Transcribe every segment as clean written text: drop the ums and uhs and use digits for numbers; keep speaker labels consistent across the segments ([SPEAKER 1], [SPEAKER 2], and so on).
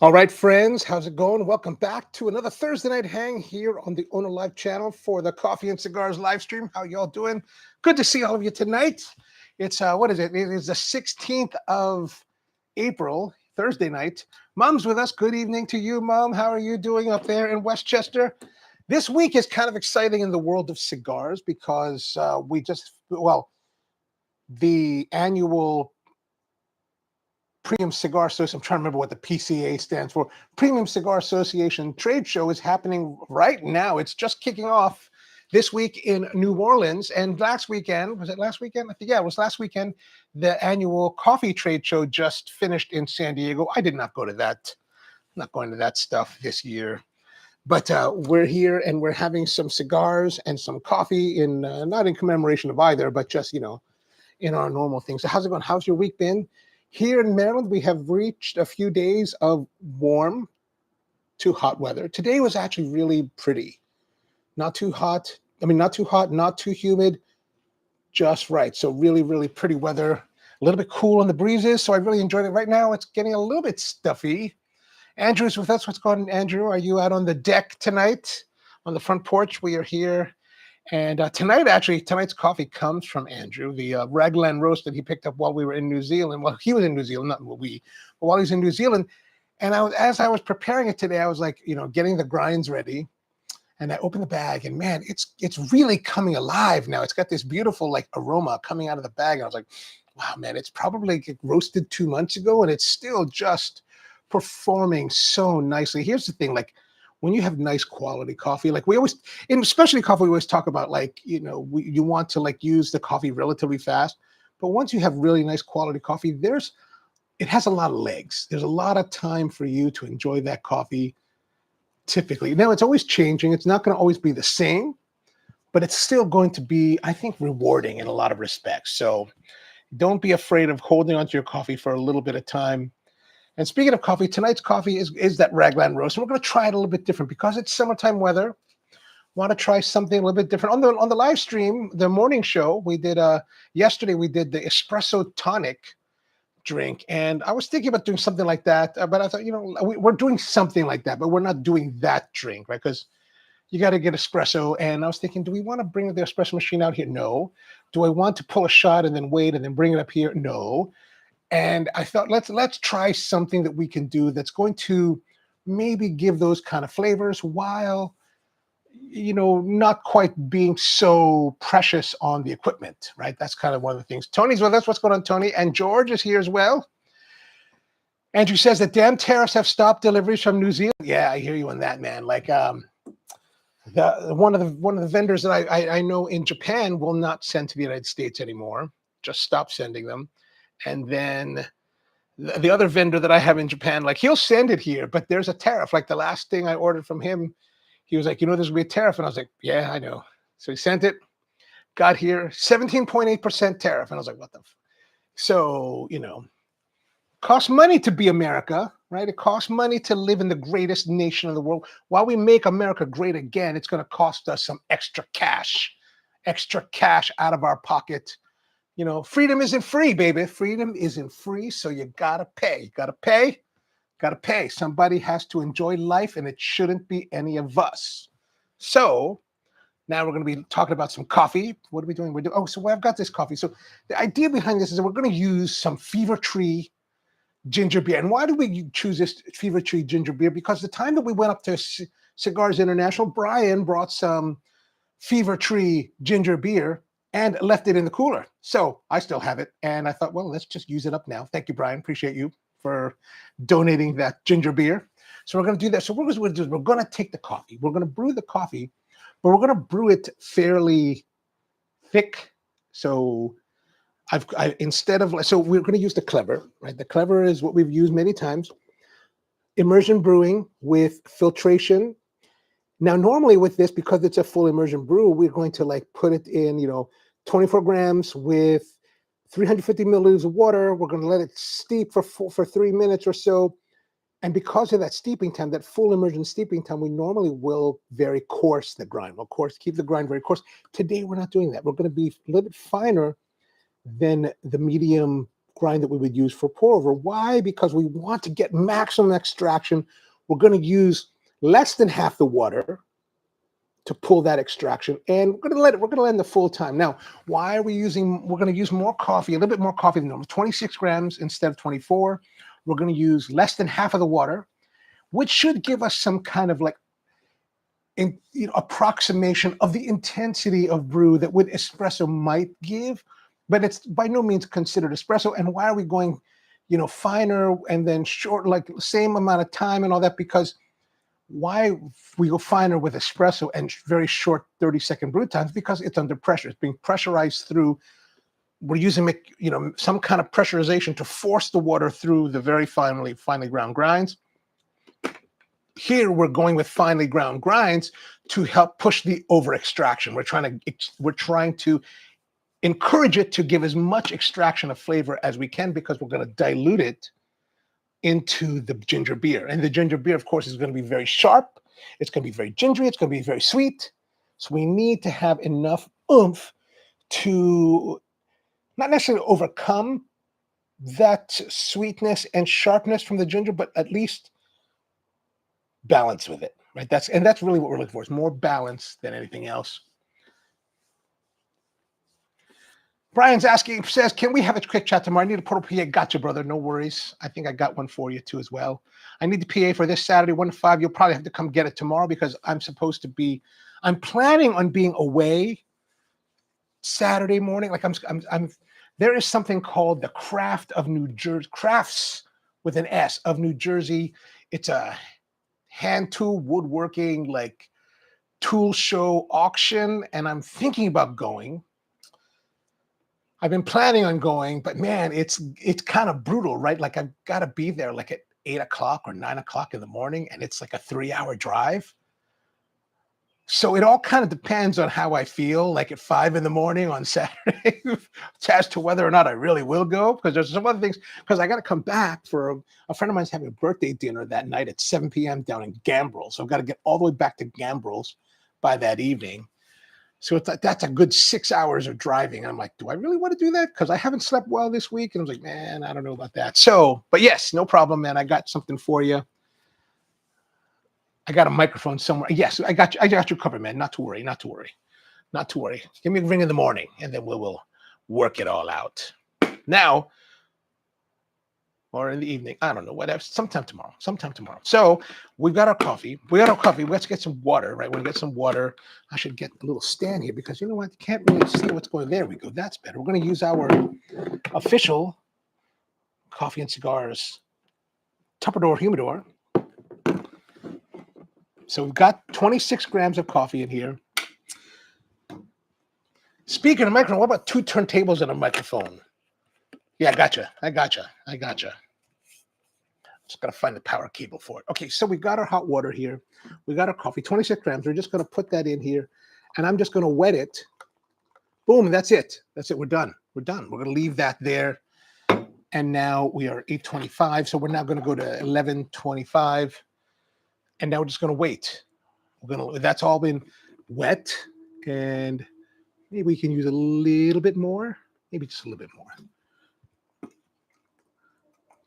[SPEAKER 1] All right, friends, how's it going? Welcome back to another Thursday night hang here on the OnoLive channel for the Coffee and Cigars live stream. How y'all doing? Good to see all of you tonight. It's what is it? It is the 16th of April, Thursday night. Mom's with us. Good evening to you, Mom. How are you doing up there in Westchester? This week is kind of exciting in the world of cigars because the annual Premium Cigar Association, I'm trying to remember what the PCA stands for. Premium Cigar Association trade show is happening right now. It's just kicking off this week in New Orleans. And last weekend, was it last weekend? I think, yeah, it was last weekend. The annual coffee trade show just finished in San Diego. I did not go to that. I'm not going to that stuff this year. But we're here and we're having some cigars and some coffee in, not in commemoration of either, but just, in our normal things. So how's it going? How's your week been? Here in Maryland, we have reached a few days of warm to hot weather. Today was actually really pretty. Not too hot. Not too hot, not too humid, just right. So really, really pretty weather. A little bit cool on the breezes, so I really enjoyed it. Right now, it's getting a little bit stuffy. Andrew's with us. What's going on, Andrew? Are you out on the deck tonight? On the front porch? We are here. And tonight's coffee comes from Andrew, the raglan roast that he picked up while we were in New Zealand. Well, he was in New Zealand, not we, but while he was in New Zealand. And as I was preparing it today, I was like, getting the grinds ready. And I opened the bag, and man, it's really coming alive now. It's got this beautiful like aroma coming out of the bag. And I was like, wow, man, it's probably like roasted 2 months ago, and it's still just performing so nicely. Here's the thing, like, when you have nice quality coffee, like we always, in specialty coffee, we always talk about like, you want to like use the coffee relatively fast. But once you have really nice quality coffee, it has a lot of legs. There's a lot of time for you to enjoy that coffee typically. Now it's always changing. It's not going to always be the same, but it's still going to be, I think, rewarding in a lot of respects. So don't be afraid of holding onto your coffee for a little bit of time. And speaking of coffee, tonight's coffee is that raglan roast. And we're going to try it a little bit different because it's summertime weather. Want to try something a little bit different. On the live stream, the morning show, we did yesterday we did the espresso tonic drink. And I was thinking about doing something like that, but I thought, we're doing something like that, but we're not doing that drink, right? Because you got to get espresso. And I was thinking, do we want to bring the espresso machine out here? No. Do I want to pull a shot and then wait and then bring it up here? No. And I thought, let's try something that we can do that's going to maybe give those kind of flavors while, not quite being so precious on the equipment, right? That's kind of one of the things. Tony's with us. What's going on, Tony? And George is here as well. Andrew says that damn tariffs have stopped deliveries from New Zealand. Yeah, I hear you on that, man. Like one of the vendors that I know in Japan will not send to the United States anymore. Just stop sending them. And then the other vendor that I have in Japan, like he'll send it here, but there's a tariff. Like the last thing I ordered from him, he was like, there's gonna be a tariff. And I was like, yeah, I know. So he sent it, got here, 17.8% tariff. And I was like, what the? So, costs money to be America, right? It costs money to live in the greatest nation in the world. While we make America great again, it's going to cost us some extra cash out of our pocket. Freedom isn't free, baby. Freedom isn't free, so you gotta pay. Gotta pay. Somebody has to enjoy life, and it shouldn't be any of us. So now we're going to be talking about some coffee. What are we doing? So I've got this coffee. So the idea behind this is that we're going to use some Fever Tree ginger beer. And why do we choose this Fever Tree ginger beer? Because the time that we went up to Cigars International, Brian brought some Fever Tree ginger beer and left it in the cooler. So I still have it. And I thought, well, let's just use it up now. Thank you, Brian. Appreciate you for donating that ginger beer. So we're going to do that. So what we're going to do is we're going to take the coffee. We're going to brew the coffee, but we're going to brew it fairly thick. So so we're going to use the Clever, right? The Clever is what we've used many times. Immersion brewing with filtration. Now, normally with this, because it's a full immersion brew, we're going to like put it in, 24 grams with 350 milliliters of water. We're going to let it steep for 3 minutes or so. And because of that steeping time, that full immersion steeping time, we normally will very coarse the grind. We'll keep the grind very coarse. Today, we're not doing that. We're going to be a little bit finer than the medium grind that we would use for pour over. Why? Because we want to get maximum extraction. We're going to use less than half the water to pull that extraction, and we're going to let in the full time. Now, why are we using? We're going to use more coffee, a little bit more coffee than normal, 26 grams instead of 24. We're going to use less than half of the water, which should give us some kind of like approximation of the intensity of brew that with espresso might give, but it's by no means considered espresso. And why are we going, finer and then short, like same amount of time and all that? Because why we go finer with espresso and very short 30-second brew times? Because it's under pressure. It's being pressurized through. We're using, some kind of pressurization to force the water through the very finely ground grinds. Here we're going with finely ground grinds to help push the over extraction. We're trying to encourage it to give as much extraction of flavor as we can, because we're going to dilute it into the ginger beer. And the ginger beer, of course, is going to be very sharp. It's going to be very gingery. It's going to be very sweet. So we need to have enough oomph to not necessarily overcome that sweetness and sharpness from the ginger, but at least balance with it, right? That's really what we're looking for. It's more balance than anything else. Brian's says, can we have a quick chat tomorrow? I need a portal PA. Gotcha, brother. No worries. I think I got one for you too as well. I need the PA for this Saturday, 1 to 5. You'll probably have to come get it tomorrow, because I'm planning on being away Saturday morning. Like there is something called the Crafts with an S of New Jersey. It's a hand tool woodworking like tool show auction, and I'm thinking about going. I've been planning on going, but man, it's kind of brutal, right? Like I've got to be there like at 8 o'clock or 9 o'clock in the morning, and it's like a 3-hour drive. So it all kind of depends on how I feel, like at 5 in the morning on Saturday, as to whether or not I really will go, because there's some other things, because I got to come back for a friend of mine's having a birthday dinner that night at 7 p.m. down in Gambrel. So I've got to get all the way back to Gambrels by that evening. So that's a good 6 hours of driving. I'm like, do I really want to do that? Because I haven't slept well this week. And I was like, man, I don't know about that. So, but yes, no problem, man. I got something for you. I got a microphone somewhere. Yes, I got you covered, man. Not to worry. Give me a ring in the morning, and then we will work it all out. Now, or in the evening. I don't know, whatever. Sometime tomorrow. So we've got our coffee. Let's get some water, right? We're going to get some water. I should get a little stand here, because you know what? You can't really see what's going. There we go. That's better. We're going to use our official Coffee and Cigars Tupperware Humidor. So we've got 26 grams of coffee in here. Speaking of microphone, what about 2 turntables and a microphone? Yeah, I gotcha. Just got to find the power cable for it. Okay, so we got our hot water here. We got our coffee, 26 grams. We're just going to put that in here, and I'm just going to wet it. Boom, that's it. We're done. We're going to leave that there. And now we are 8:25, so we're now going to go to 11:25, and now we're just going to wait. That's all been wet, and maybe we can use a little bit more, maybe just a little bit more,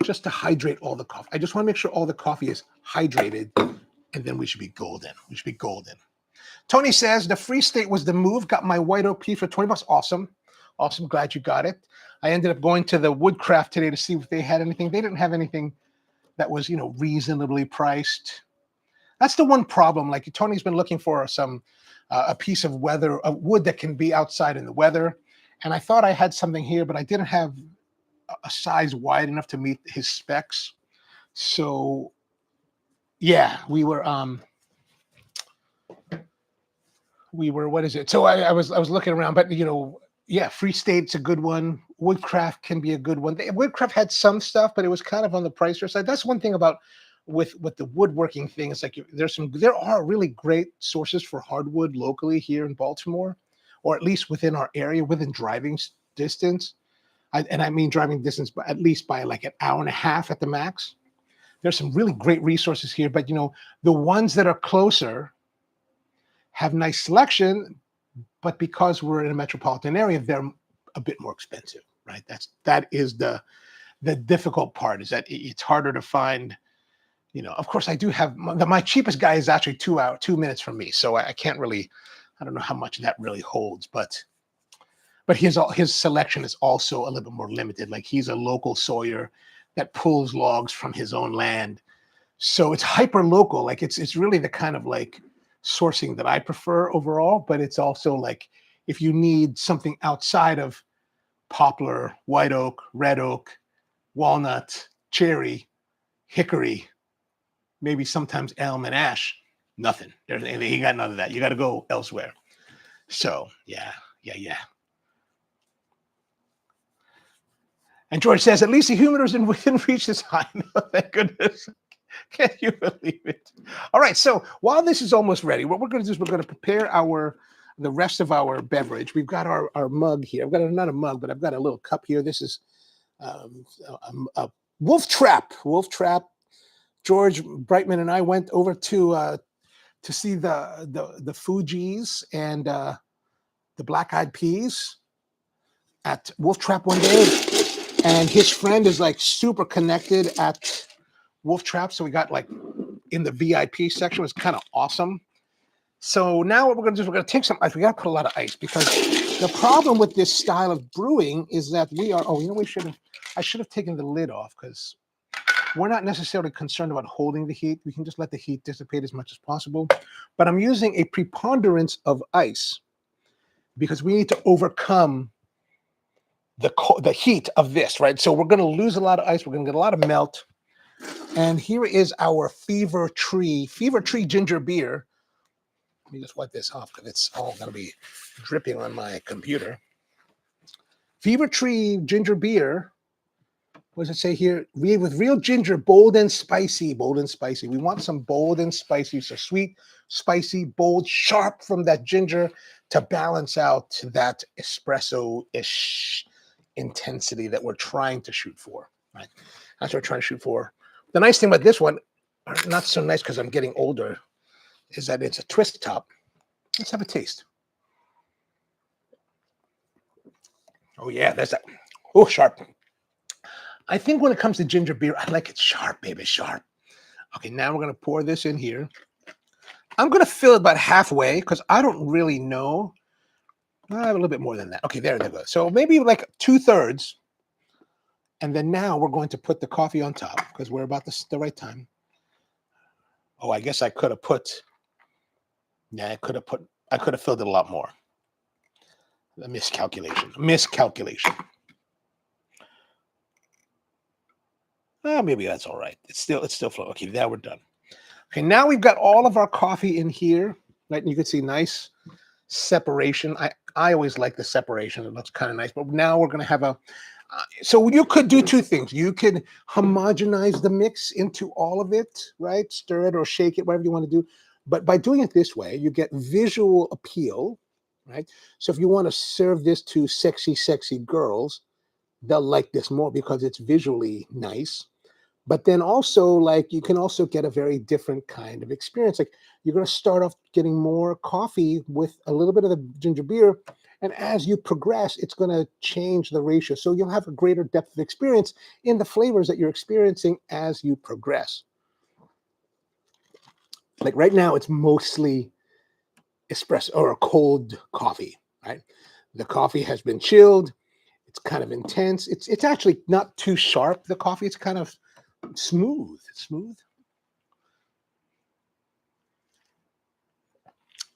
[SPEAKER 1] just to hydrate all the coffee. I just want to make sure all the coffee is hydrated, and then we should be golden. Tony says, the Free State was the move. Got my white oak pea for $20. Awesome. Glad you got it. I ended up going to the Woodcraft today to see if they had anything. They didn't have anything that was, reasonably priced. That's the one problem. Like Tony's been looking for a piece of wood that can be outside in the weather. And I thought I had something here, but I didn't have a size wide enough to meet his specs. So yeah, we were, what is it? So I was looking around, but yeah, Free State's a good one. Woodcraft can be a good one. Woodcraft had some stuff, but it was kind of on the pricier side. That's one thing about with the woodworking thing. It's like there are really great sources for hardwood locally here in Baltimore, or at least within our area, within driving distance. I mean driving distance, but at least by like an hour and a half at the max. There's some really great resources here, but the ones that are closer have nice selection, but because we're in a metropolitan area, they're a bit more expensive. right? That is the difficult part, is that it's harder to find. Of course, I do have my cheapest guy is actually 2 minutes from me, so I can't really. I don't know how much that really holds, but his selection is also a little bit more limited. Like, he's a local sawyer that pulls logs from his own land, so it's hyper local. Like, it's really the kind of like sourcing that I prefer overall. But it's also like, if you need something outside of poplar, white oak, red oak, walnut, cherry, hickory, maybe sometimes elm and ash, nothing. He got none of that. You got to go elsewhere. So yeah. And George says, at least the humidor's within reach this high. No, thank goodness. Can you believe it? All right. So while this is almost ready, what we're going to do is we're going to prepare the rest of our beverage. We've got our mug here. I've got not a mug, but I've got a little cup here. This is a Wolf Trap. George Brightman and I went over to see the Fugees and the Black Eyed Peas at Wolf Trap one day, and his friend is like super connected at Wolf Trap, so we got like in the VIP section. It was kind of awesome. So now what we're going to do is we're going to take some ice. We got to put a lot of ice, because the problem with this style of brewing is that I should have taken the lid off, because we're not necessarily concerned about holding the heat. We can just let the heat dissipate as much as possible. But I'm using a preponderance of ice because we need to overcome the heat of this, right? So we're going to lose a lot of ice. We're going to get a lot of melt. And here is our Fever Tree ginger beer. Let me just wipe this off, because it's all going to be dripping on my computer. Fever Tree ginger beer. What does it say here? With real ginger, bold and spicy. We want some bold and spicy, so sweet, spicy, bold, sharp from that ginger to balance out that espresso-ish intensity that we're trying to shoot for. Right? That's what we're trying to shoot for. The nice thing about this one, not so nice because I'm getting older, is that it's a twist top. Let's have a taste. Oh yeah, that's that. Oh, sharp. I think when it comes to ginger beer, I like it sharp, baby, sharp. Okay, now we're going to pour this in here. I'm going to fill it about halfway, because I don't really know. I have a little bit more than that. Okay, there we go. So maybe like 2/3. And then now we're going to put the coffee on top, because we're about the right time. Oh, I guess I could have put. Yeah, I could have filled it a lot more. A miscalculation. Maybe that's all right. It's still flowing. Okay, now we're done. Okay, now we've got all of our coffee in here, right? And you can see nice separation. I always like the separation. It looks kind of nice. But now we're going to have so you could do two things. You could homogenize the mix into all of it, right? Stir it or shake it, whatever you want to do. But by doing it this way, you get visual appeal, right? So if you want to serve this to sexy girls, they'll like this more because it's visually nice. But then also, like, you can also get a very different kind of experience. Like, you're going to start off getting more coffee with a little bit of the ginger beer. And as you progress, it's going to change the ratio. So you'll have a greater depth of experience in the flavors that you're experiencing as you progress. Like right now, it's mostly espresso or cold coffee, right? The coffee has been chilled. It's kind of intense. It's actually not too sharp, the coffee. It's kind of smooth.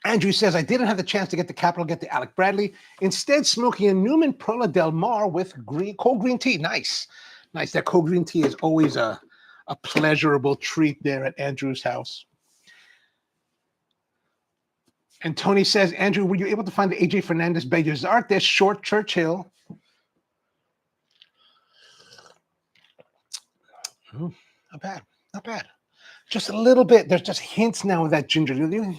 [SPEAKER 1] Andrew says, I didn't have the chance to get the Alec Bradley. Instead, smoking a Newman Perla Del Mar with cold green tea. Nice. That cold green tea is always a pleasurable treat there at Andrew's house. And Tony says, Andrew, were you able to find the AJ Fernandez Bellas art? There's Short Churchill. Not bad. Just a little bit. There's just hints now of that ginger.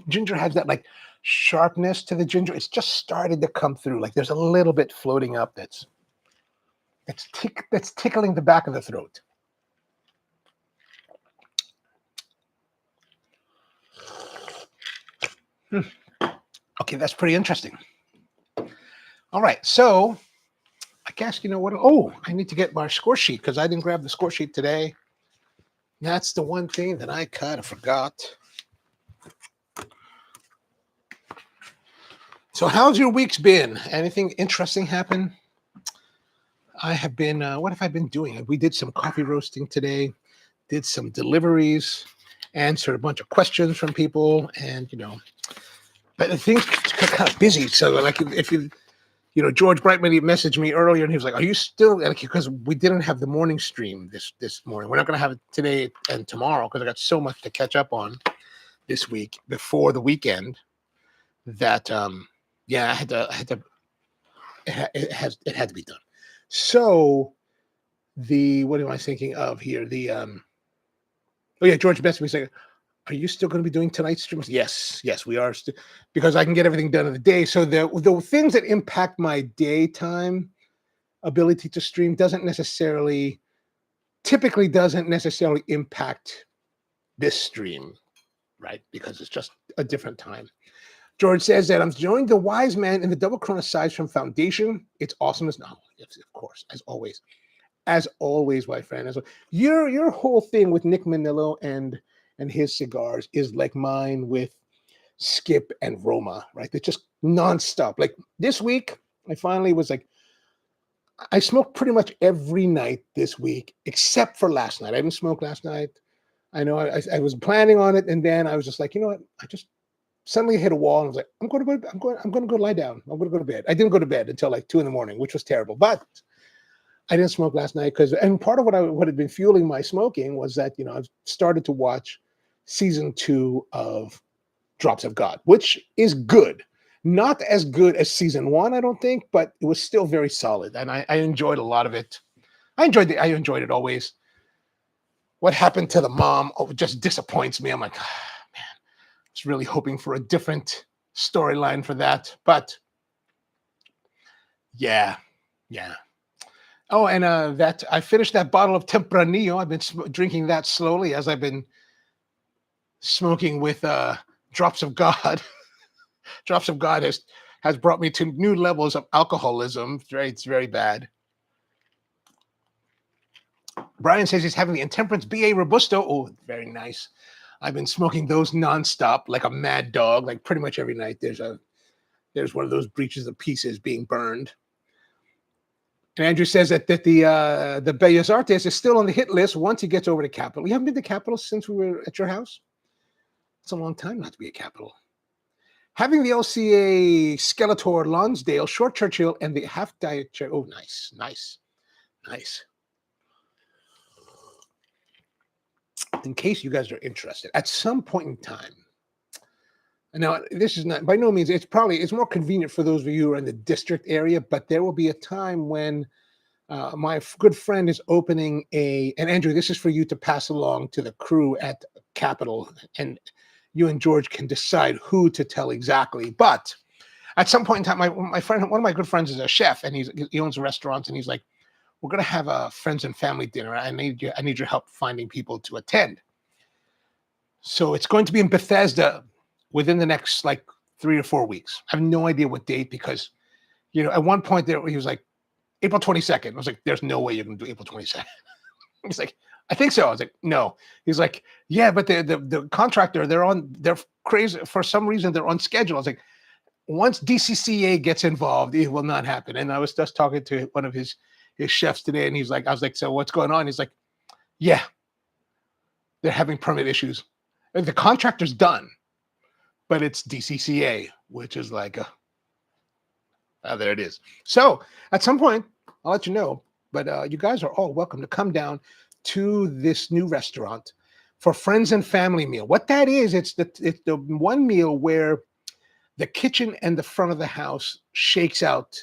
[SPEAKER 1] Ginger has that like sharpness to the ginger. It's just started to come through. Like there's a little bit floating up that's tickling the back of the throat. Okay, that's pretty interesting. All right, so I guess, you know what? Oh, I need to get my score sheet because I didn't grab the score sheet today. That's the one thing that I kind of forgot. So how's your week's been? Anything interesting happen? I have been, what have I been doing? We did some coffee roasting today, did some deliveries, answered a bunch of questions from people, and, but the things got kind of busy. So like if you, George Brightman, he messaged me earlier and he was like, are you still, because we didn't have the morning stream this morning. We're not going to have it today and tomorrow because I got so much to catch up on this week before the weekend that, yeah, it had to be done. So what am I thinking of here? George messaged me saying, are you still going to be doing tonight's streams? Yes, we are, because I can get everything done in the day. So the things that impact my daytime ability to stream typically doesn't necessarily impact this stream, right? Because it's just a different time. George says that I'm joining the wise man in the double Corona size from Foundation. It's awesome as novel. Yes, of course, as always. As always, my friend. Your whole thing with Nick Manillo and his cigars is like mine with Skip and Roma, right? They're just nonstop. Like this week, I finally was like, I smoked pretty much every night this week, except for last night. I didn't smoke last night. I know I was planning on it, and then I was just like, you know what? I just suddenly hit a wall and I was like, I'm going to go lie down. I'm going to go to bed. I didn't go to bed until like 2 a.m, which was terrible. But I didn't smoke last night and part of what had been fueling my smoking was that, I've started to watch season 2 of Drops of God, which is good. Not as good as season 1, I don't think, but it was still very solid. And I enjoyed a lot of it. I enjoyed it always. What happened to the mom just disappoints me. I'm like, man, I was really hoping for a different storyline for that. But yeah. Oh, and that I finished that bottle of Tempranillo. I've been drinking that slowly as I've been smoking with Drops of God. Drops of God has brought me to new levels of alcoholism. It's very bad. Brian says he's having the Intemperance BA Robusto. Oh, very nice. I've been smoking those nonstop like a mad dog. Like pretty much every night there's one of those breaches of pieces being burned. And Andrew says that the Bellas Artes is still on the hit list once he gets over to Capitol. You haven't been to Capitol since we were at your house? It's a long time not to be at Capitol. Having the LCA Skeletor Lonsdale, Short Churchill, and the Half Diet Chair. Oh, nice. In case you guys are interested, at some point in time, now this is not by no means, it's more convenient for those of you who are in the district area, but there will be a time when my good friend is opening and Andrew, this is for you to pass along to the crew at Capitol, and you and George can decide who to tell exactly. But at some point in time, my friend, one of my good friends is a chef, and he owns restaurants, and he's like, we're going to have a friends and family dinner. I need your help finding people to attend. So it's going to be in Bethesda within the next like 3 or 4 weeks. I have no idea what date because, at one point there he was like April 22nd. I was like, there's no way you're going to do April 22nd. He's like, I think so. I was like, no. He's like, yeah, but the contractor, they're crazy for some reason. They're on schedule. I was like, once DCCA gets involved, it will not happen. And I was just talking to one of his chefs today, and I was like, so what's going on? He's like, yeah, they're having permit issues. And the contractor's done, but it's DCCA, which is like, there it is. So at some point, I'll let you know. But you guys are all welcome to come down to this new restaurant for friends and family meal. What that is, it's the one meal where the kitchen and the front of the house shakes out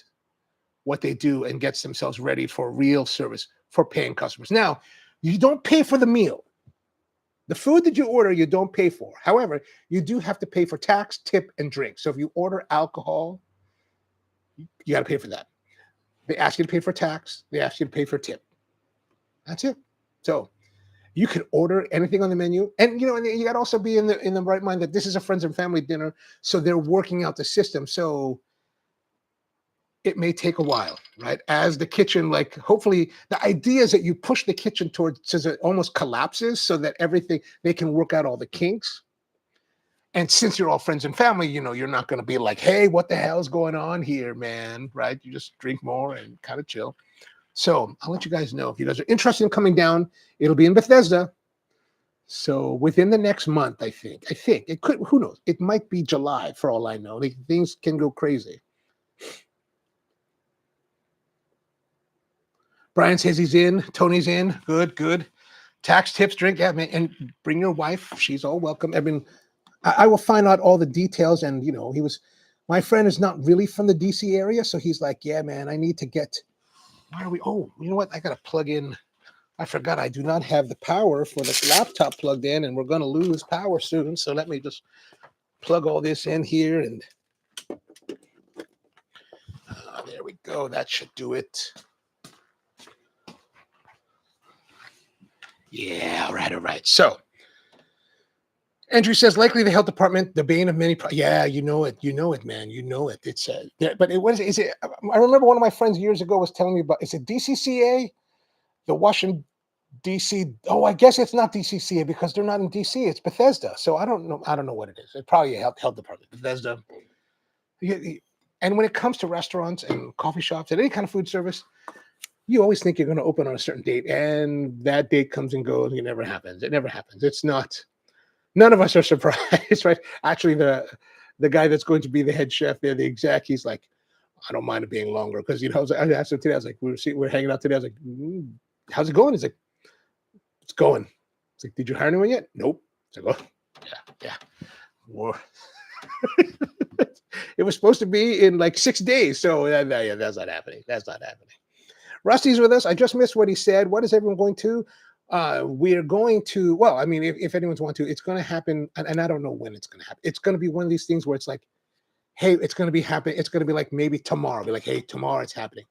[SPEAKER 1] what they do and gets themselves ready for real service for paying customers. Now, you don't pay for the meal. The food that you order, you don't pay for. However, you do have to pay for tax, tip, and drink. So if you order alcohol, you got to pay for that. They ask you to pay for tax. They ask you to pay for tip. That's it. So you can order anything on the menu. And, you got to also be in the right mind that this is a friends and family dinner. So they're working out the system. So it may take a while, right? As the kitchen, like hopefully the idea is that you push the kitchen towards so it almost collapses so that everything, they can work out all the kinks. And since you're all friends and family, you know, you're not going to be like, hey, what the hell's going on here, man? Right? You just drink more and kind of chill. So I'll let you guys know if you guys are interested in coming down. It'll be in Bethesda. So within the next month, I think it could, who knows? It might be July for all I know. Like, things can go crazy. Brian says he's in. Tony's in. Good, good. Tax tips, drink, yeah, man, and bring your wife. She's all welcome. I mean, I will find out all the details. And, you know, my friend is not really from the DC area. So he's like, yeah, man, I need to get, why are we, oh, you know what? I got to plug in. I forgot I do not have the power for the laptop plugged in, and we're going to lose power soon. So let me just plug all this in here. And there we go. That should do it. Yeah, all right. So Andrew says, likely the health department, the bane of many. Yeah, you know it, man. You know it. It's but it was. Is it? I remember one of my friends years ago was telling me about. Is it DCCA? The Washington DC. Oh, I guess it's not DCCA because they're not in DC. It's Bethesda. So I don't know. I don't know what it is. It's probably a health department. Bethesda. And when it comes to restaurants and coffee shops and any kind of food service, you always think you're going to open on a certain date, and that date comes and goes. It never happens. It never happens. It's not. None of us are surprised, right? Actually, the guy that's going to be the head chef there, the exec, he's like, I don't mind it being longer because, you know, I asked him today. I was like, we're hanging out today. I was like, how's it going? He's like, it's going. It's like, did you hire anyone yet? Nope. It's like, oh, yeah. War. It was supposed to be in like 6 days, so yeah, that's not happening. That's not happening. Rusty's with us. I just missed what he said. What is everyone going to? We're going to, well, I mean, if anyone's want to, it's going to happen. And I don't know when it's going to happen. It's going to be one of these things where it's like, hey, it's going to be happening. It's going to be like maybe tomorrow. Be like, hey, tomorrow it's happening.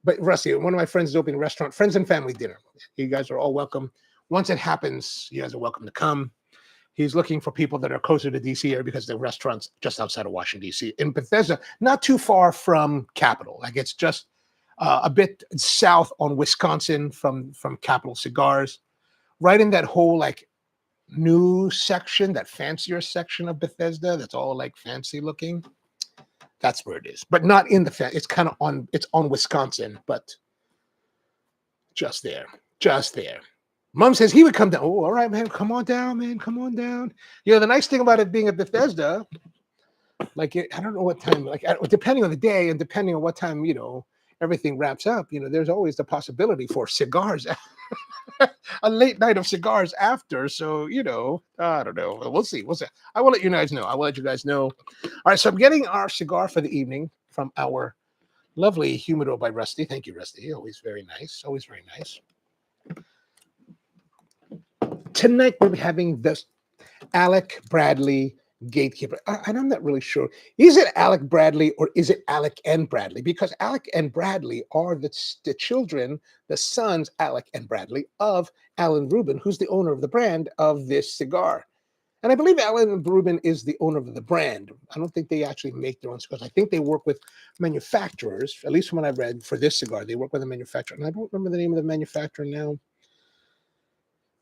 [SPEAKER 1] But Rusty, one of my friends is opening a restaurant, friends and family dinner. You guys are all welcome. Once it happens, you guys are welcome to come. He's looking for people that are closer to DC area because the restaurant's just outside of Washington, DC, in Bethesda, not too far from Capitol. Like, it's just a bit south on Wisconsin from Capital Cigars, right in that whole like new section, that fancier section of Bethesda that's all like fancy looking. That's where it is, but not in the it's kind of on, it's on Wisconsin, but just there. Mom says he would come down. Oh, all right, man, come on down, man, come on down. You know, the nice thing about it being at Bethesda, like, I don't know what time, like, depending on the day and depending on what time, you know, everything wraps up, you know, there's always the possibility for cigars, a late night of cigars after. So, you know, I don't know. We'll see. I will let you guys know. All right. So I'm getting our cigar for the evening from our lovely Humidor by Rusty. Thank you, Rusty. Always very nice. Tonight we'll be having this Alec Bradley Gatekeeper. And I'm not really sure. Is it Alec Bradley or is it Alec and Bradley? Because Alec and Bradley are the children, the sons, Alec and Bradley, of Alan Rubin, who's the owner of the brand of this cigar. And I believe Alan Rubin is the owner of the brand. I don't think they actually make their own cigars. I think they work with manufacturers, at least from what I read for this cigar. They work with a manufacturer. And I don't remember the name of the manufacturer now.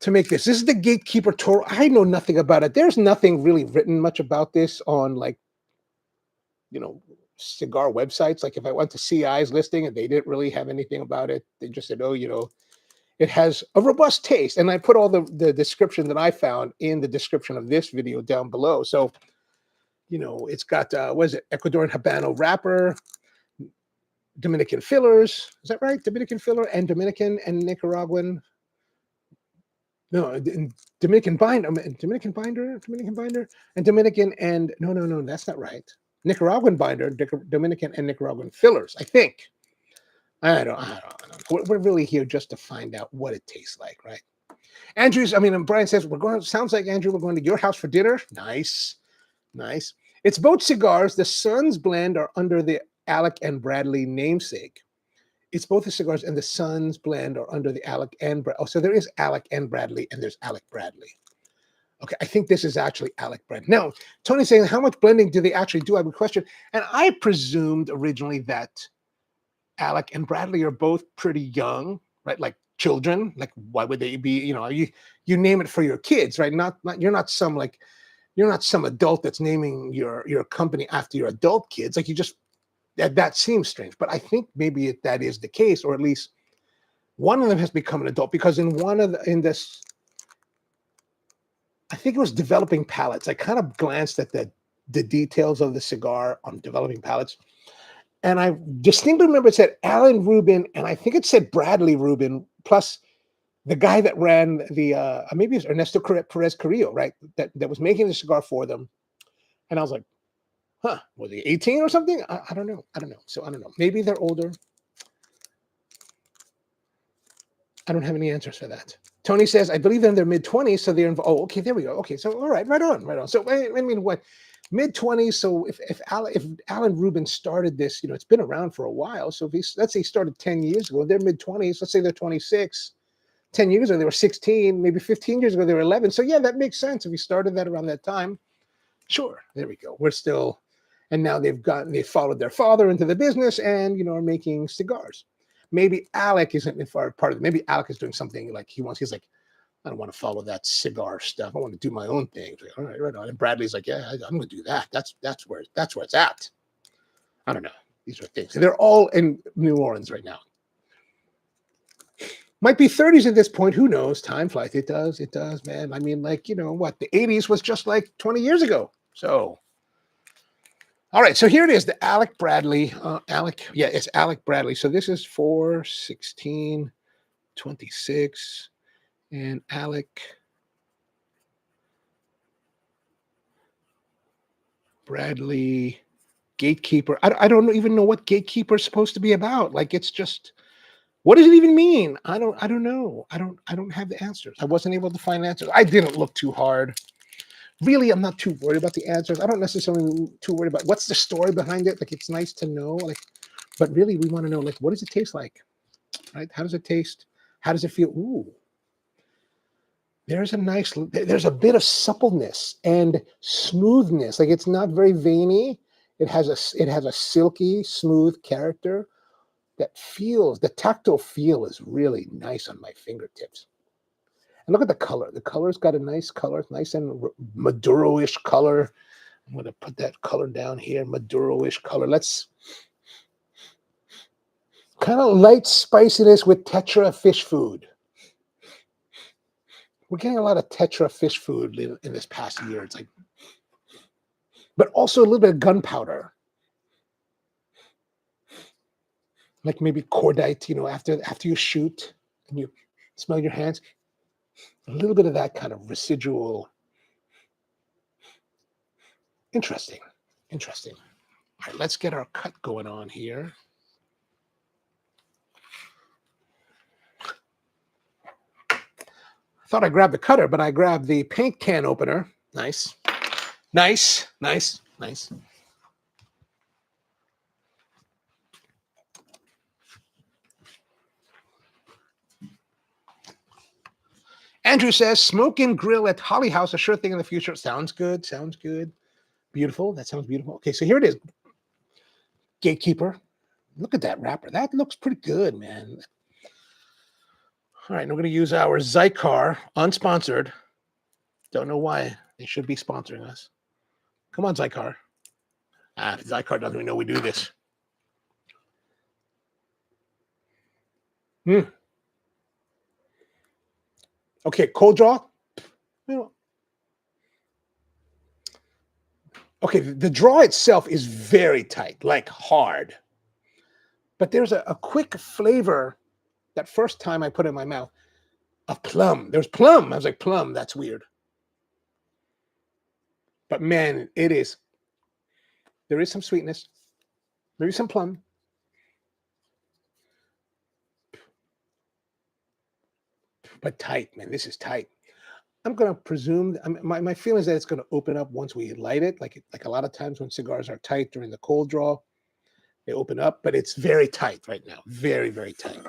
[SPEAKER 1] To make this is the Gatekeeper Toro. I know nothing about it. There's nothing really written much about this on, like, you know, cigar websites. Like, if I went to CI's listing and they didn't really have anything about it, they just said, oh, you know, it has a robust taste. And I put all the description that I found in the description of this video down below. So, you know, it's got, what is it? Ecuadorian Habano wrapper, Dominican fillers. Is that right? Dominican filler and Dominican and Nicaraguan. No, Dominican binder, and Dominican, and no, that's not right. Nicaraguan binder, Dominican and Nicaraguan fillers, I think. I don't know. We're really here just to find out what it tastes like, right? Brian says, sounds like, Andrew, we're going to your house for dinner. Nice. It's both cigars. The Sons blend are under the Alec and Bradley namesake. It's both the cigars and the Sons blend are under the Alec and Bradley. Oh, so there is Alec and Bradley, and there's Alec Bradley. Okay, I think this is actually Alec Bradley. Now, Tony's saying, how much blending do they actually do? I have a question. And I presumed originally that Alec and Bradley are both pretty young, right? Like children. Like, why would they be? You name it for your kids, right? Not you're not some adult that's naming your company after your adult kids. Like, you just that seems strange. But I think maybe that is the case, or at least one of them has become an adult, because in this, I think it was developing palettes. I kind of glanced at the details of the cigar on developing palettes, and I distinctly remember it said Alan Rubin, and I think it said Bradley Rubin, plus the guy that ran the maybe it's Ernesto Perez Carrillo, right? That was making the cigar for them. And I was like, huh, was he 18 or something? I don't know. I don't know. So I don't know. Maybe they're older. I don't have any answers for that. Tony says, I believe they're in their mid-20s, so they're involved. Oh, okay, there we go. Okay, so all right, right on. So I mean, what, mid-20s? So if Alan Rubin started this, it's been around for a while. So if let's say he started 10 years ago, they're mid-20s. Let's say they're 26. 10 years ago, they were 16. Maybe 15 years ago, they were 11. So yeah, that makes sense. If he started that around that time, sure, there we go. We're still, and now they followed their father into the business and, are making cigars. Maybe Alec isn't part of it. Maybe Alec is doing something like he's like, I don't want to follow that cigar stuff. I want to do my own thing. Like, all right, right on. And Bradley's like, yeah, I'm going to do that. That's where it's at. I don't know. These are things. They're all in New Orleans right now. Might be 30s at this point. Who knows? Time flies. It does, man. I mean, like, what? The 80s was just like 20 years ago. So, all right. So here it is, the Alec Bradley. It's Alec Bradley. So this is 4/16/26. And Alec Bradley Gatekeeper. I don't even know what Gatekeeper is supposed to be about. Like, it's just, what does it even mean? I don't know. I don't have the answers. I wasn't able to find answers. I didn't look too hard. Really, I'm not too worried about the answers. I don't necessarily too worried about what's the story behind it. Like, it's nice to know, like, but really we want to know, like, what does it taste like? Right? How does it taste? How does it feel? Ooh. There's a bit of suppleness and smoothness. Like, it's not very veiny. It has a silky, smooth character that feels, the tactile feel is really nice on my fingertips. And look at the color. The color's got a nice color. It's nice and Maduro-ish color. I'm going to put that color down here, Maduro-ish color. Let's kind of light spiciness with Tetra fish food. We're getting a lot of Tetra fish food in this past year. It's like, but also a little bit of gunpowder. Like maybe cordite, after you shoot and you smell your hands, a little bit of that kind of residual. Interesting. All right, let's get our cut going on here. I thought I grabbed the cutter, but I grabbed the paint can opener. Nice. Andrew says, smoke and grill at Holly House, a sure thing in the future. Sounds good. Beautiful. That sounds beautiful. Okay, so here it is. Gatekeeper. Look at that wrapper. That looks pretty good, man. All right, we're going to use our Cigar, unsponsored. Don't know why they should be sponsoring us. Come on, Cigar. Cigar doesn't even know we do this. Okay, cold draw. Okay, the draw itself is very tight, like hard. But there's a quick flavor that first time I put it in my mouth of plum. There's plum. I was like, plum, that's weird. But man, there is some sweetness, maybe some plum. But tight, man, this is tight. I'm going to presume, my feeling is that it's going to open up once we light it. Like a lot of times when cigars are tight during the cold draw, they open up, but it's very tight right now. Very, very tight.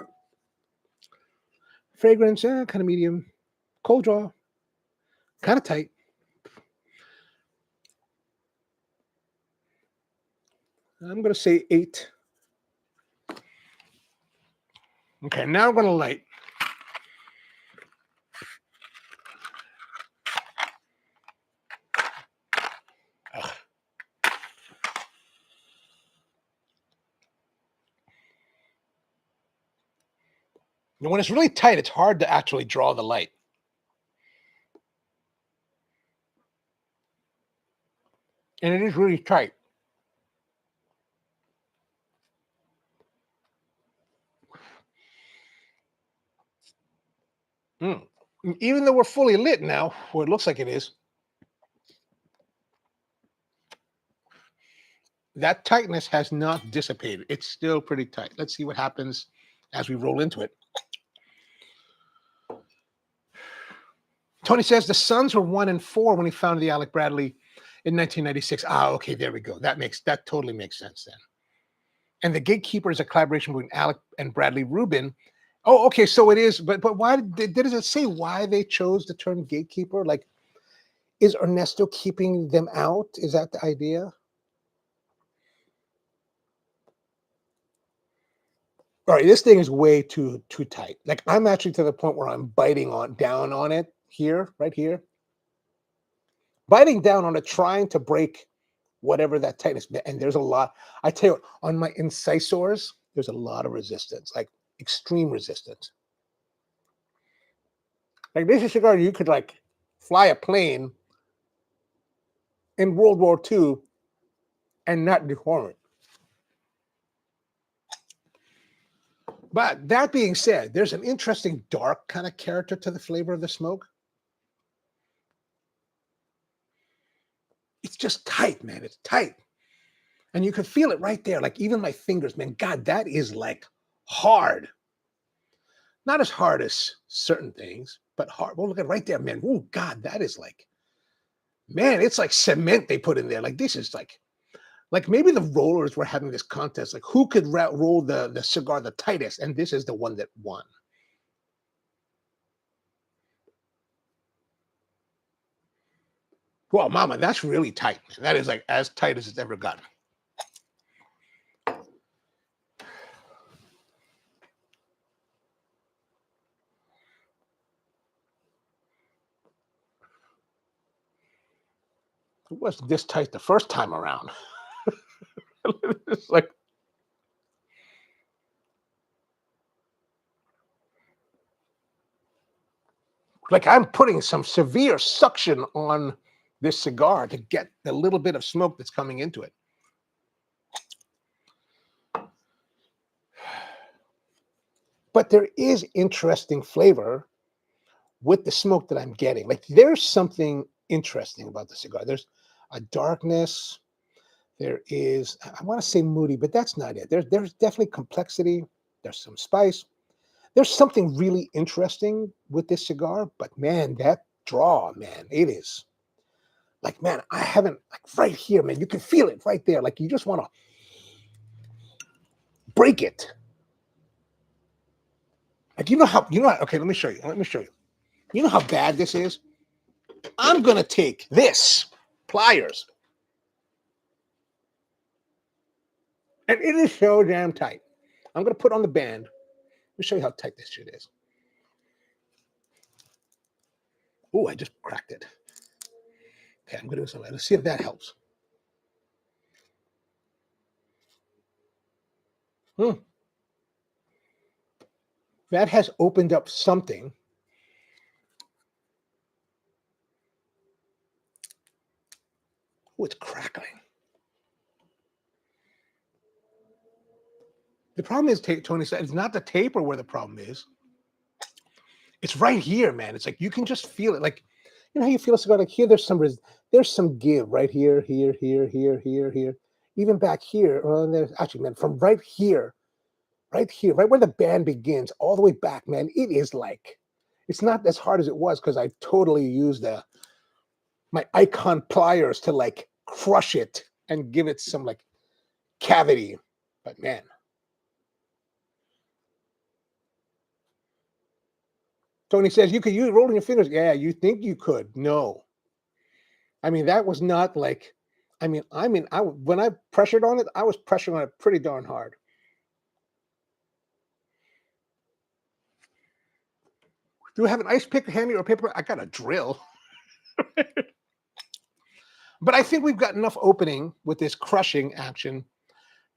[SPEAKER 1] Fragrance, kind of medium. Cold draw, kind of tight. I'm going to say 8. Okay, now I'm going to light. Ugh. And when it's really tight, it's hard to actually draw the light. And it is really tight. Even though we're fully lit now, or it looks like it is, that tightness has not dissipated. It's still pretty tight. Let's see what happens as we roll into it. Tony says the Suns were 1-4 when he founded the Alec Bradley in 1996. Ah, okay, there we go. That totally makes sense then. And the Gatekeeper is a collaboration between Alec and Bradley Rubin. Oh, okay, so it is. But why does it say why they chose the term Gatekeeper? Like, is Ernesto keeping them out? Is that the idea? All right, this thing is way too tight. Like, I'm actually to the point where I'm biting down on it here, right here. Biting down on it, trying to break whatever that tightness. And there's a lot. I tell you, on my incisors, there's a lot of resistance, like extreme resistance. Like, this is a cigar you could like fly a plane in World War II and not deform it. But that being said, there's an interesting dark kind of character to the flavor of the smoke. It's just tight, man. It's tight. And you can feel it right there. Like, even my fingers, man, God, that is like hard. Not as hard as certain things, but hard. Well, look at right there, man. Oh, God, that is like, man, it's like cement they put in there. Like, this is like maybe the rollers were having this contest. Like, who could roll the cigar the tightest? And this is the one that won. Well, mama, that's really tight, man. That is like as tight as it's ever gotten. It wasn't this tight the first time around. It's like I'm putting some severe suction on this cigar to get the little bit of smoke that's coming into it. But there is interesting flavor with the smoke that I'm getting. Like, there's something interesting about the cigar. There's a darkness. There is, I want to say moody, but that's not it. There's definitely complexity. There's some spice. There's something really interesting with this cigar, but man, that draw, man, it is like, man, I haven't, like, right here, man, you can feel it right there. Like, you just want to break it. Like, okay, let me show you. You know how bad this is? I'm going to take this pliers, and it is so damn tight. I'm going to put on the band. Let me show you how tight this shit is. Oh, I just cracked it. Okay, I'm going to do something. Let's see if that helps. That has opened up something. Oh, it's crackling. The problem is, Tony said, it's not the taper where the problem is. It's right here, man. It's like you can just feel it. Like, you know how you feel a cigar? Like, here, there's some give right here, here. Even back here. Well, there's actually, man, from right here, right where the band begins, all the way back, man. It is like, it's not as hard as it was because I totally used my icon pliers to like crush it and give it some like cavity. But man. Tony says, you could use rolling your fingers. Yeah, you think you could. No. I mean, that was not like, when I pressured on it, I was pressuring on it pretty darn hard. Do we have an ice pick handy or paper? I got a drill. But I think we've got enough opening with this crushing action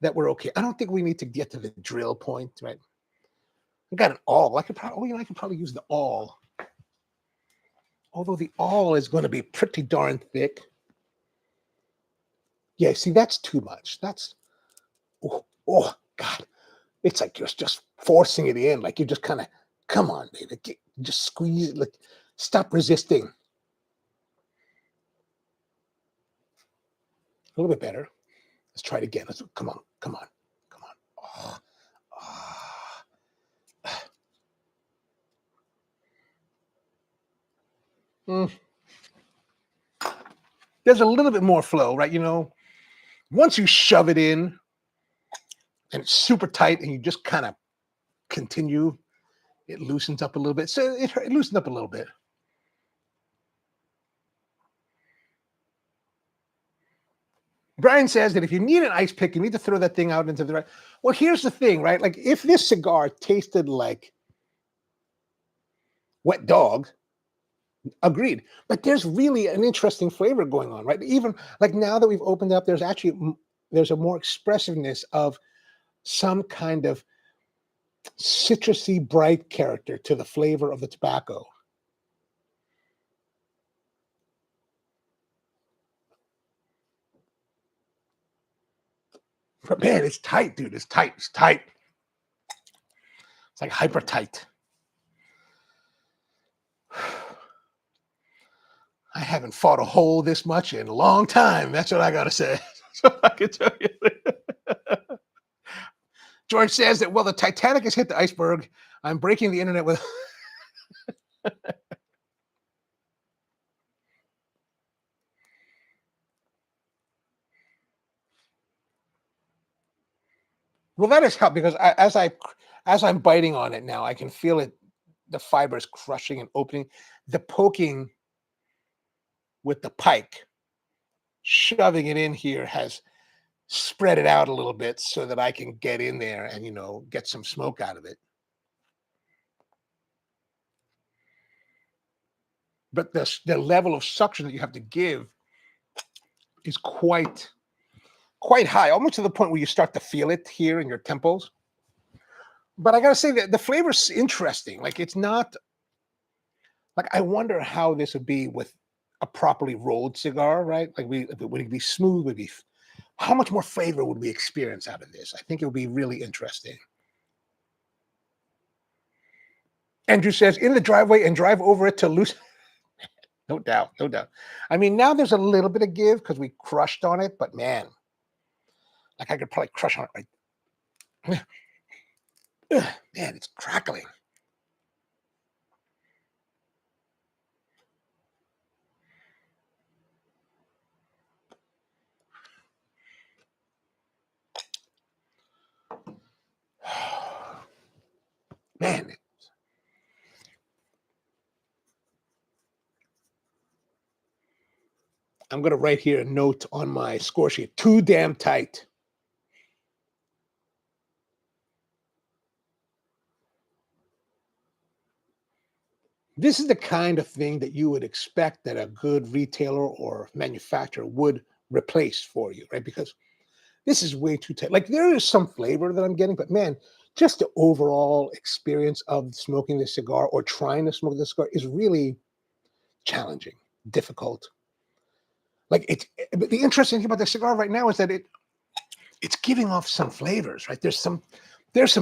[SPEAKER 1] that we're okay. I don't think we need to get to the drill point, right? I got an awl. I could probably use the awl. Although the awl is going to be pretty darn thick. Yeah, see, that's too much. That's, oh God. It's like you're just forcing it in. Like you just kind of, come on, baby. Just squeeze it. Like, stop resisting. A little bit better. Let's try it again. Come on. Oh, oh. There's a little bit more flow, right? You know, once you shove it in and it's super tight and you just kind of continue, it loosens up a little bit. So it loosens up a little bit. Brian says that if you need an ice pick, you need to throw that thing out into the right. Well, here's the thing, right? Like if this cigar tasted like wet dog, agreed. But there's really an interesting flavor going on, right? Even like now that we've opened up, there's a more expressiveness of some kind of citrusy, bright character to the flavor of the tobacco. But man, it's tight, dude. It's tight. It's tight. It's like hyper tight. I haven't fought a hole this much in a long time. That's what I gotta say. So I can tell you. George says that, well, the Titanic has hit the iceberg. I'm breaking the internet with. Well, that has helped because as I'm biting on it now, I can feel it, the fibers crushing and opening, the poking with the pike, shoving it in here has spread it out a little bit so that I can get in there and, you know, get some smoke out of it. But the level of suction that you have to give is quite high, almost to the point where you start to feel it here in your temples. But I gotta say that the flavor's interesting. Like it's not like I wonder how this would be with a properly rolled cigar, right? Like would it be smooth? Would be how much more flavor would we experience out of this? I think it would be really interesting. Andrew says in the driveway and drive over it to loose. No doubt, no doubt. I mean, now there's a little bit of give because we crushed on it, but man, like I could probably crush on it right. Man, it's crackling. Man, I'm going to write here a note on my score sheet. Too damn tight. This is the kind of thing that you would expect that a good retailer or manufacturer would replace for you, right? Because this is way too tight. Like there is some flavor that I'm getting, but man, just the overall experience of smoking this cigar or trying to smoke this cigar is really challenging, difficult. But the interesting thing about the cigar right now is that it's giving off some flavors, right? There's some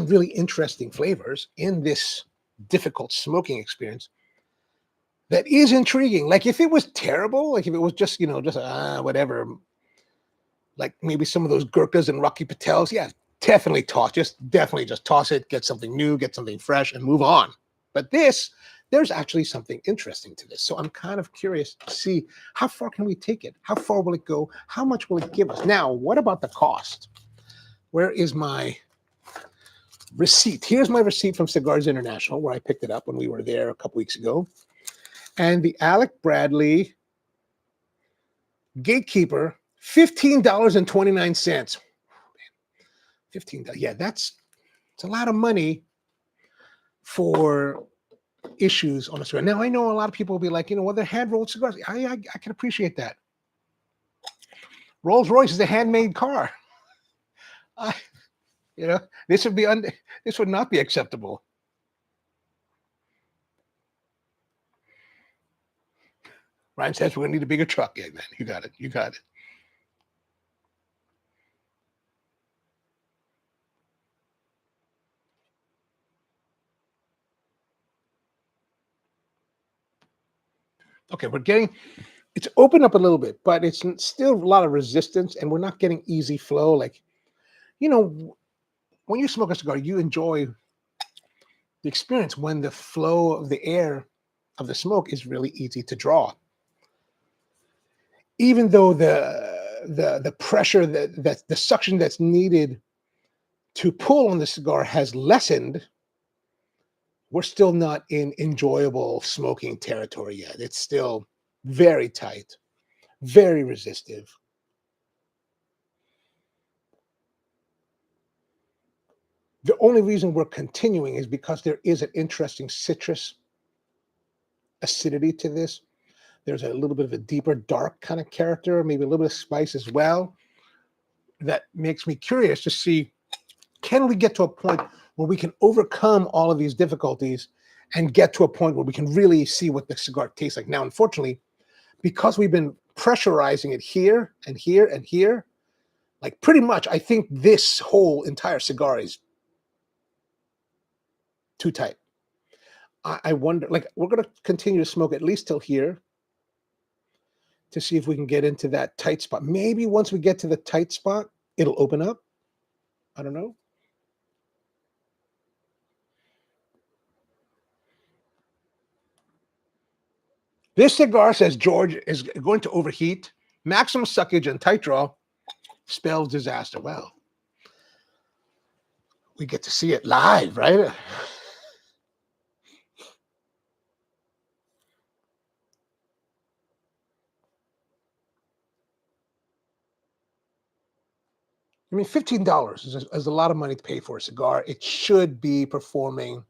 [SPEAKER 1] really interesting flavors in this difficult smoking experience that is intriguing. Like if it was terrible, like if it was just, you know, just whatever, like maybe some of those Gurkhas and Rocky Patels, yeah, definitely just toss it, get something new, get something fresh and move on. But there's actually something interesting to this. So I'm kind of curious to see how far can we take it? How far will it go? How much will it give us? Now, what about the cost? Where is my receipt? Here's my receipt from Cigars International, where I picked it up when we were there a couple weeks ago. And the Alec Bradley Gatekeeper, $15.29. $15. Yeah, it's a lot of money for issues on a cigar. Now I know a lot of people will be like, well, they're hand rolled cigars. I can appreciate that. Rolls Royce is a handmade car. I, this would not be acceptable. Ryan says we're gonna need a bigger truck. Yeah, man, you got it. You got it. Okay, it's opened up a little bit, but it's still a lot of resistance, and we're not getting easy flow. Like, when you smoke a cigar, you enjoy the experience when the flow of the air of the smoke is really easy to draw. Even though the pressure that the suction that's needed to pull on the cigar has lessened, we're still not in enjoyable smoking territory yet. It's still very tight, very resistive. The only reason we're continuing is because there is an interesting citrus acidity to this. There's a little bit of a deeper, dark kind of character, maybe a little bit of spice as well. That makes me curious to see, can we get to a point where we can overcome all of these difficulties and get to a point where we can really see what the cigar tastes like? Now, unfortunately, because we've been pressurizing it here and here and here, like pretty much, I think this whole entire cigar is too tight. I wonder, like, we're going to continue to smoke at least till here to see if we can get into that tight spot. Maybe once we get to the tight spot, it'll open up. I don't know. This cigar, says George, is going to overheat. Maximum suckage and tight draw spells disaster. Well, we get to see it live, right? I mean, $15 is a lot of money to pay for a cigar. It should be performing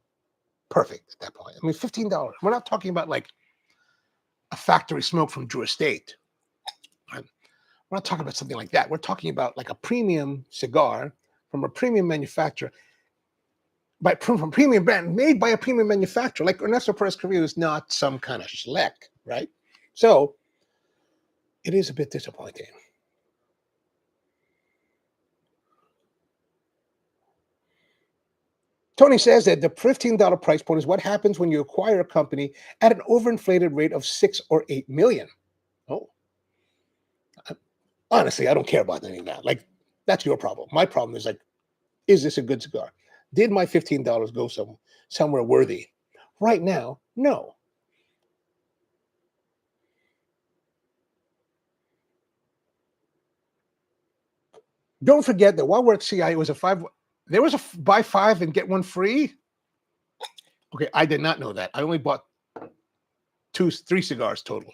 [SPEAKER 1] perfect at that point. I mean, $15. We're not talking about like a factory smoke from Drew Estate. Right? We're not talking about something like that. We're talking about like a premium cigar from a premium manufacturer, from a premium brand, made by a premium manufacturer. Like Ernesto Perez Carrillo is not some kind of schleck, right? So it is a bit disappointing. Tony says that the $15 price point is what happens when you acquire a company at an overinflated rate of 6 or 8 million. Oh, honestly, I don't care about any of that. Like, that's your problem. My problem is like, is this a good cigar? Did my $15 go somewhere worthy? Right now, no. Don't forget that while we're at CI, it was a five. There was a buy five and get one free. Okay, I did not know that. I only bought three cigars total.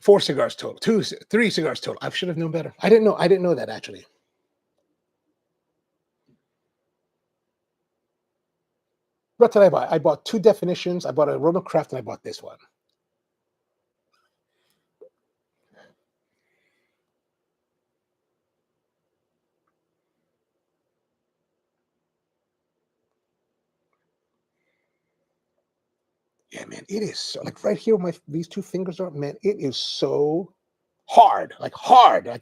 [SPEAKER 1] 4 cigars total. 3 cigars total. I should have known better. I didn't know that actually. What did I buy? I bought 2 definitions. I bought a Roman Craft and I bought this one. Yeah, man, it is so, like right here where these 2 fingers are, man, it is so hard. Like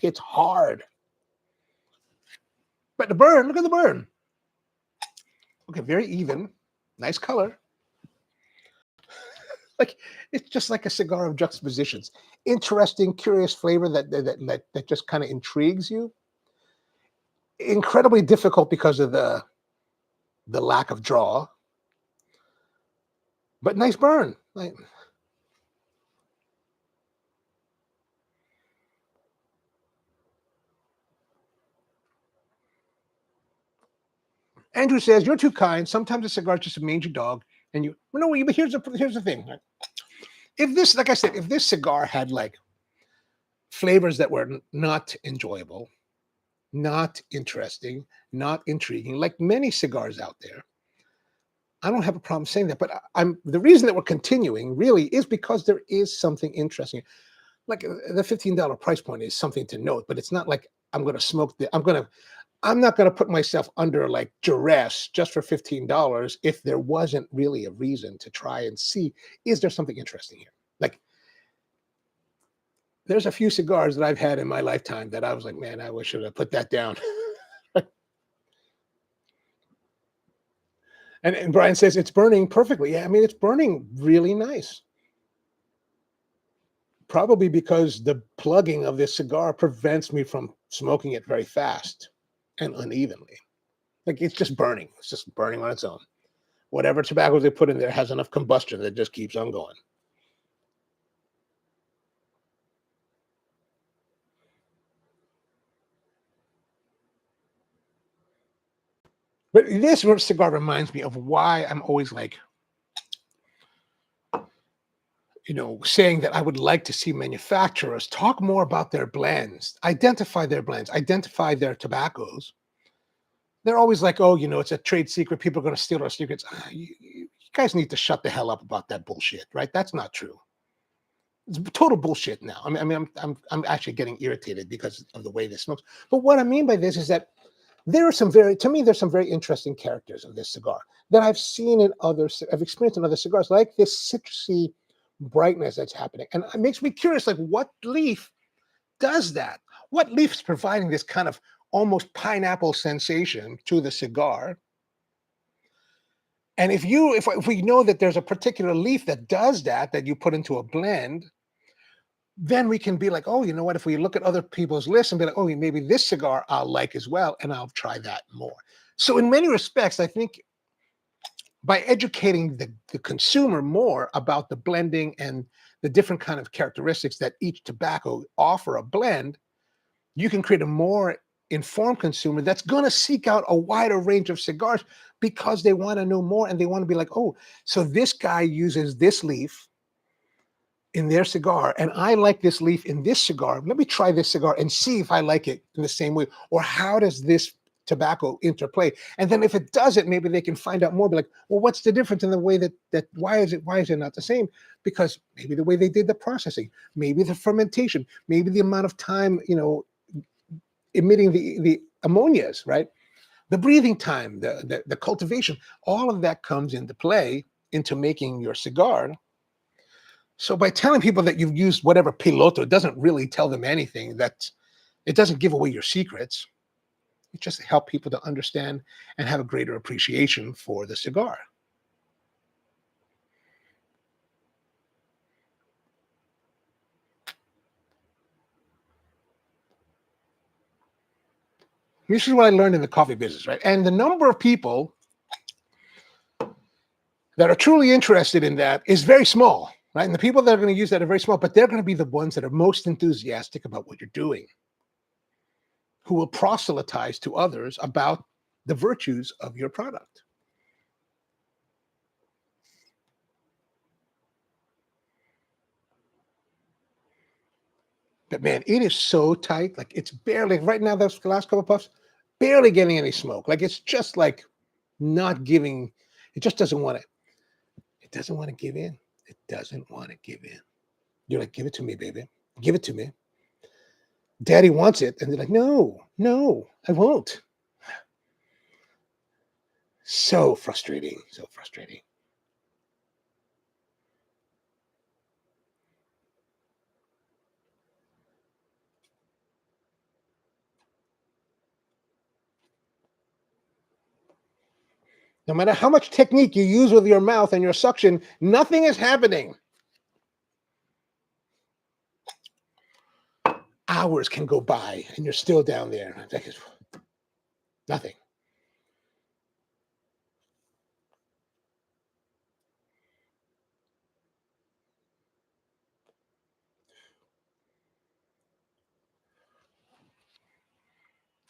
[SPEAKER 1] it's hard. But the burn, look at the burn. Okay, very even. Nice color. Like it's just like a cigar of juxtapositions. Interesting, curious flavor that just kind of intrigues you. Incredibly difficult because of the lack of draw, but nice burn. Like, Andrew says, "You're too kind. Sometimes a cigar is just a mangy dog." And you, well, no, but here's the thing. If this, like I said, if this cigar had like flavors that were not enjoyable, not interesting, not intriguing, like many cigars out there, I don't have a problem saying that, but I'm the reason that we're continuing really is because there is something interesting. Like the $15 price point is something to note, but it's not like I'm going to smoke the, I'm not going to put myself under like duress just for $15 if there wasn't really a reason to try and see, is there something interesting here? Like there's a few cigars that I've had in my lifetime that I was like, man, I wish I would have put that down. And Brian says it's burning perfectly. Yeah, I mean, it's burning really nice. Probably because the plugging of this cigar prevents me from smoking it very fast and unevenly. Like it's just burning. It's just burning on its own. Whatever tobacco they put in there has enough combustion that just keeps on going. But this cigar reminds me of why I'm always like, saying that I would like to see manufacturers talk more about their blends, identify their tobaccos. They're always like, oh, it's a trade secret. People are going to steal our secrets. You guys need to shut the hell up about that bullshit, right? That's not true. It's total bullshit now. I'm actually getting irritated because of the way this smokes. But what I mean by this is that there's some very interesting characters of this cigar that I've seen in I've experienced in other cigars, like this citrusy brightness that's happening. And it makes me curious, like what leaf does that? What leaf is providing this kind of almost pineapple sensation to the cigar? And if we know that there's a particular leaf that does that you put into a blend, then we can be like, oh, you know what? If we look at other people's lists and be like, oh, maybe this cigar I'll like as well, and I'll try that more. So in many respects, I think by educating the consumer more about the blending and the different kind of characteristics that each tobacco offer a blend, you can create a more informed consumer that's going to seek out a wider range of cigars because they want to know more and they want to be like, oh, so this guy uses this leaf in their cigar, and I like this leaf in this cigar. Let me try this cigar and see if I like it in the same way, or how does this tobacco interplay? And then if it doesn't, maybe they can find out more. Be like, well, what's the difference in the way that why is it not the same? Because maybe the way they did the processing, maybe the fermentation, maybe the amount of time, emitting the ammonias, right? The breathing time, the cultivation, all of that comes into play into making your cigar. So by telling people that you've used whatever piloto, it doesn't really tell them anything. It doesn't give away your secrets. It just helps people to understand and have a greater appreciation for the cigar. This is what I learned in the coffee business, right? And the number of people that are truly interested in that is very small, right? And the people that are going to use that are very small, but they're going to be the ones that are most enthusiastic about what you're doing, who will proselytize to others about the virtues of your product. But man, it is so tight. Like it's barely right now, those last couple of puffs, barely getting any smoke. Like it's just like not giving, it just doesn't want to, it doesn't want to give in. It doesn't want to give in. You're like, give it to me, baby. Give it to me. Daddy wants it. And they're like, no, I won't. So frustrating. So frustrating. No matter how much technique you use with your mouth and your suction, nothing is happening. Hours can go by and you're still down there. Nothing.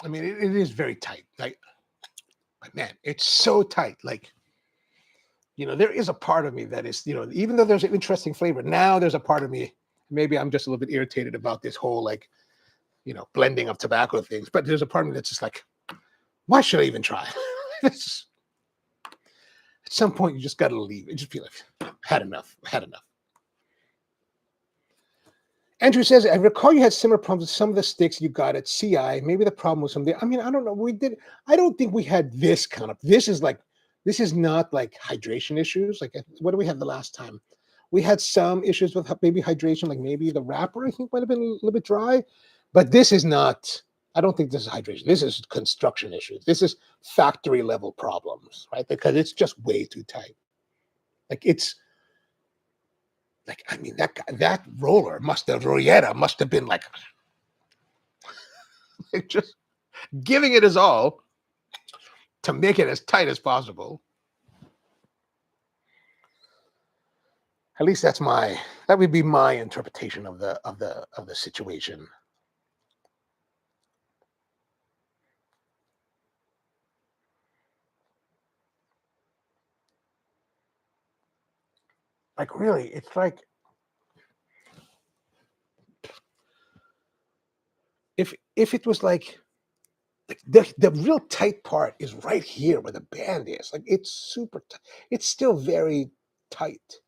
[SPEAKER 1] I mean, it is very tight. Like, man, it's so tight. Like, there is a part of me that is, even though there's an interesting flavor, now there's a part of me, maybe I'm just a little bit irritated about this whole, like, blending of tobacco things, but there's a part of me that's just like, why should I even try? At some point, you just got to leave. It just be like, had enough. Andrew says, I recall you had similar problems with some of the sticks you got at CI. Maybe the problem was something. I mean, I don't know. I don't think we had this kind of, this is not like hydration issues. Like, what do we have the last time? We had some issues with maybe hydration, like maybe the wrapper, I think, might have been a little bit dry. But this is not, I don't think this is hydration. This is construction issues. This is factory level problems, right? Because it's just way too tight. I mean, that roller Rollera must have been like just giving it his all to make it as tight as possible. At least that would be my interpretation of the situation. Like, really, it's like if it was like the real tight part is right here where the band is. Like, it's super tight. It's still very tight.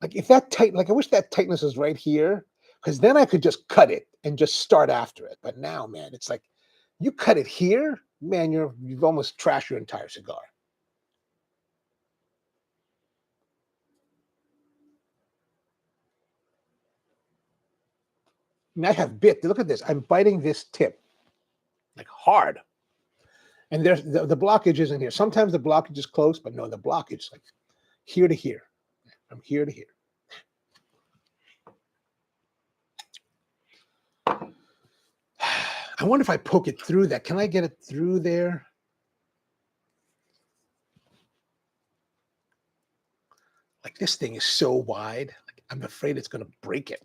[SPEAKER 1] Like, if that tight, like, I wish that tightness was right here, because then I could just cut it and just start after it. But now, man, it's like you cut it here, man, you've almost trashed your entire cigar. And I have bit. Look at this. I'm biting this tip like hard. And there's the blockage isn't here. Sometimes the blockage is close, but no, the blockage is like here to here. From here to here. I wonder if I poke it through that. Can I get it through there? Like, this thing is so wide. Like, I'm afraid it's going to break it.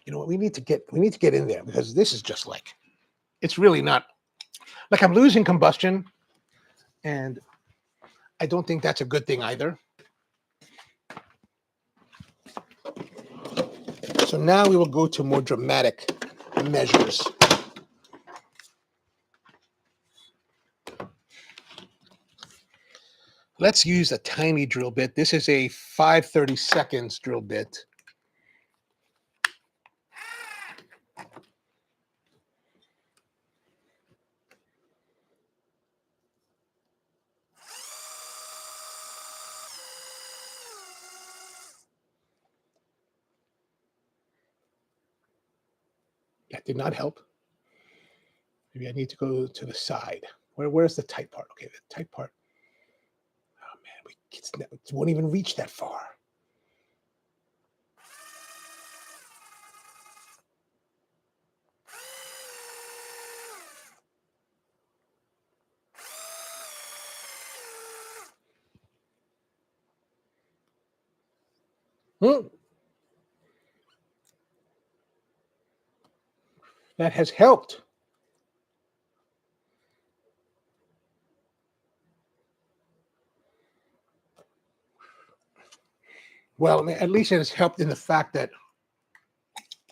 [SPEAKER 1] You know what? We need to get in there, because this is just like, it's really not, like, I'm losing combustion, and I don't think that's a good thing either. So now we will go to more dramatic measures. Let's use a tiny drill bit. This is a 5/32 drill bit. That did not help. Maybe I need to go to the side. Where's the tight part? Okay, the tight part. Oh man, it won't even reach that far. That has helped. Well, at least it has helped in the fact that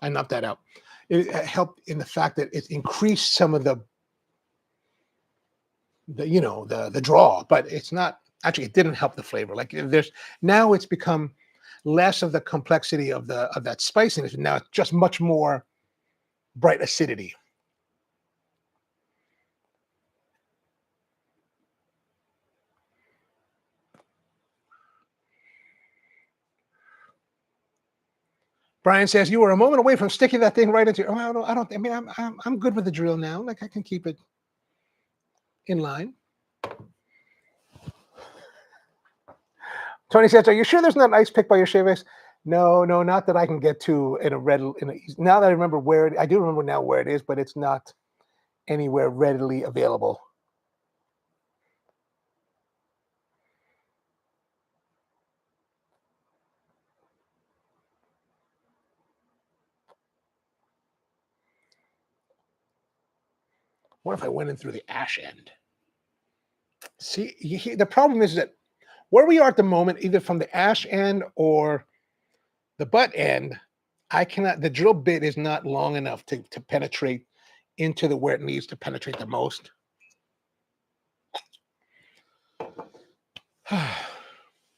[SPEAKER 1] I knocked that out. It helped in the fact that it increased some of the draw, but it's not actually. It didn't help the flavor. Like, now it's become less of the complexity of that spiciness. Now it's just much more bright acidity. Brian says, you were a moment away from sticking that thing right into. Oh, I mean, I'm good with the drill now. Like, I can keep it in line. Tony says, are you sure there's not an ice pick by your shave ice? No, not that I can get to now that I remember I do remember now where it is, but it's not anywhere readily available. What if I went in through the ash end? See, the problem is that where we are at the moment, either from the ash end or The butt end, I cannot, the drill bit is not long enough to penetrate into the where it needs to penetrate the most.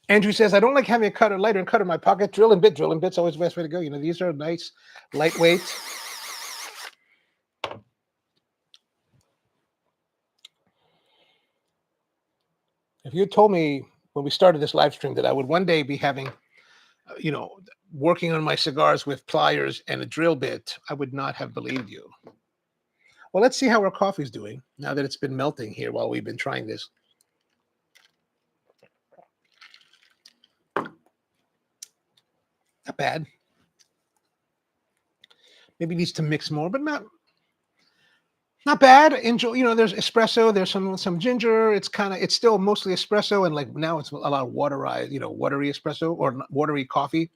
[SPEAKER 1] Andrew says, I don't like having a cutter, lighter and cutter in my pocket. Drill and bit's always the best way to go. You know, these are nice, lightweight. If you told me when we started this live stream that I would one day be having, you know, working on my cigars with pliers and a drill bit, I would not have believed you. Well, let's see how our coffee's doing now that it's been melting here while we've been trying this. Not bad. Maybe needs to mix more, but not bad. Enjoy, you know, there's espresso, there's some ginger. It's still mostly espresso, and like now it's a lot of watery espresso or watery coffee.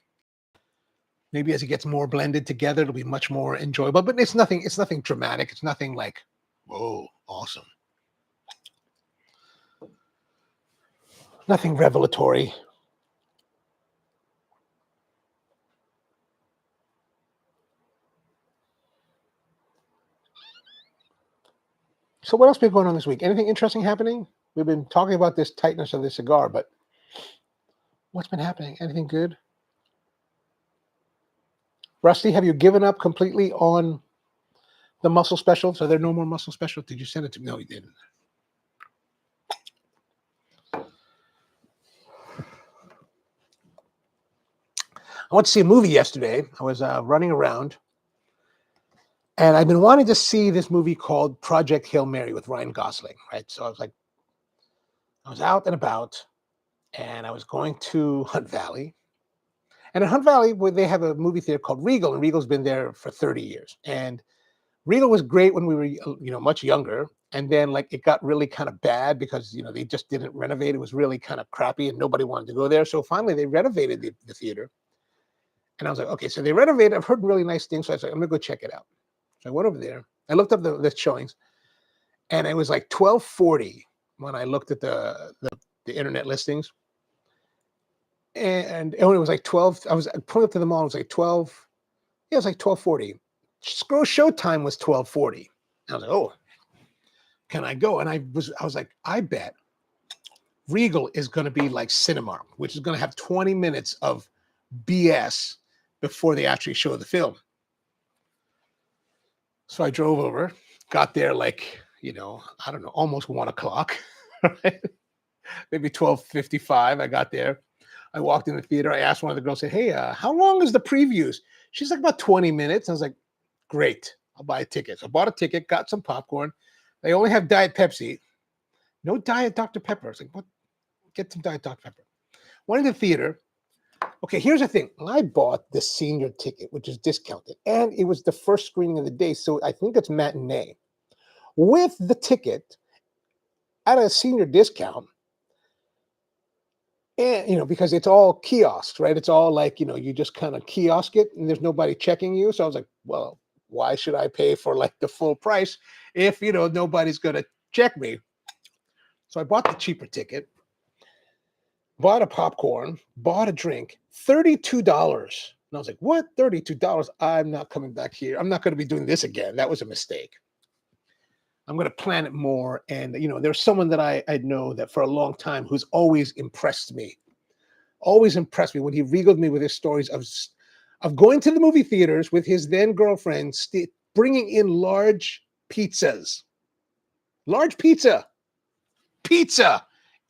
[SPEAKER 1] Maybe as it gets more blended together, it'll be much more enjoyable. But it's nothing dramatic. It's nothing like, whoa, awesome. Nothing revelatory. So what else been going on this week? Anything interesting happening? We've been talking about this tightness of the cigar, but what's been happening? Anything good? Rusty, have you given up completely on the muscle specials? Are there no more muscle specials? Did you send it to me? No, you didn't. I went to see a movie yesterday. I was running around, and I've been wanting to see this movie called Project Hail Mary with Ryan Gosling, right? So I was out and about, and I was going to Hunt Valley. And in Hunt Valley, where they have a movie theater called Regal, and Regal's been there for 30 years. And Regal was great when we were, much younger. And then like it got really kind of bad because, they just didn't renovate. It was really kind of crappy and nobody wanted to go there. So finally they renovated the theater. And I was like, okay, so they renovated. I've heard really nice things. So I was like, I'm going to go check it out. So I went over there. I looked up the showings, and it was like 12:40 when I looked at the internet listings. And it was like 12. I was pulling up to the mall. It was like 12. Yeah, it was like 12:40. Showtime was 12:40. I was like, oh, can I go? And I was like, I bet Regal is going to be like Cinemark, which is going to have 20 minutes of BS before they actually show the film. So I drove over, got there like, I don't know, almost 1:00, right? Maybe 12:55. I got there. I walked in the theater. I asked one of the girls, said, hey, how long is the previews? She's like, about 20 minutes. I was like, great. I'll buy a ticket. So I bought a ticket, got some popcorn. They only have Diet Pepsi. No Diet Dr. Pepper. I was like, what? Get some Diet Dr. Pepper. Went in the theater. Okay, here's the thing. I bought the senior ticket, which is discounted, and it was the first screening of the day, so I think it's matinee. With the ticket at a senior discount, and because it's all kiosks, right? It's all like, you just kind of kiosk it, and there's nobody checking you. So I was like, well, why should I pay for like the full price if nobody's going to check me? So I bought the cheaper ticket. Bought a popcorn, bought a drink, $32. And I was like, what? $32? I'm not coming back here. I'm not going to be doing this again. That was a mistake. I'm going to plan it more. And, there's someone that I know that for a long time who's always impressed me when he regaled me with his stories of going to the movie theaters with his then girlfriend, bringing in large pizza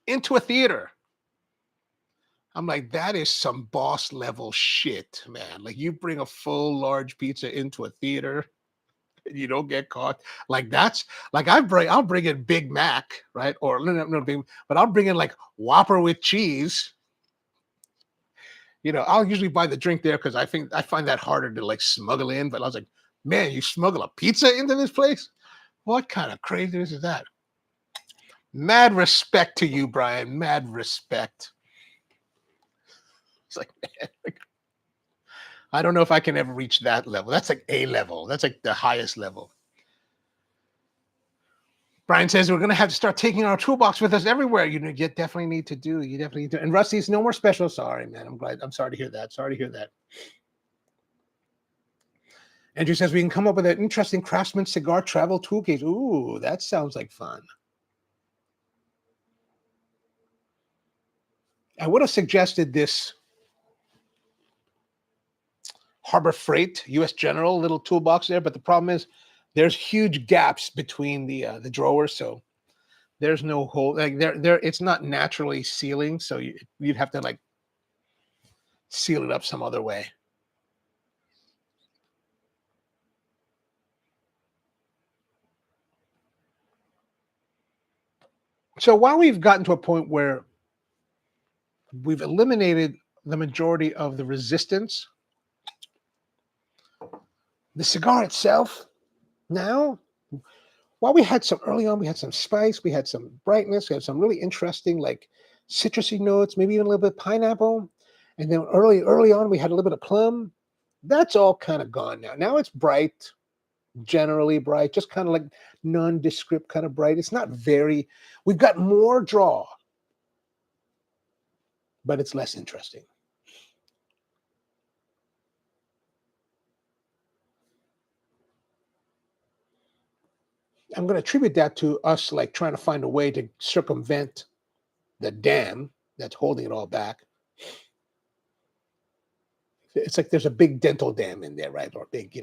[SPEAKER 1] into a theater. I'm like, that is some boss level shit, man. Like, you bring a full large pizza into a theater and you don't get caught. Like, that's like I'll bring in Big Mac, right? Or no big, but I'll bring in like Whopper with cheese. I'll usually buy the drink there because I find that harder to like smuggle in. But I was like, man, you smuggle a pizza into this place? What kind of craziness is that? Mad respect to you, Brian. Mad respect. It's like, man, I don't know if I can ever reach that level. That's like A level. That's like the highest level. Brian says we're going to have to start taking our toolbox with us everywhere. You definitely need to do. You definitely need to. And Rusty's no more special. Sorry, man. I'm sorry to hear that. Sorry to hear that. Andrew says we can come up with an interesting Craftsman cigar travel toolkit. Ooh, that sounds like fun. I would have suggested this Harbor Freight U.S. General little toolbox there, but the problem is there's huge gaps between the drawers, so there's no hole. Like there, it's not naturally sealing, so you'd have to like seal it up some other way. So while we've gotten to a point where we've eliminated the majority of the resistance, the cigar itself now, while we had some early on, we had some spice, we had some brightness, we had some really interesting like citrusy notes, maybe even a little bit of pineapple. And then early on, we had a little bit of plum. That's all kind of gone now. Now it's bright, generally bright, just kind of like nondescript kind of bright. It's not very, we've got more draw, but it's less interesting. I'm going to attribute that to us like trying to find a way to circumvent the dam that's holding it all back. It's like there's a big dental dam in there, right? Or big,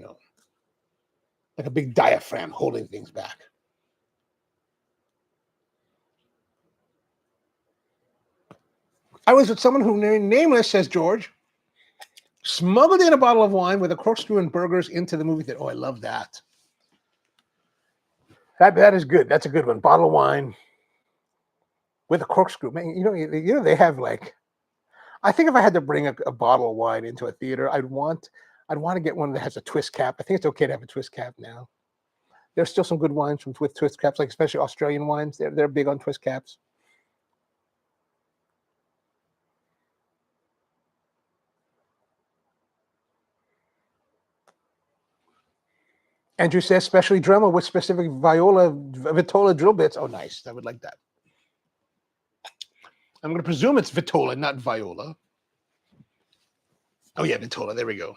[SPEAKER 1] like a big diaphragm holding things back. I was with someone who nameless, says George, smuggled in a bottle of wine with a corkscrew and burgers into the movie theater. Oh, I love that. That is good. That's a good one. Bottle of wine with a corkscrew. Man, they have like, I think if I had to bring a bottle of wine into a theater, I'd want to get one that has a twist cap. I think it's okay to have a twist cap now. There's still some good wines with twist caps, like especially Australian wines. They're big on twist caps. Andrew says, especially Dremel with specific Vitola drill bits. Oh, nice. I would like that. I'm going to presume it's Vitola, not Viola. Oh, yeah, Vitola. There we go.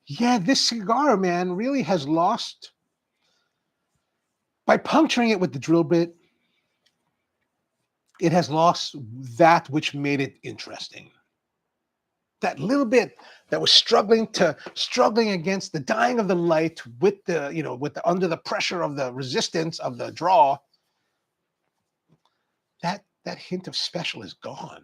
[SPEAKER 1] Yeah, this cigar, man, really has lost, by puncturing it with the drill bit, it has lost that which made it interesting. That little bit that was struggling against the dying of the light with under the pressure of the resistance of the draw, that hint of special is gone.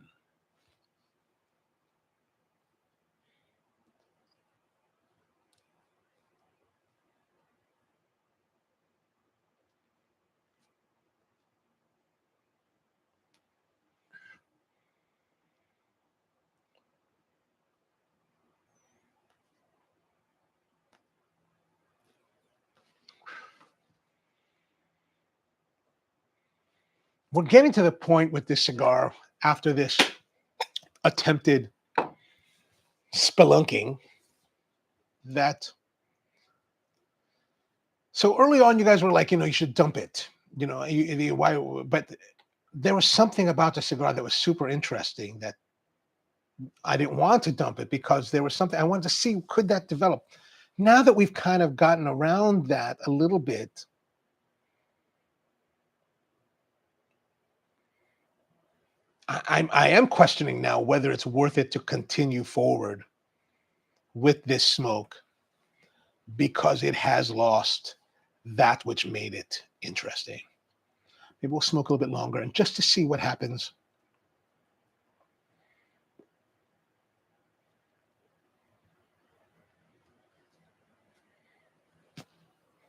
[SPEAKER 1] We're getting to the point with this cigar after this attempted spelunking that, so early on you guys were like, you should dump it, why, but there was something about the cigar that was super interesting that I didn't want to dump it because there was something I wanted to see, could that develop? Now that we've kind of gotten around that a little bit, I am questioning now whether it's worth it to continue forward with this smoke because it has lost that which made it interesting. Maybe we'll smoke a little bit longer and just to see what happens.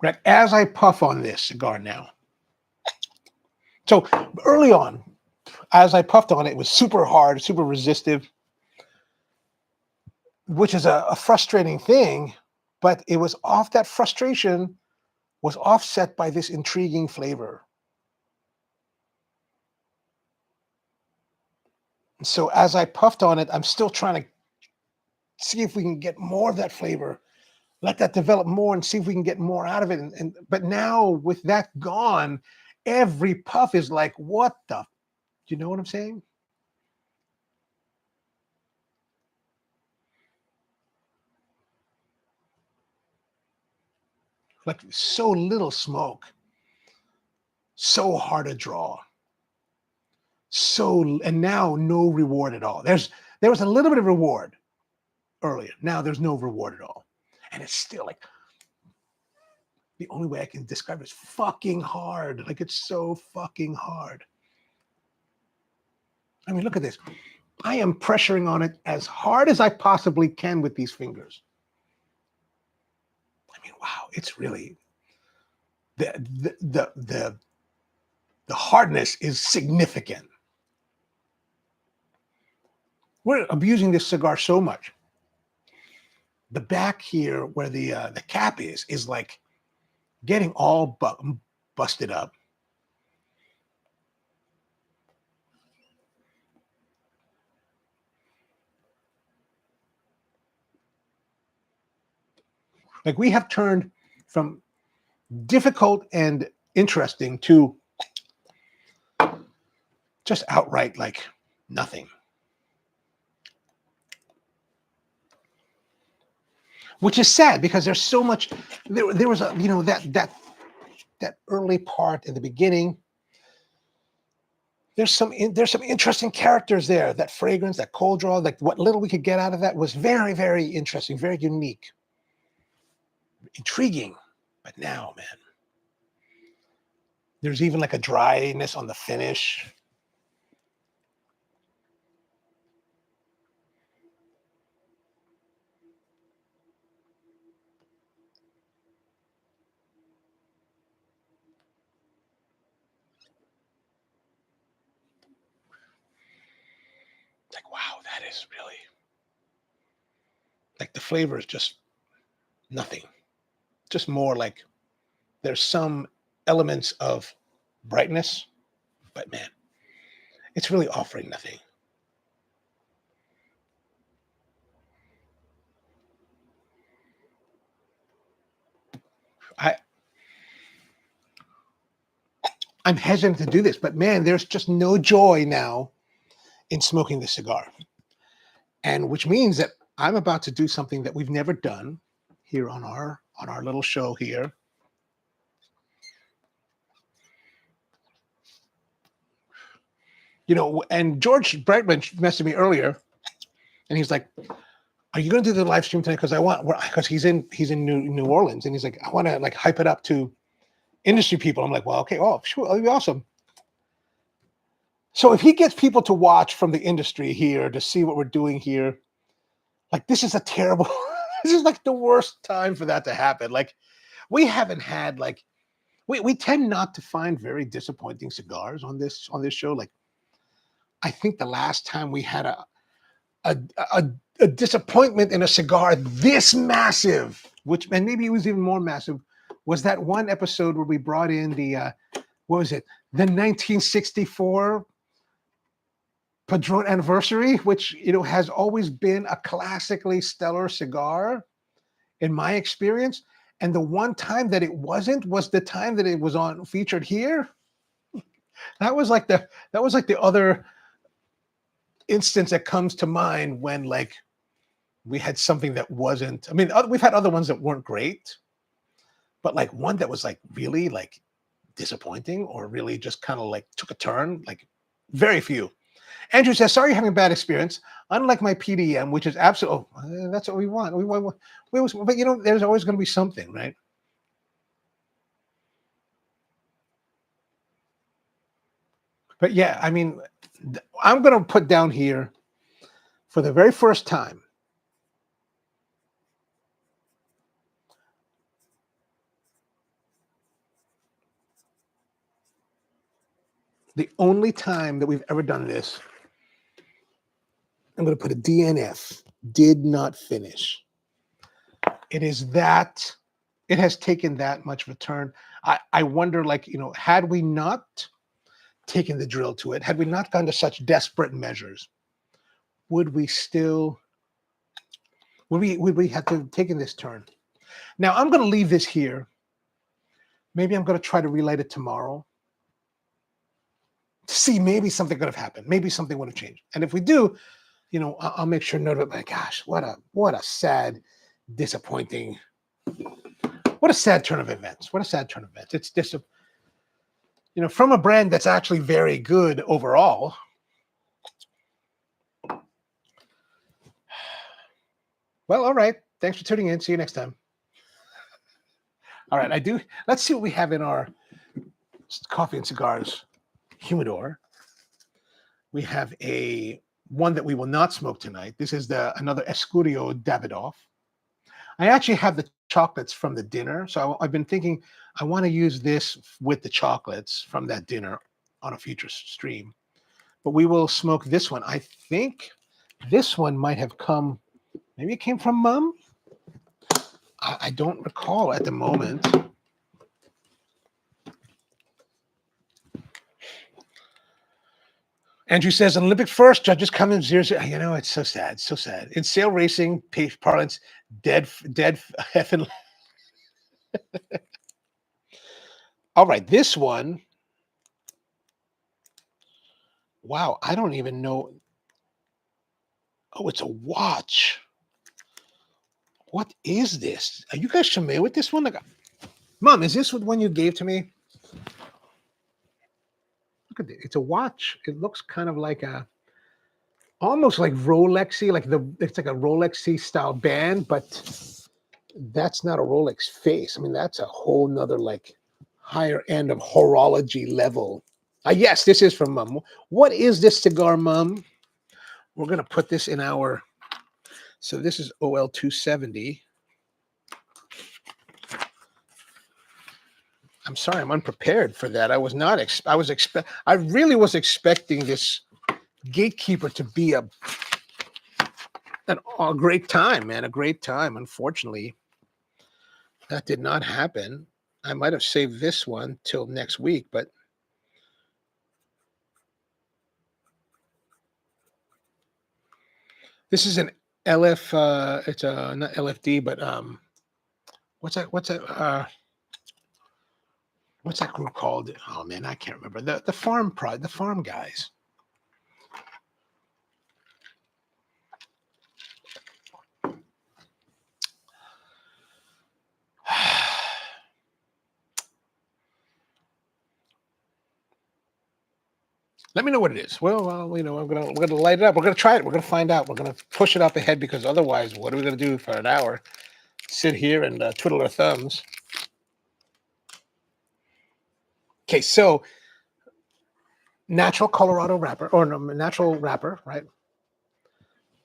[SPEAKER 1] Right, as I puff on this cigar now. So early on, as I puffed on it, it was super hard, super resistive, which is a frustrating thing, but it was off, that frustration was offset by this intriguing flavor. So as I puffed on it, I'm still trying to see if we can get more of that flavor let that develop more and see if we can get more out of it. But now with that gone, every puff is like, what the? You know what I'm saying? Like so little smoke, so hard to draw. And now no reward at all. There was a little bit of reward earlier. Now there's no reward at all. And it's still like the only way I can describe it is fucking hard. Like it's so fucking hard. I mean, look at this. I am pressuring on it as hard as I possibly can with these fingers. I mean, wow, it's really the hardness is significant. We're abusing this cigar so much. The back here, where the cap is like getting all busted up. Like we have turned from difficult and interesting to just outright like nothing. Which is sad because there's so much. There was a that early part in the beginning. There's some interesting characters there. That fragrance, that cold draw, like what little we could get out of that was very, very interesting, very unique, intriguing. But now, man, there's even like a dryness on the finish. Like, wow, that is really like the flavor is just nothing. Just more like there's some elements of brightness, but man, it's really offering nothing. I'm hesitant to do this, but man, there's just no joy now in smoking the cigar. And which means that I'm about to do something that we've never done here on our little show here. You know, and George Brightman messaged me earlier, and he's like, "Are you going to do the live stream tonight? Because he's in New Orleans, and he's like, I want to like hype it up to industry people." I'm like, "Well, okay, oh, sure, that'll be awesome." So if he gets people to watch from the industry here to see what we're doing here, like this is a terrible, this is like the worst time for that to happen. Like we haven't had like we tend not to find very disappointing cigars on this show. Like I think the last time we had a disappointment in a cigar this massive, and maybe it was even more massive, was that one episode where we brought in the what was it, the 1964 Padron Anniversary, which has always been a classically stellar cigar in my experience. And the one time that it wasn't was the time that it was featured here. That was like the other instance that comes to mind when like we had something that wasn't. I mean, we've had other ones that weren't great, but like one that was like really like disappointing or really just kind of like took a turn. Like very few. Andrew says, "Sorry you're having a bad experience. Unlike my PDM, which is absolute, that's what we want. We always, but there's always going to be something, right?" But yeah, I mean, I'm going to put down here for the very first time. The only time that we've ever done this, I'm going to put a DNF, did not finish. It has taken that much of a turn. I wonder, like, had we not taken the drill to it, had we not gone to such desperate measures, would we have to have taken this turn? Now I'm going to leave this here. Maybe I'm going to try to relight it tomorrow. See, maybe something could have happened. Maybe something would have changed. And if we do, you know, I'll make sure note of it. My gosh, what a sad, disappointing, what a sad turn of events. What a sad turn of events. It's just, you know, from a brand that's actually very good overall. Well, all right. Thanks for tuning in. See you next time. All right, let's see what we have in our coffee and cigars humidor. We have one that we will not smoke tonight. This is another Escurio Davidoff. I actually have the chocolates from the dinner, so I've been thinking I want to use this with the chocolates from that dinner on a future stream. But we will smoke this one. I think this one might have come, maybe it came from Mom. I don't recall at the moment. Andrew says, Olympic first, judges come in 0-0. You know, it's so sad, so sad. In sail racing parlance, dead effing. All right, this one. Wow, I don't even know. Oh, it's a watch. What is this? Are you guys familiar with this one? Like, Mom, is this the one you gave to me? Look at it. It's a watch. It looks kind of like almost like Rolexy, it's like a Rolexy style band, but that's not a Rolex face. I mean, that's a whole nother like higher end of horology level. Yes, this is from Mom. What is this cigar, Mom? We're gonna put this in our. So this is OL 270. I'm sorry, I'm unprepared for that. I was not. I really was expecting this Gatekeeper to be a great time, man. A great time. Unfortunately, that did not happen. I might have saved this one till next week, but this is an LF. It's not LFD, but what's that? What's that group called? Oh man, I can't remember. The farm guys. Let me know what it is. Well, you know, we're gonna light it up. We're gonna try it. We're gonna find out. We're gonna push it up ahead because otherwise, what are we gonna do for an hour? Sit here and twiddle our thumbs. Okay, so natural Colorado wrapper, or no, natural wrapper, right?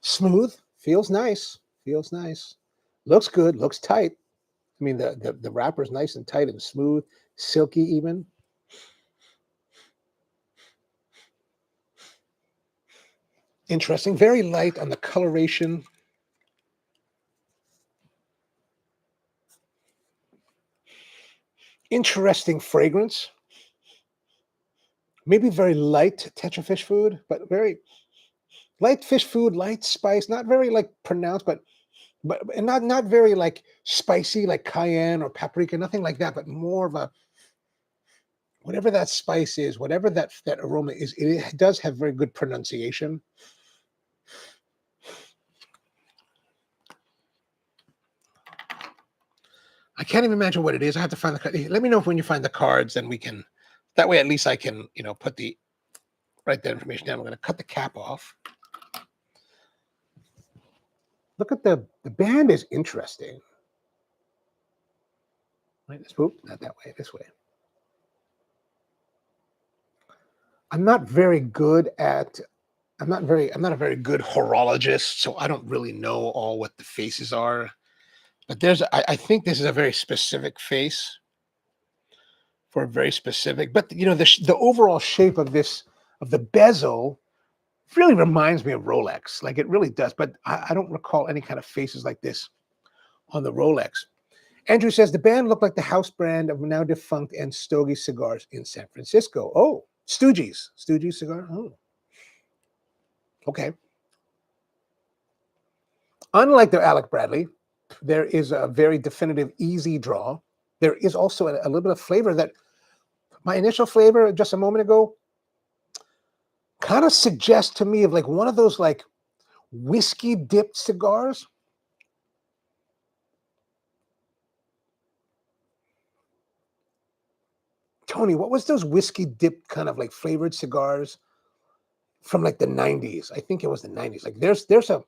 [SPEAKER 1] Smooth, feels nice, looks good, looks tight. I mean, the wrapper is nice and tight and smooth, silky even. Interesting, very light on the coloration. Interesting fragrance. Maybe very light tetrafish food, but very light fish food, light spice, not very like pronounced, but and not very like spicy like cayenne or paprika, nothing like that, but more of a whatever that spice is, whatever that aroma is, it does have very good pronunciation. I can't even imagine what it is. I have to find the. Let me know when you find the cards, and we can. That way, at least I can, you know, write that information down. I'm going to cut the cap off. Look at the band is interesting. Right, this not that way. This way. I'm not a very good horologist, so I don't really know all what the faces are. But I think this is a very specific face for a very specific. But you know, the overall shape of the bezel really reminds me of Rolex. Like it really does. But I don't recall any kind of faces like this on the Rolex. Andrew says the band looked like the house brand of now defunct and Stogie cigars in San Francisco. Oh, Stooges cigar. Oh, okay. Unlike the Alec Bradley, There is a very definitive easy draw. There is also a little bit of flavor that my initial flavor just a moment ago kind of suggests to me of like one of those like whiskey dipped cigars. Tony, what was those whiskey dipped kind of like flavored cigars from like the 90s? I think it was the 90s. Like there's a,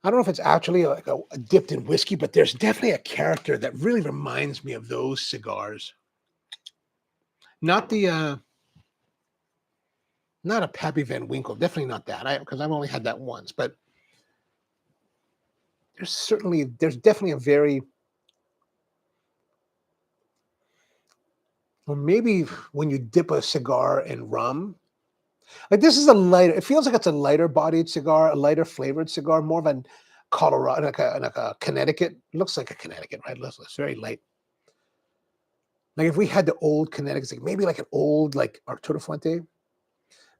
[SPEAKER 1] I don't know if it's actually like a dipped in whiskey, but there's definitely a character that really reminds me of those cigars. Not the not a Pappy Van Winkle, definitely not that. Because I've only had that once, but there's definitely a very, or maybe when you dip a cigar in rum, like this is a lighter, it feels like it's a lighter bodied cigar, a lighter flavored cigar, more of a Colorado, like a Connecticut. It looks like a Connecticut, right? It's very light. Like if we had the old Connecticut, like maybe like an old like Arturo Fuente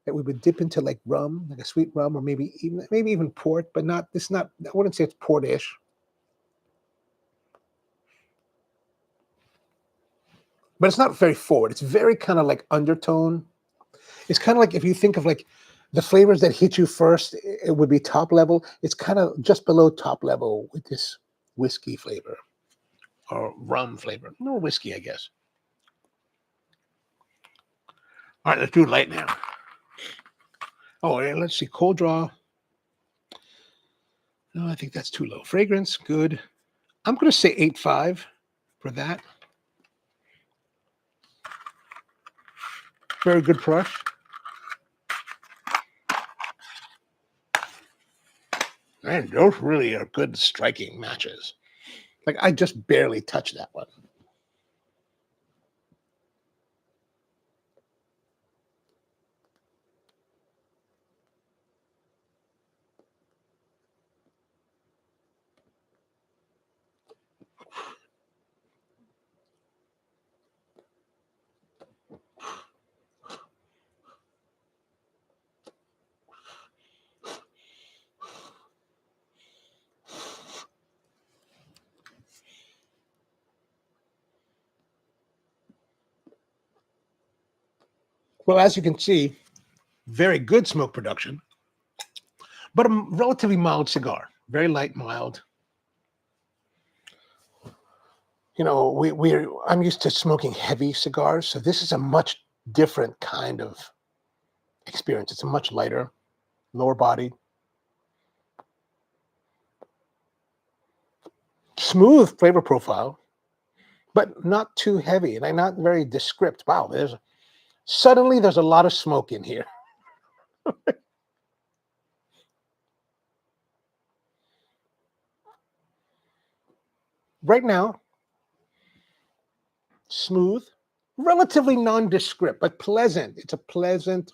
[SPEAKER 1] that we would dip into like rum, like a sweet rum, or maybe even port, but not this. Not I wouldn't say it's portish. But it's not very forward. It's very kind of like undertone. It's kind of like if you think of like the flavors that hit you first, it would be top level. It's kind of just below top level with this whiskey flavor or rum flavor. No whiskey, I guess. All right, let's do light now. Oh, yeah, let's see. Cold draw. No, I think that's too low. Fragrance, good. I'm going to say 8.5 for that. Very good brush. And those really are good striking matches. Like I just barely touched that one. Well, as you can see, very good smoke production, but a relatively mild cigar. Very light, mild. You know, I'm used to smoking heavy cigars, so this is a much different kind of experience. It's a much lighter, lower body, smooth flavor profile, but not too heavy and not very descript. Wow, suddenly there's a lot of smoke in here. Right now, smooth, relatively nondescript, but pleasant. It's a pleasant,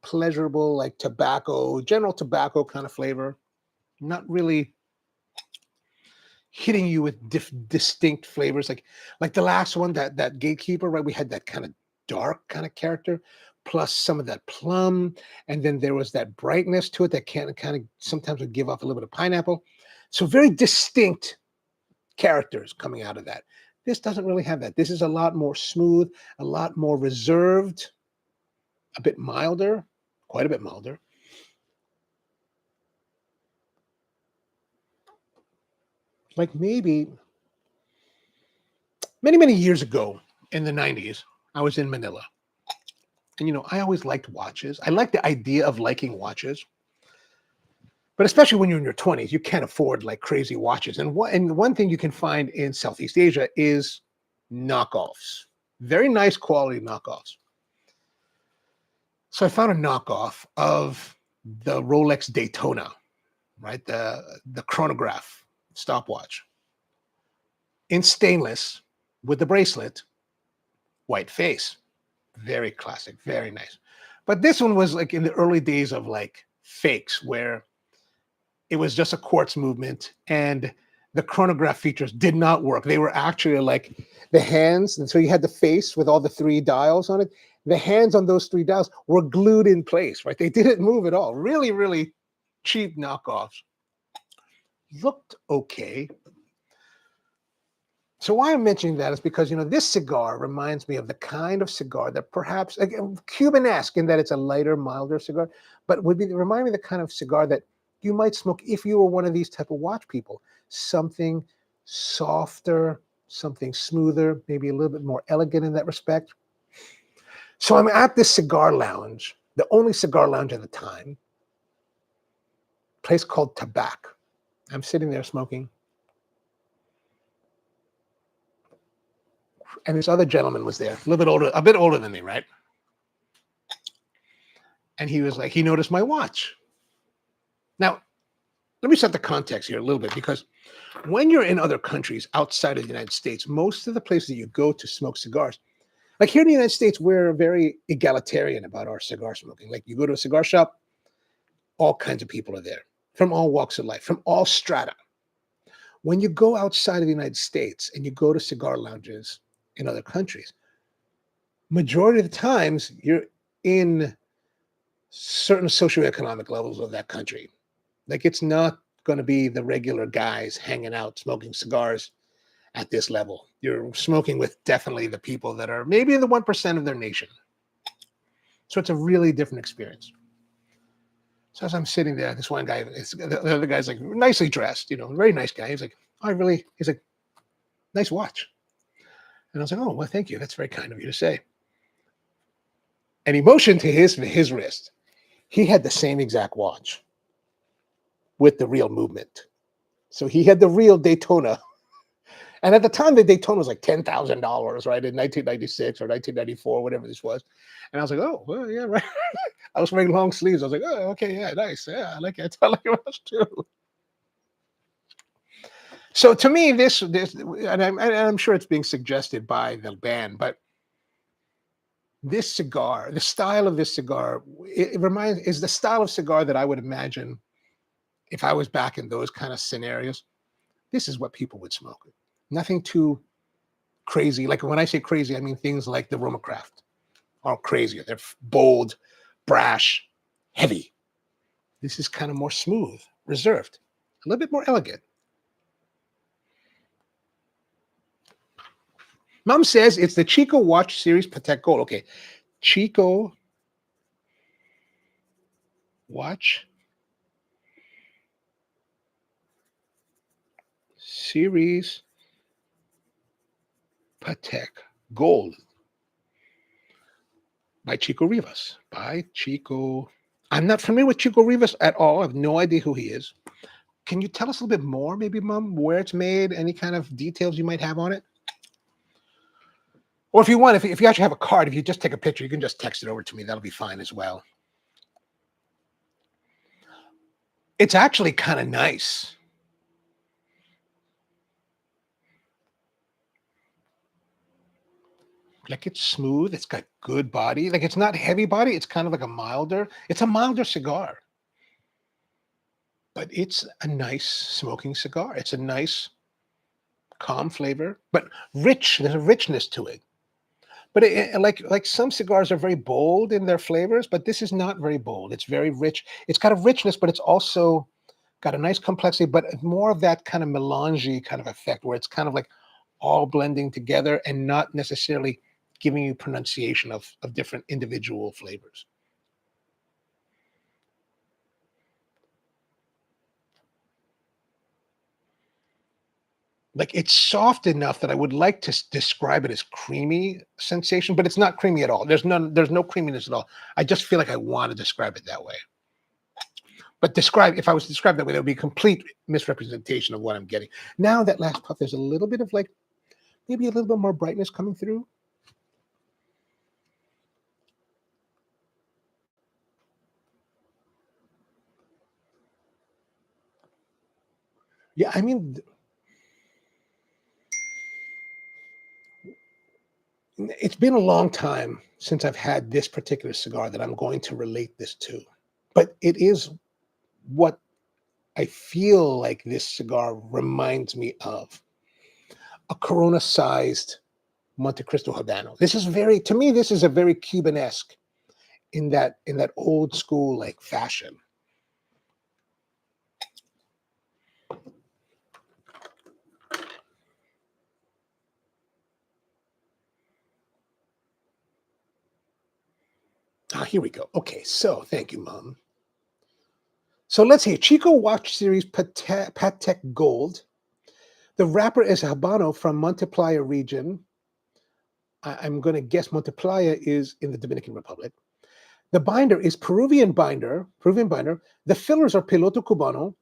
[SPEAKER 1] pleasurable, like tobacco, general tobacco kind of flavor. Not really hitting you with distinct flavors, like the last one, that Gatekeeper, right? We had that kind of dark kind of character, plus some of that plum, and then there was that brightness to it that kind of sometimes would give off a little bit of pineapple. So very distinct characters coming out of that. This doesn't really have that. This is a lot more smooth, a lot more reserved, a bit milder, quite a bit milder. Like maybe many, many years ago in the 90s, I was in Manila. And, you know, I always liked watches. I like the idea of liking watches. But especially when you're in your 20s, you can't afford like crazy watches. And one thing you can find in Southeast Asia is knockoffs. Very nice quality knockoffs. So I found a knockoff of the Rolex Daytona, right? The chronograph stopwatch in stainless with the bracelet, white face. Very classic, very nice. But this one was like in the early days of like fakes where it was just a quartz movement and the chronograph features did not work. They were actually like the hands. And so you had the face with all the 3 dials on it. The hands on those 3 dials were glued in place, right? They didn't move at all. Really, really cheap knockoffs. looked okay. So why I'm mentioning that is because, this cigar reminds me of the kind of cigar that perhaps, again, Cuban-esque in that it's a lighter, milder cigar, but remind me of the kind of cigar that you might smoke if you were one of these type of watch people. Something softer, something smoother, maybe a little bit more elegant in that respect. So I'm at this cigar lounge, the only cigar lounge at the time, place called Patek. I'm sitting there smoking. And this other gentleman was there, a bit older than me, right? And he was like, he noticed my watch. Now, let me set the context here a little bit, because when you're in other countries outside of the United States, most of the places that you go to smoke cigars, like here in the United States, we're very egalitarian about our cigar smoking. Like you go to a cigar shop, all kinds of people are there from all walks of life, from all strata. When you go outside of the United States and you go to cigar lounges in other countries, majority of the times you're in certain socioeconomic levels of that country. Like it's not going to be the regular guys hanging out smoking cigars at this level. You're smoking with definitely the people that are maybe in the 1% of their nation. So it's a really different experience. So as I'm sitting there, this one guy, the other guy's like nicely dressed, very nice guy. He's like, he's like, nice watch. And I was like, oh, well, thank you. That's very kind of you to say. And he motioned to his wrist. He had the same exact watch with the real movement. So he had the real Daytona. And at the time, the Daytona was like $10,000, right? In 1996 or 1994, whatever this was. And I was like, oh, well, yeah, right. I was wearing long sleeves. I was like, oh, okay, yeah, nice. Yeah, I like it. I like it much too. So to me, this, and I'm sure it's being suggested by the band, but this cigar, the style of this cigar, is the style of cigar that I would imagine if I was back in those kind of scenarios. This is what people would smoke. Nothing too crazy. Like when I say crazy, I mean things like the Roma Craft are crazy. They're bold, brash, heavy. This is kind of more smooth, reserved, a little bit more elegant. Mom says it's the Chico Watch Series Patek Gold. Okay, Chico Watch Series Patek Gold by Chico Rivas. By Chico. I'm not familiar with Chico Rivas at all. I have no idea who he is. Can you tell us a little bit more, maybe, Mom, where it's made, any kind of details you might have on it? Or if you want, if you actually have a card, if you just take a picture, you can just text it over to me. That'll be fine as well. It's actually kind of nice. Like it's smooth. It's got good body. Like it's not heavy body. It's kind of like it's a milder cigar. But it's a nice smoking cigar. It's a nice, calm flavor, but rich. There's a richness to it. But like some cigars are very bold in their flavors, but this is not very bold. It's very rich. It's got a richness, but it's also got a nice complexity, but more of that kind of melange kind of effect where it's kind of like all blending together and not necessarily giving you pronunciation of different individual flavors. Like it's soft enough that I would like to describe it as creamy sensation, but it's not creamy at all. There's no creaminess at all. I just feel like I want to describe it that way. But if I was to describe that way, that would be a complete misrepresentation of what I'm getting. Now that last puff, there's a little bit of like, maybe a little bit more brightness coming through. Yeah, I mean, it's been a long time since I've had this particular cigar that I'm going to relate this to. But it is what I feel like this cigar reminds me of. A Corona-sized Monte Cristo Habano. To me, this is a very Cuban-esque in that old school like fashion. here we go. Okay, so thank you, Mom. So let's see. Chico Watch Series Patek Gold. The wrapper is Habano from Monteplaya region. I'm going to guess Monteplaya is in the Dominican Republic. The binder is Peruvian binder. The fillers are Piloto Cubano,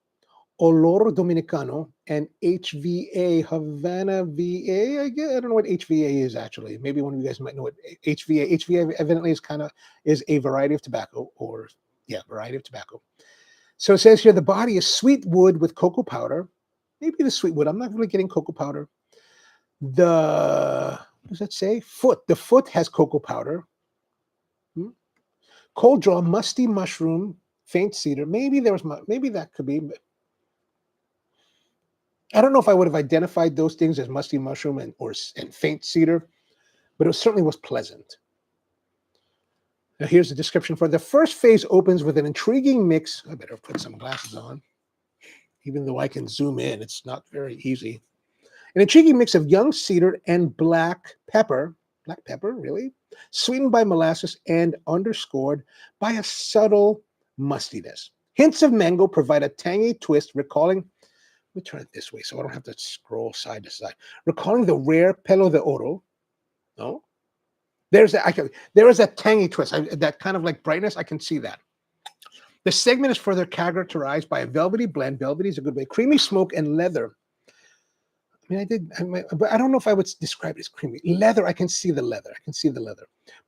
[SPEAKER 1] Olor Dominicano, and HVA, Havana VA. I don't know what HVA is actually. Maybe one of you guys might know what HVA. HVA evidently is a variety of tobacco, variety of tobacco. So it says here the body is sweet wood with cocoa powder. Maybe the sweet wood. I'm not really getting cocoa powder. What does that say? The foot has cocoa powder. Cold draw, musty mushroom, faint cedar. Maybe that could be. I don't know if I would have identified those things as musty mushroom and faint cedar, but it certainly was pleasant. Now here's the description for the first phase. Opens with an intriguing mix. I better put some glasses on. Even though I can zoom in, it's not very easy. An intriguing mix of young cedar and black pepper. Black pepper, really? Sweetened by molasses and underscored by a subtle mustiness. Hints of mango provide a tangy twist, recalling, let me turn it this way so I don't have to scroll side to side. Recalling the rare Pelo de Oro. No? There is that tangy twist, that kind of like brightness. I can see that. The segment is further characterized by a velvety blend. Velvety is a good way. Creamy smoke and leather. But I don't know if I would describe it as creamy. Leather, I can see the leather.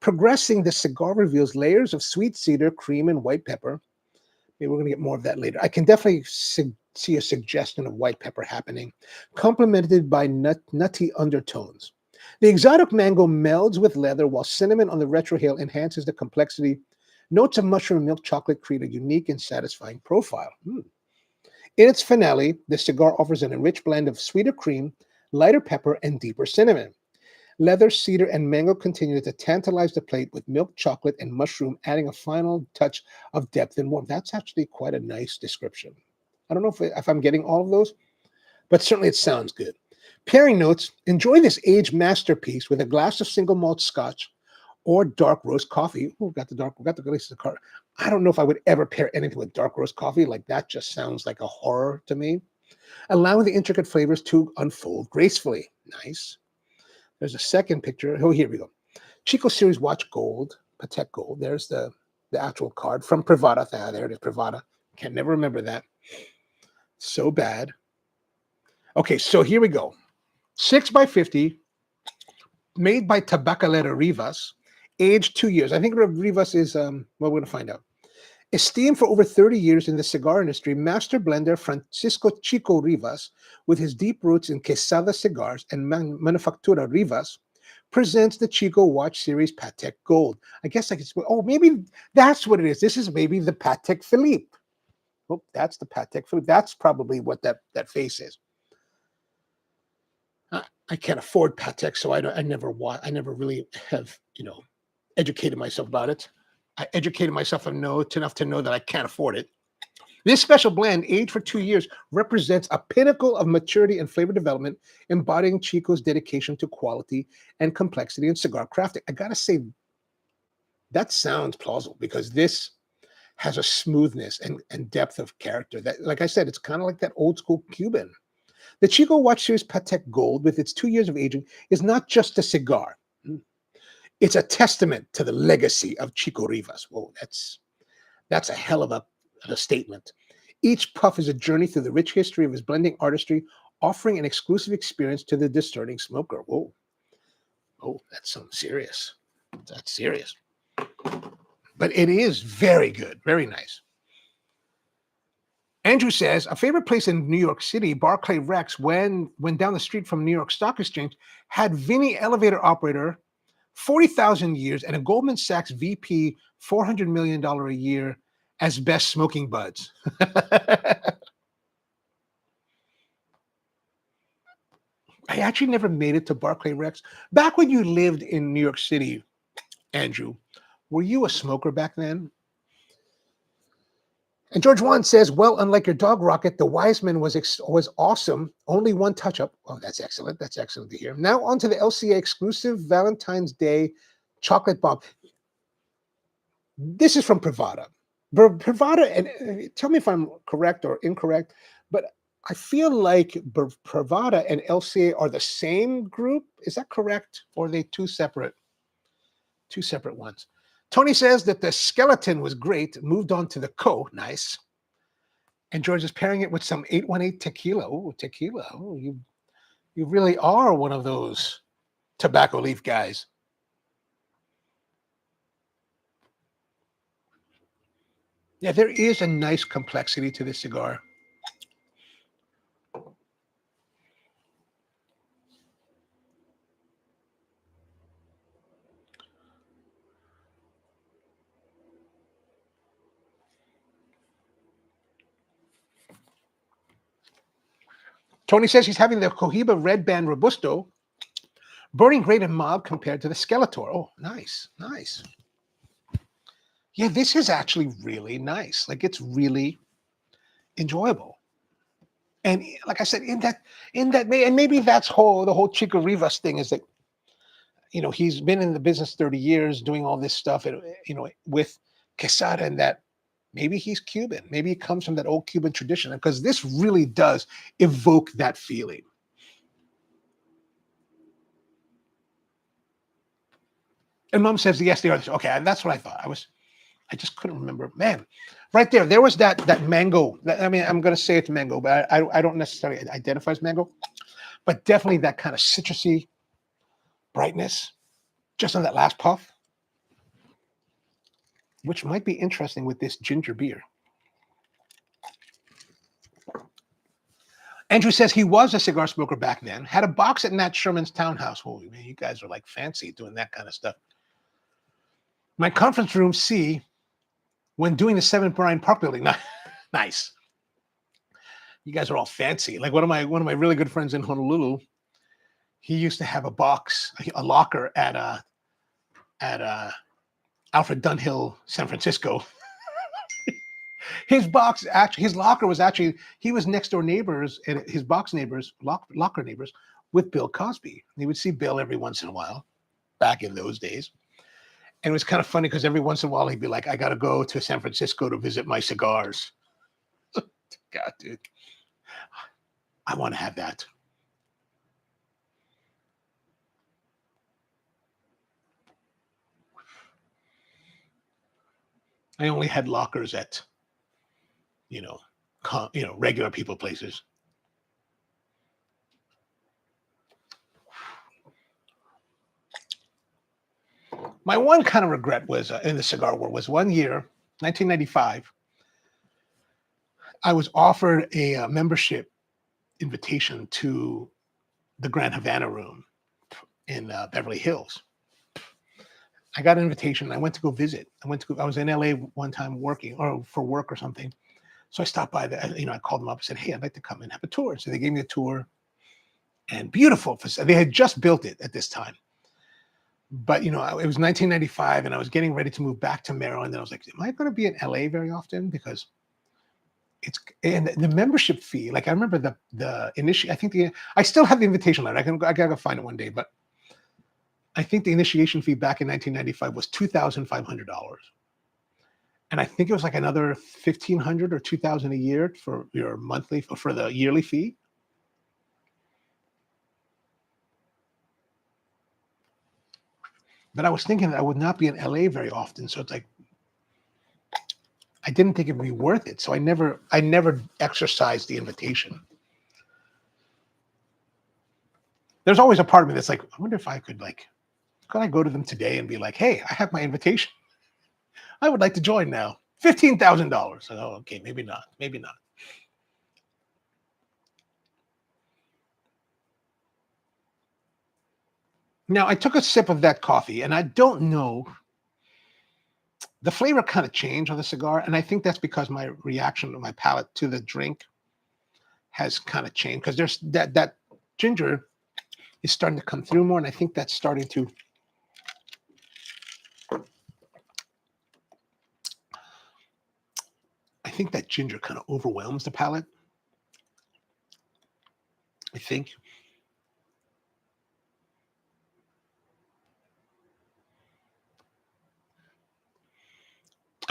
[SPEAKER 1] Progressing, the cigar reveals layers of sweet cedar, cream, and white pepper. Maybe we're going to get more of that later. I can definitely see a suggestion of white pepper happening, complemented by nutty undertones. The exotic mango melds with leather, while cinnamon on the retrohale enhances the complexity. Notes of mushroom and milk chocolate create a unique and satisfying profile. In its finale, the cigar offers an enriched blend of sweeter cream, lighter pepper, and deeper cinnamon. Leather, cedar, and mango continue to tantalize the plate with milk, chocolate, and mushroom, adding a final touch of depth and warmth. That's actually quite a nice description. I don't know if I'm getting all of those, but certainly it sounds good. Pairing notes: enjoy this aged masterpiece with a glass of single malt scotch or dark roast coffee. Oh, got the glass of the car. I don't know if I would ever pair anything with dark roast coffee. Like that just sounds like a horror to me. Allowing the intricate flavors to unfold gracefully. Nice. There's a second picture. Oh, here we go. Chico Series Watch Gold, Patek Gold. There's the actual card from Privada. There it is, Privada. Can never remember that. So bad. Okay, so here we go. 6x50, made by Tabacalera Rivas, aged 2 years. I think Rivas is, well, we're going to find out. Esteemed for over 30 years in the cigar industry, master blender Francisco Chico Rivas, with his deep roots in Quesada cigars and Manufactura Rivas, presents the Chico Watch Series Patek Gold. I guess I could, maybe that's what it is. This is maybe the Patek Philippe. Oh, that's the Patek Philippe. That's probably what that face is. I can't afford Patek, so I never really have, educated myself about it. I educated myself enough to know that I can't afford it. This special blend, aged for 2 years, represents a pinnacle of maturity and flavor development, embodying Chico's dedication to quality and complexity in cigar crafting. I gotta say, that sounds plausible because this has a smoothness and depth of character that, like I said, it's kind of like that old school Cuban. The Chico Watch Series Patek Gold, with its 2 years of aging, is not just a cigar. It's a testament to the legacy of Chico Rivas. Whoa, that's a hell of a statement. Each puff is a journey through the rich history of his blending artistry, offering an exclusive experience to the discerning smoker. Whoa. Oh, that's something serious. That's serious. But it is very good. Very nice. Andrew says, a favorite place in New York City, Barclay Rex, when down the street from New York Stock Exchange, had Vinny elevator operator, 40,000 years, and a Goldman Sachs VP, $400 million a year as best smoking buds. I actually never made it to Barclay Rex. Back when you lived in New York City, Andrew, were you a smoker back then? And George Juan says, well, unlike your dog rocket, the Wiseman was awesome. Only one touch-up. Oh, that's excellent. That's excellent to hear. Now on to the LCA exclusive Valentine's Day chocolate bomb. This is from Privada. Privada, and tell me if I'm correct or incorrect, but I feel like Privada and LCA are the same group. Is that correct? Or are they two separate ones? Tony says that the skeleton was great, moved on to the nice. And George is pairing it with some 818 tequila. Oh, tequila. Oh, you really are one of those tobacco leaf guys. Yeah, there is a nice complexity to this cigar. Tony says he's having the Cohiba Red Band Robusto, burning great and mild compared to the Skeletor. Oh, nice, nice. Yeah, this is actually really nice. Like, it's really enjoyable. And like I said, and maybe that's the whole Chico Rivas thing is that, he's been in the business 30 years doing all this stuff, and, with Quesada, and that maybe he's Cuban. Maybe he comes from that old Cuban tradition, because this really does evoke that feeling. And Mom says, yes, they are. Okay, and that's what I thought. I just couldn't remember. Man, right there, there was that mango. I mean, I'm going to say it's mango, but I don't necessarily identify as mango, but definitely that kind of citrusy brightness just on that last puff, which might be interesting with this ginger beer. Andrew says he was a cigar smoker back then, had a box at Nat Sherman's townhouse. Holy man, you guys are like fancy doing that kind of stuff. My conference room C, when doing the 7th Bryan Park building. Nice. You guys are all fancy. Like one of my really good friends in Honolulu, he used to have a locker at Alfred Dunhill, San Francisco. His locker was actually, he was next door neighbors, and his locker neighbors with Bill Cosby. He would see Bill every once in a while back in those days. And it was kind of funny because every once in a while he'd be like, I got to go to San Francisco to visit my cigars. God, dude. I want to have that. I only had lockers at, regular people places. My one kind of regret was in the cigar world was one year, 1995. I was offered a membership invitation to the Grand Havana Room in Beverly Hills. I got an invitation. I went to go visit. I was in LA one time working or for work or something. So I stopped by I called them up and said, hey, I'd like to come and have a tour. So they gave me a tour, and beautiful. They had just built it at this time. But, it was 1995 and I was getting ready to move back to Maryland. And I was like, am I going to be in LA very often? Because and the membership fee, like I remember the initial, I still have the invitation letter. I gotta go find it one day, but I think the initiation fee back in 1995 was $2,500. And I think it was like another $1,500 or $2,000 a year for your monthly, for the yearly fee. But I was thinking that I would not be in LA very often. So it's like, I didn't think it would be worth it. So I never exercised the invitation. There's always a part of me that's like, I wonder if I could I go to them today and be like, hey, I have my invitation. I would like to join now. $15,000. Oh, okay, maybe not. Maybe not. Now, I took a sip of that coffee, and I don't know. The flavor kind of changed on the cigar, and I think that's because my reaction to my palate to the drink has kind of changed, because there's that ginger is starting to come through more, and I think that's starting to. I think that ginger kind of overwhelms the palate. I think.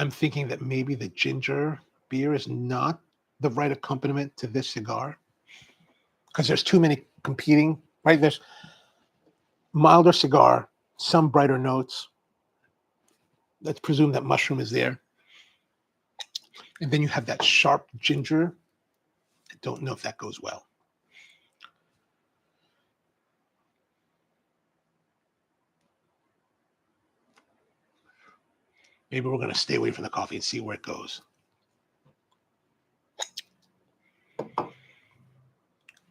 [SPEAKER 1] I'm thinking that maybe the ginger beer is not the right accompaniment to this cigar because there's too many competing, right? There's milder cigar, some brighter notes. Let's presume that mushroom is there. And then you have that sharp ginger. I don't know if that goes well. Maybe we're going to stay away from the coffee and see where it goes.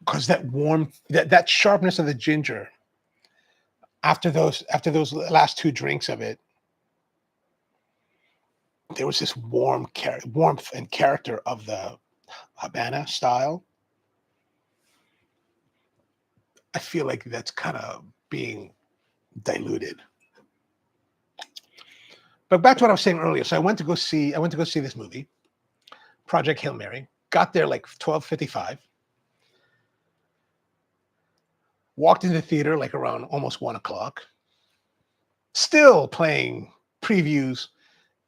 [SPEAKER 1] Because that warm, that sharpness of the ginger after those last two drinks of it, there was this warmth and character of the Habana style. I feel like that's kind of being diluted. But back to what I was saying earlier. So I went to go see this movie, Project Hail Mary. Got there like 12:55. Walked into the theater like around almost 1:00. Still playing previews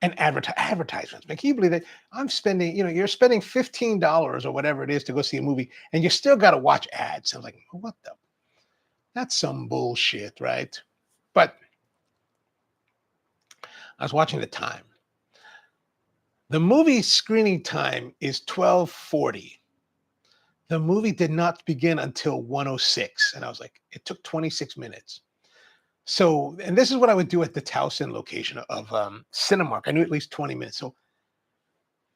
[SPEAKER 1] and advertisements. But can you believe that I'm spending, you're spending $15 or whatever it is to go see a movie, and you still got to watch ads. I was like, what the? That's some bullshit, right? But I was watching the time. The movie screening time is 12:40. The movie did not begin until 1:06. And I was like, it took 26 minutes. So, and this is what I would do at the Towson location of Cinemark. I knew at least 20 minutes. So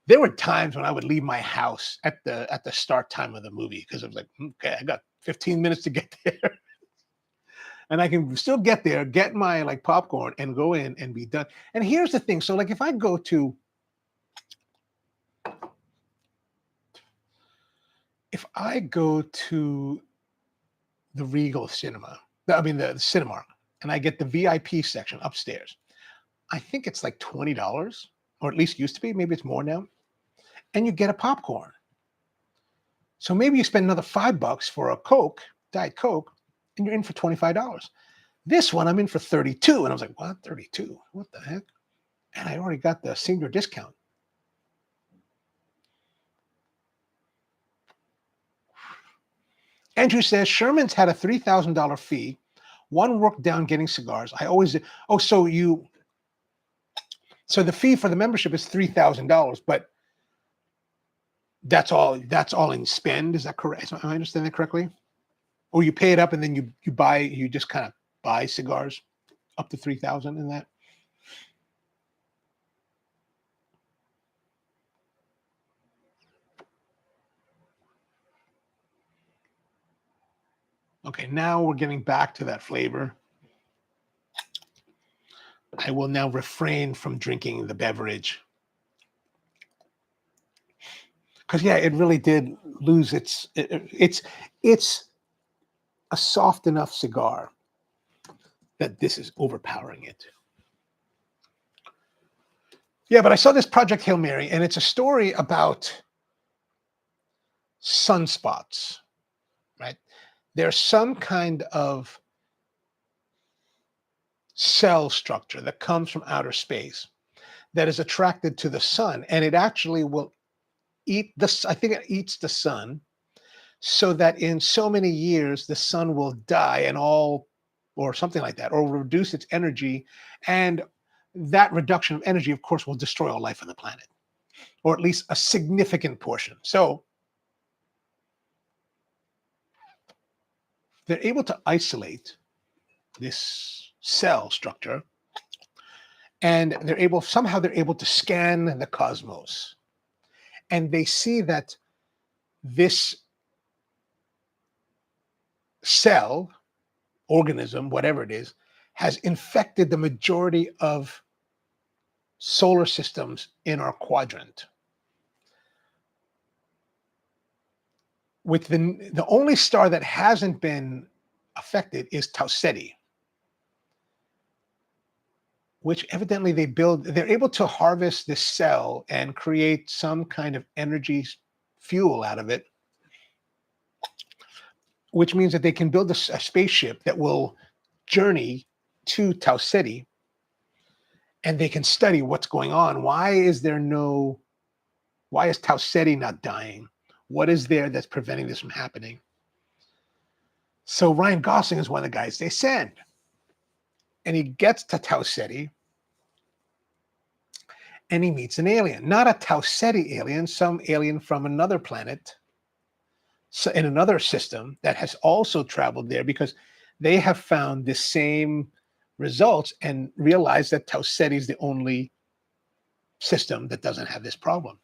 [SPEAKER 1] there were times when I would leave my house at the start time of the movie because I was like, okay, I got 15 minutes to get there. And I can still get there, get my like popcorn and go in and be done. And here's the thing. So like if I go to the Regal Cinema, the Cinemark, and I get the VIP section upstairs, I think it's like $20, or at least used to be. Maybe it's more now. And you get a popcorn. So maybe you spend another $5 for a Coke, Diet Coke, and you're in for $25. This one I'm in for 32, and I was like, what? 32? What the heck? And I already got the senior discount. Andrew says Sherman's had a $3,000 fee. One worked down getting cigars. I always did. Oh, so the fee for the membership is $3,000, but that's all in spend. Is that correct? Am I understanding that correctly? Or you pay it up and then you just kind of buy cigars up to 3,000 in that? Okay, now we're getting back to that flavor. I will now refrain from drinking the beverage. Because yeah, it really did lose it's a soft enough cigar that this is overpowering it. Yeah, but I saw this Project Hail Mary, and it's a story about sunspots, right? There's some kind of cell structure that comes from outer space that is attracted to the sun, and it actually will eat this. I think it eats the sun, so that in so many years the sun will die or something like that, or will reduce its energy, and that reduction of energy, of course, will destroy all life on the planet, or at least a significant portion. So they're able to isolate this cell structure, and they're able to scan the cosmos, and they see that this cell, organism, whatever it is, has infected the majority of solar systems in our quadrant. With the only star that hasn't been affected is Tau Ceti, which evidently they're able to harvest this cell and create some kind of energy fuel out of it, which means that they can build a spaceship that will journey to Tau Ceti and they can study what's going on. Why is Tau Ceti not dying? What is there that's preventing this from happening? So Ryan Gosling is one of the guys they send. And he gets to Tau Ceti and he meets an alien. Not a Tau Ceti alien, some alien from another planet, so in another system that has also traveled there, because they have found the same results and realized that Tau Ceti is the only system that doesn't have this problem.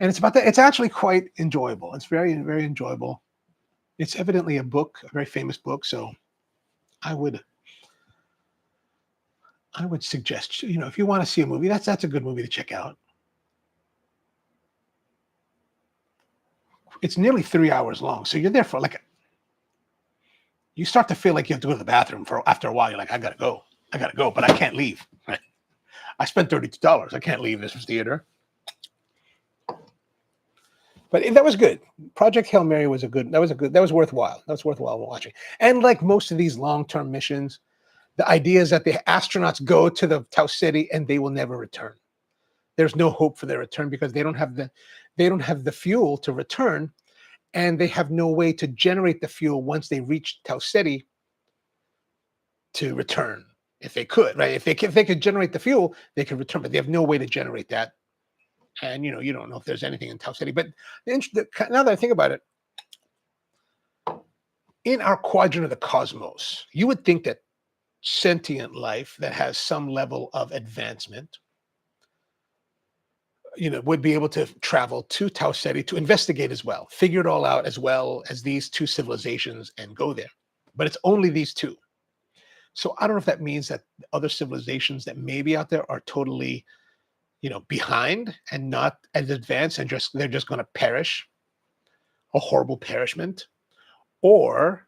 [SPEAKER 1] And it's about that. It's actually quite enjoyable. It's very, very enjoyable. It's evidently a book, a very famous book. So I would suggest, if you want to see a movie, that's a good movie to check out. It's nearly 3 hours long. So you're there for you start to feel like you have to go to the bathroom after a while. You're like, I gotta go, but I can't leave. I spent $32. I can't leave this theater. But that was good. Project Hail Mary was that was worthwhile. That was worthwhile watching. And like most of these long-term missions, the idea is that the astronauts go to the Tau Ceti and they will never return. There's no hope for their return because they don't have the fuel to return, and they have no way to generate the fuel once they reach Tau Ceti to return. If they could, right? If they could generate the fuel, they could return, but they have no way to generate that. And you don't know if there's anything in Tau Ceti. But now that I think about it, in our quadrant of the cosmos, you would think that sentient life that has some level of advancement, would be able to travel to Tau Ceti to investigate as well, figure it all out as well as these two civilizations and go there. But it's only these two. So I don't know if that means that other civilizations that may be out there are totally, behind and not as advanced, and they're just going to perish, a horrible perishment, or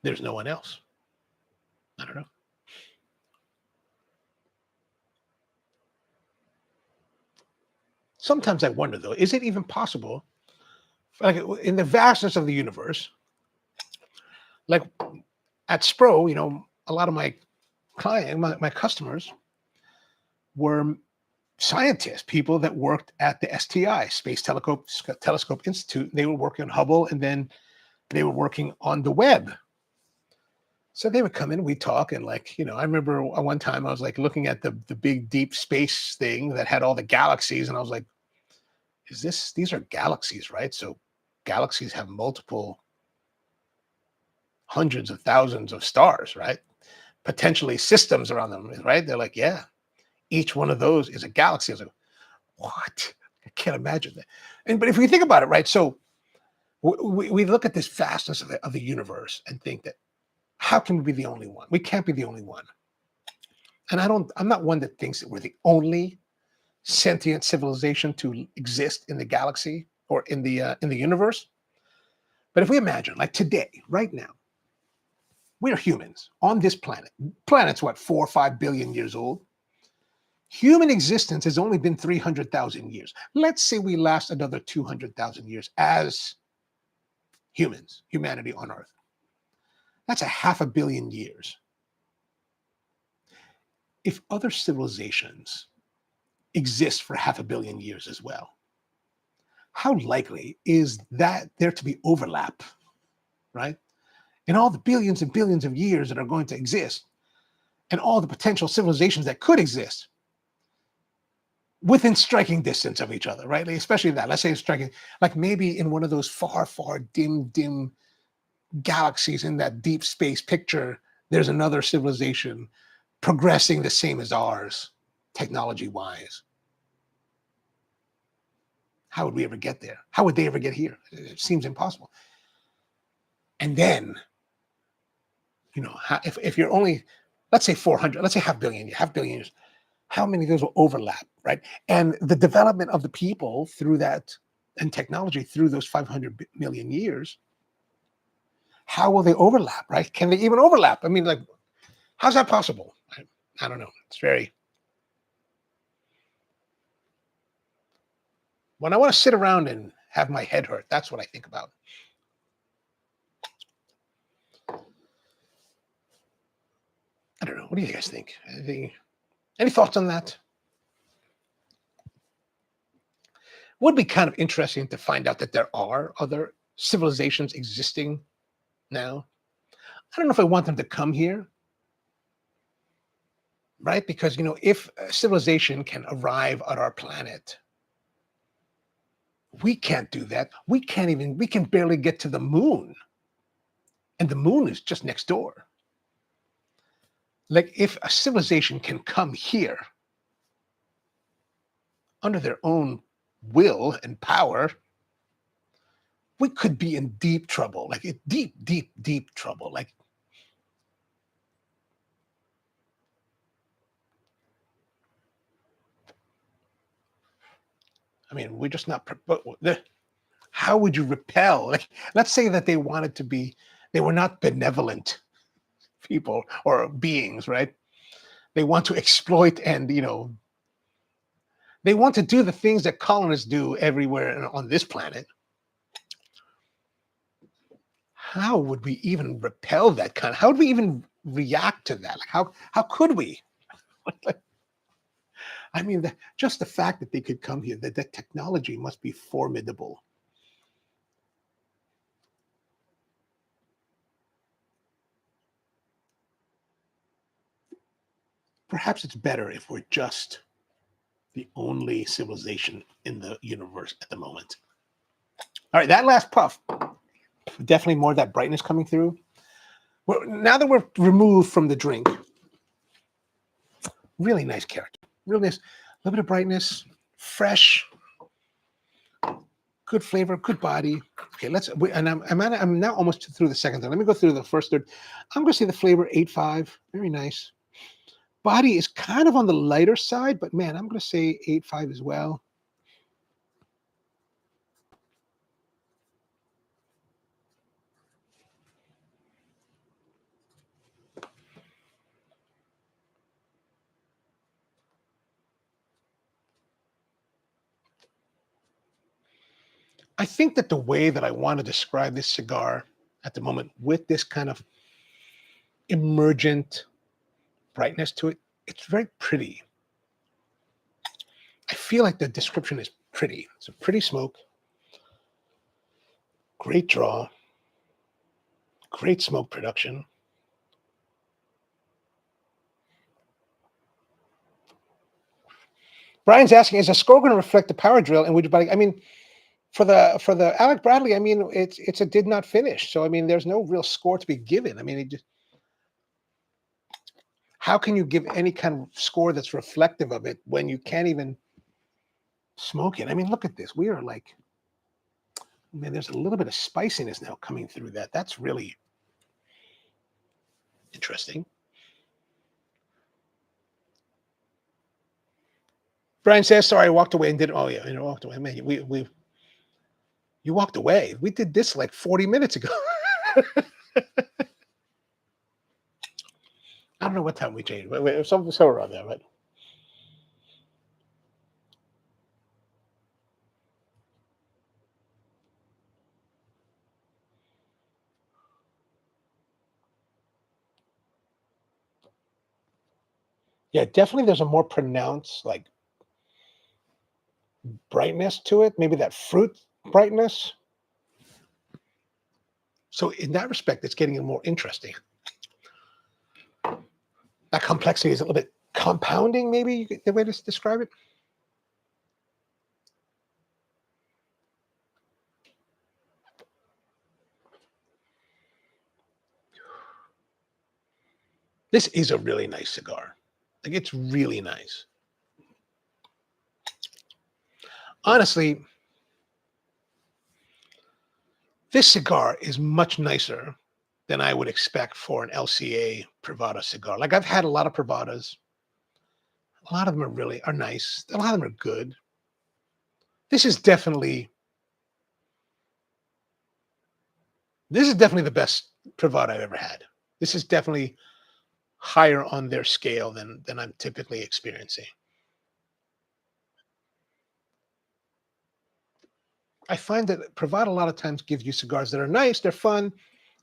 [SPEAKER 1] there's no one else. I don't know. Sometimes I wonder, though, is it even possible, like in the vastness of the universe, like at SPRO, a lot of my my customers were scientists, people that worked at the STI, Space Telescope Institute. They were working on Hubble, and then they were working on the web. So they would come in, we'd talk, and I remember one time I was looking at the big deep space thing that had all the galaxies, and I was like, these are galaxies, right? So galaxies have multiple hundreds of thousands of stars, right? Potentially systems around them, right? They're like, yeah, each one of those is a galaxy. I was like, what? I can't imagine that. But if we think about it, right? So we look at this vastness of the universe and think that, how can we be the only one? We can't be the only one. And I'm not one that thinks that we're the only sentient civilization to exist in the galaxy or in the universe. But if we imagine, like today, right now, we're humans on this planet. Planet's what, 4 or 5 billion years old? Human existence has only been 300,000 years. Let's say we last another 200,000 years as humans, humanity on Earth. That's a 500 million years. If other civilizations exist for 500 million years as well, how likely is that there to be overlap, right? In all the billions and billions of years that are going to exist, and all the potential civilizations that could exist within striking distance of each other, right? Especially that, let's say striking, like maybe in one of those far, far dim galaxies in that deep space picture, there's another civilization progressing the same as ours, technology-wise. How would we ever get there? How would they ever get here? It seems impossible. And then, if you're only, let's say 400, let's say 500 million years, how many of those will overlap, right? And the development of the people through that and technology through those 500 million years, how will they overlap, right? Can they even overlap? I mean, how's that possible? I don't know. It's very... When I want to sit around and have my head hurt, that's what I think about. What do you guys think? Any thoughts on that? Would be kind of interesting to find out that there are other civilizations existing now. I don't know if I want them to come here, right? Because, if a civilization can arrive at our planet, we can't do that. We can barely get to the moon. And the moon is just next door. Like, if a civilization can come here under their own will and power, we could be in deep trouble, like deep, deep, deep trouble. Like, I mean, we're just not. How would you repel? Like, let's say that they were not benevolent people or beings, right? They want to exploit and, they want to do the things that colonists do everywhere on this planet. How would we even repel that how would we even react to that? Like, how could we? I mean, just the fact that they could come here, that technology must be formidable. Perhaps it's better if we're just the only civilization in the universe at the moment. All right, that last puff, definitely more of that brightness coming through. Well, now that we're removed from the drink, really nice character, really nice, a little bit of brightness, fresh, good flavor, good body. Okay, I'm now almost through the second third. Let me go through the first third. I'm going to say the flavor 8.5, very nice. Body is kind of on the lighter side, but man, I'm going to say 8.5 as well. I think that the way that I want to describe this cigar at the moment, with this kind of emergent brightness to it, it's very pretty. I feel like the description is pretty. It's a pretty smoke, great draw, great smoke production. Brian's asking, is a score going to reflect the power drill? And would you buy? I mean, for the Alec Bradley, I mean, it's a did not finish. So I mean, there's no real score to be given. I mean, how can you give any kind of score that's reflective of it when you can't even smoke it? I mean, look at this. We are like, man, there's a little bit of spiciness now coming through that. That's really interesting. Brian says, sorry, I walked away and did. Oh yeah, walked away. Man, you walked away. We did this like 40 minutes ago. I don't know what time we changed. Wait, something so around there, right? Yeah, definitely. There's a more pronounced like brightness to it. Maybe that fruit brightness. So in that respect, it's getting more interesting. That complexity is a little bit compounding, maybe the way to describe it. This is a really nice cigar. Like, it's really nice. Honestly, this cigar is much nicer than I would expect for an LCA Privada cigar. Like, I've had a lot of Privadas. A lot of them are nice. A lot of them are good. This is definitely the best Privada I've ever had. This is definitely higher on their scale than I'm typically experiencing. I find that Privada a lot of times gives you cigars that are nice, they're fun,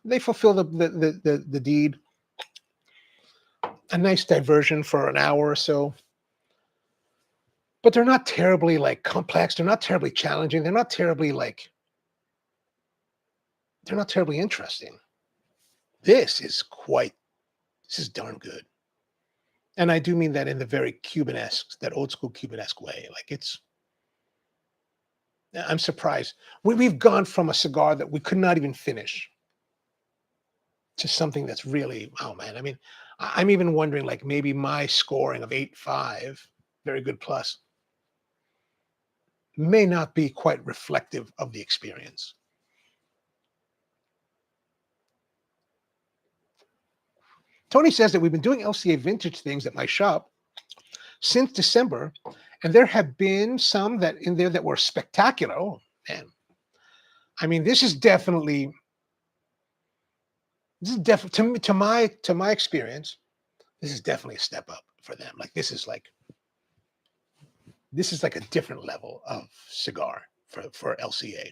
[SPEAKER 1] they fulfill the deed. a nice diversion for an hour or so. But they're not terribly like complex. They're not terribly challenging. They're not terribly interesting. This is quite, this is darn good. And I do mean that in the very Cuban-esque, that old school Cuban-esque way. Like I'm surprised. We've gone from a cigar that we could not even finish to something that's really, oh man. I mean, I'm even wondering like maybe my scoring of 8.5, very good plus, may not be quite reflective of the experience. Tony says that we've been doing LCA vintage things at my shop since December, and there have been some that in there that were spectacular. Oh man. I mean, this is definitely to my experience, this is definitely a step up for them. Like this is like a different level of cigar for LCA.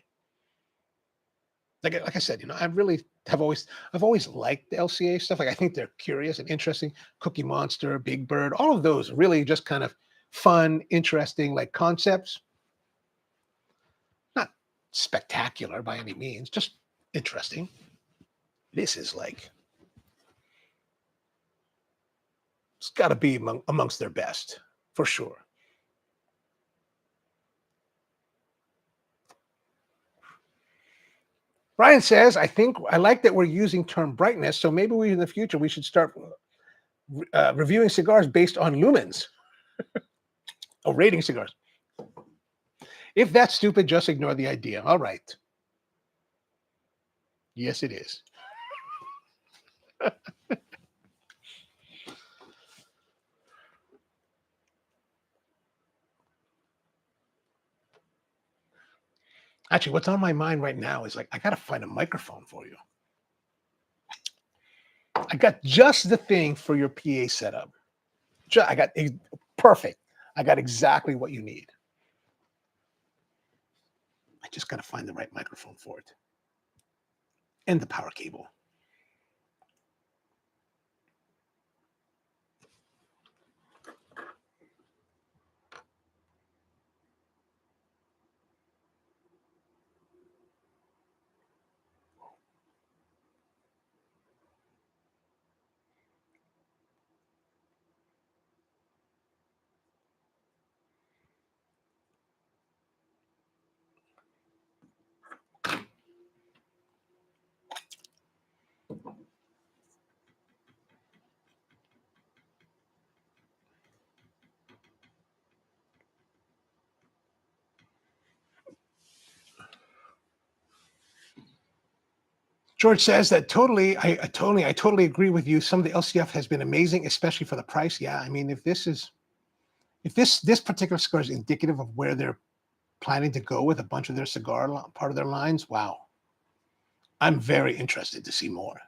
[SPEAKER 1] Like I said, you know, I've always liked the LCA stuff. Like I think they're curious and interesting. Cookie Monster, Big Bird, all of those really just kind of fun, interesting like concepts. Not spectacular by any means, just interesting. This is like it's got to be amongst their best for sure. Brian says, I think I like that we're using term brightness. So maybe in the future, we should start reviewing cigars based on lumens. Oh, rating cigars. If that's stupid, just ignore the idea. All right. Yes, it is. Actually, what's on my mind right now is like, I got to find a microphone for you. I got just the thing for your PA setup. I got perfect. I got exactly what you need. I just got to find the right microphone for it. And the power cable. George says that I totally agree with you. Some of the LCF has been amazing, especially for the price. Yeah, I mean, if this particular cigar is indicative of where they're planning to go with a bunch of their cigar part of their lines, wow, I'm very interested to see more.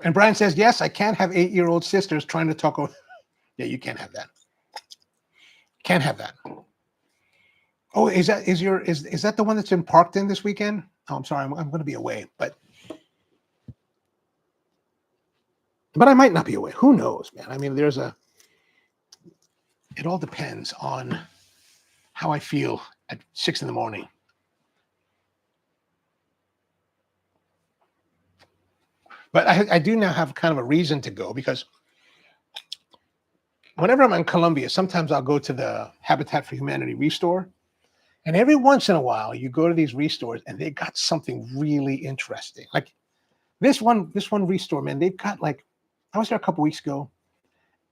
[SPEAKER 1] And Brian says, yes, I can't have 8-year-old sisters trying to talk over. Yeah, you can't have that. Can't have that. Oh, is that the one that's in Parkton this weekend? Oh, I'm sorry, I'm going to be away, but I might not be away. Who knows, man? I mean, it all depends on how I feel at 6 a.m. But I do now have kind of a reason to go because whenever I'm in Colombia, sometimes I'll go to the Habitat for Humanity restore. And every once in a while, you go to these restores and they got something really interesting. Like this one restore, man, they've got like, I was there a couple weeks ago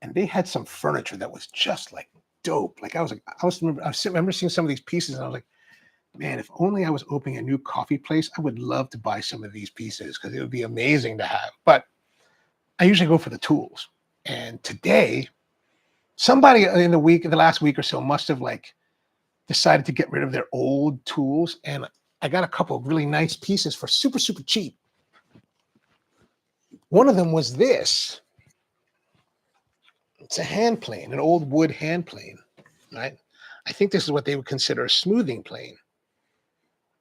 [SPEAKER 1] and they had some furniture that was just like dope. Like I remember seeing some of these pieces and I was like, man, if only I was opening a new coffee place, I would love to buy some of these pieces because it would be amazing to have. But I usually go for the tools. And today, somebody in the last week or so must have like decided to get rid of their old tools. And I got a couple of really nice pieces for super, super cheap. One of them was this. It's a hand plane, an old wood hand plane, right? I think this is what they would consider a smoothing plane,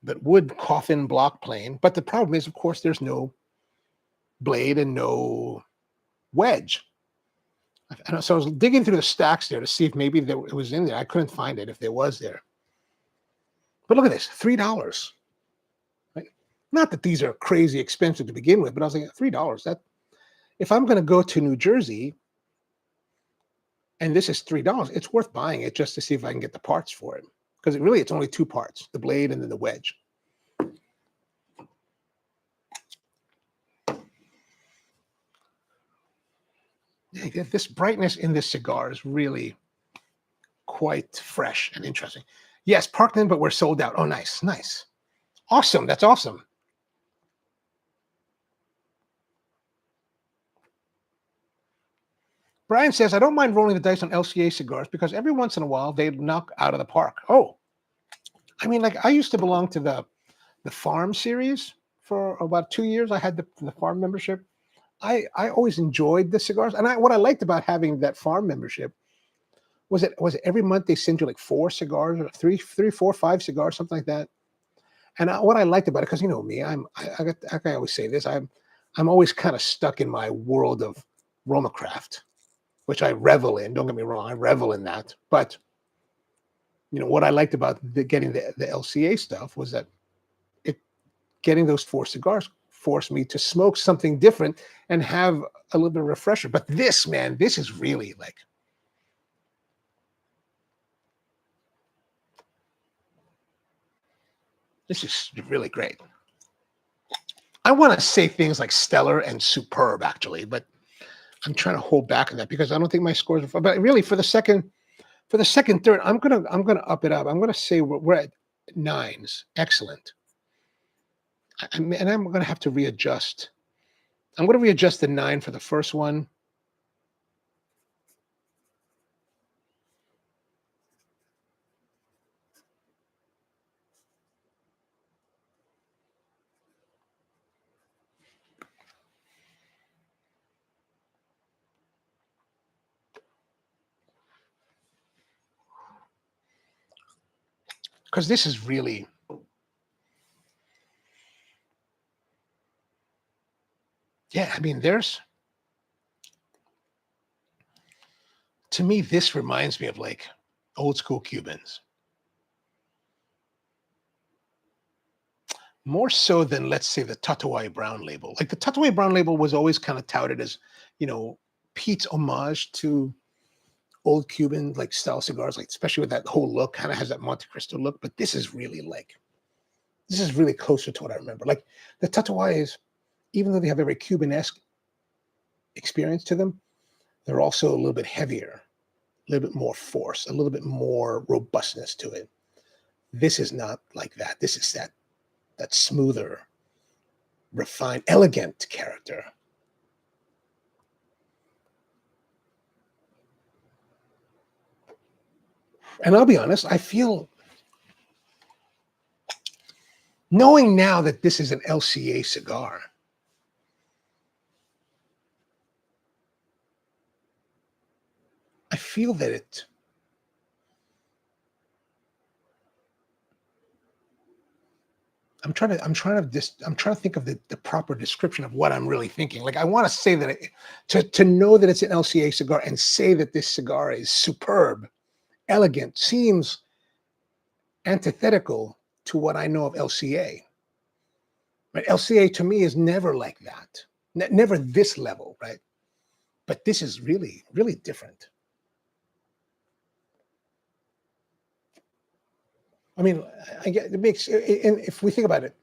[SPEAKER 1] but wood coffin block plane. But the problem is, of course, there's no blade and no wedge. So I was digging through the stacks there to see if maybe it was in there. I couldn't find it if there was there. But look at this, $3. Right? Not that these are crazy expensive to begin with, but I was like, $3. That if I'm going to go to New Jersey and this is $3, it's worth buying it just to see if I can get the parts for it. Because it's only two parts, the blade and then the wedge. This brightness in this cigar is really quite fresh and interesting. Yes, parked in, but we're sold out. Oh, nice, nice. Awesome, that's awesome. Brian says, I don't mind rolling the dice on LCA cigars because every once in a while they knock out of the park. Oh, I mean, like I used to belong to the farm series for about 2 years. I had the farm membership. I always enjoyed the cigars. And what I liked about having that farm membership was it every month they send you like 4 cigars or three, 4, 5 cigars, something like that. And what I liked about it, because you know me, I always say this, I'm always kind of stuck in my world of Romacraft, which I revel in. Don't get me wrong, I revel in that. But you know what I liked about getting the LCA stuff was that getting those 4 cigars forced me to smoke something different and have a little bit of refresher. But this, man, this is really like, this is really great. I want to say things like stellar and superb, actually, but I'm trying to hold back on that because I don't think my scores are. But really, for the second, third, I'm gonna up it up. I'm gonna say we're at 9s. Excellent. And I'm gonna have to readjust. I'm gonna readjust the 9 for the first one. Because this is really, yeah, I mean, to me, this reminds me of like old school Cubans. More so than, let's say, the Tatuaje Brown label. Like the Tatuaje Brown label was always kind of touted as, you know, Pete's homage to old Cuban like style cigars, like especially with that whole look, kind of has that Monte Cristo look. But this is really closer to what I remember. Like the Tatuajes, even though they have a very Cuban-esque experience to them, they're also a little bit heavier, a little bit more force, a little bit more robustness to it. This is not like that. This is that smoother, refined, elegant character. And I'll be honest, I feel, knowing now that this is an LCA cigar, I feel that I'm trying to think of the proper description of what I'm really thinking. Like I want to say that to know that it's an LCA cigar and say that this cigar is superb, elegant, seems antithetical to what I know of LCA. Right? LCA to me is never like that. Never this level, right? But this is really, really different. I mean, I get it makes, and if we think about it,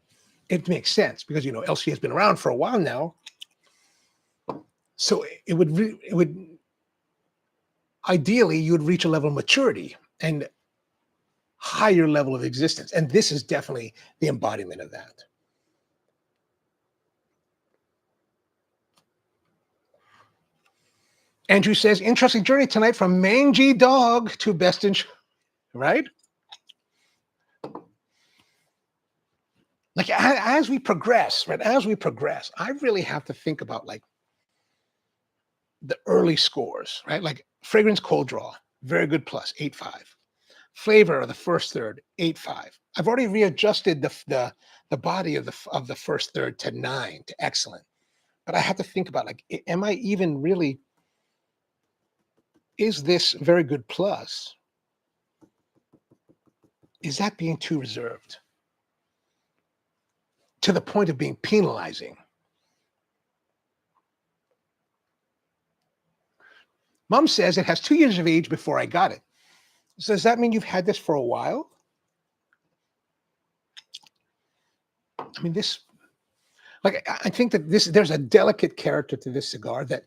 [SPEAKER 1] it makes sense because you know LCA has been around for a while now, so it would ideally you would reach a level of maturity and higher level of existence, and this is definitely the embodiment of that. Andrew says, interesting journey tonight from mangy dog to best in, right? Like as we progress, right? As we progress, I really have to think about like the early scores, right? Like fragrance cold draw, very good plus, 8.5. Flavor of the first third, 8.5. I've already readjusted the body of the first third to 9, to excellent. But I have to think about, like, am I even really, is this very good plus? Is that being too reserved to the point of being penalizing? Mom says it has 2 years of age before I got it. So does that mean you've had this for a while? I mean, this, like, I think that there's a delicate character to this cigar that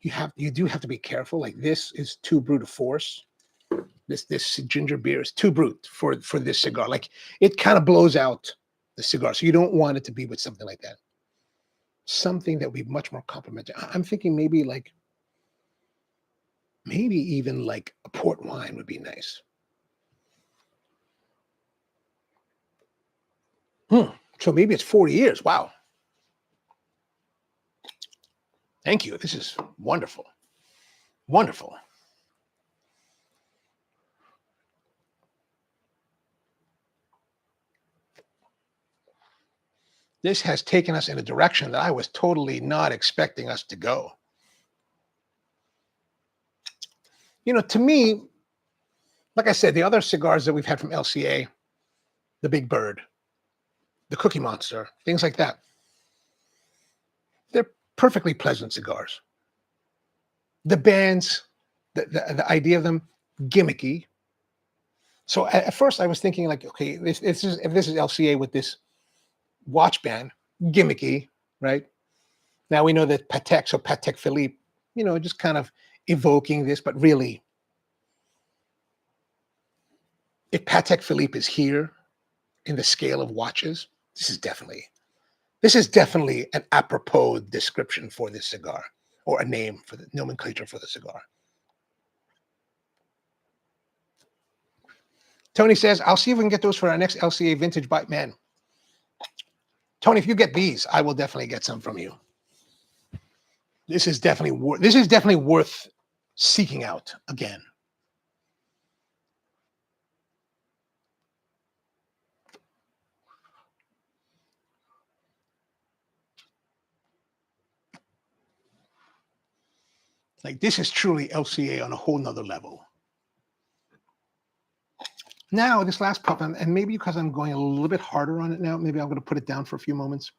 [SPEAKER 1] you do have to be careful. Like, this is too brute a force. This ginger beer is too brute for this cigar. Like, it kind of blows out the cigar. So you don't want it to be with something like that. Something that would be much more complimentary. I'm thinking maybe even like a port wine would be nice. So maybe it's 40 years. Wow. Thank you. This is wonderful. Wonderful. This has taken us in a direction that I was totally not expecting us to go. You know, to me, like I said, the other cigars that we've had from LCA, the Big Bird, the Cookie Monster, things like that, they're perfectly pleasant cigars. The bands, the idea of them, gimmicky. So at first I was thinking, like, okay, if this is LCA with this watch band, gimmicky, right? Now we know that Patek, so Patek Philippe, just kind of evoking this, but really, if Patek Philippe is here in the scale of watches, this is definitely an apropos description for this cigar, or a name for the nomenclature for the cigar. Tony says, I'll see if we can get those for our next LCA vintage bite. Man, Tony, if you get these, I will definitely get some from you. This is definitely worth seeking out again. Like, this is truly LCA on a whole nother level. Now, this last puff, and maybe because I'm going a little bit harder on it now, maybe I'm going to put it down for a few moments.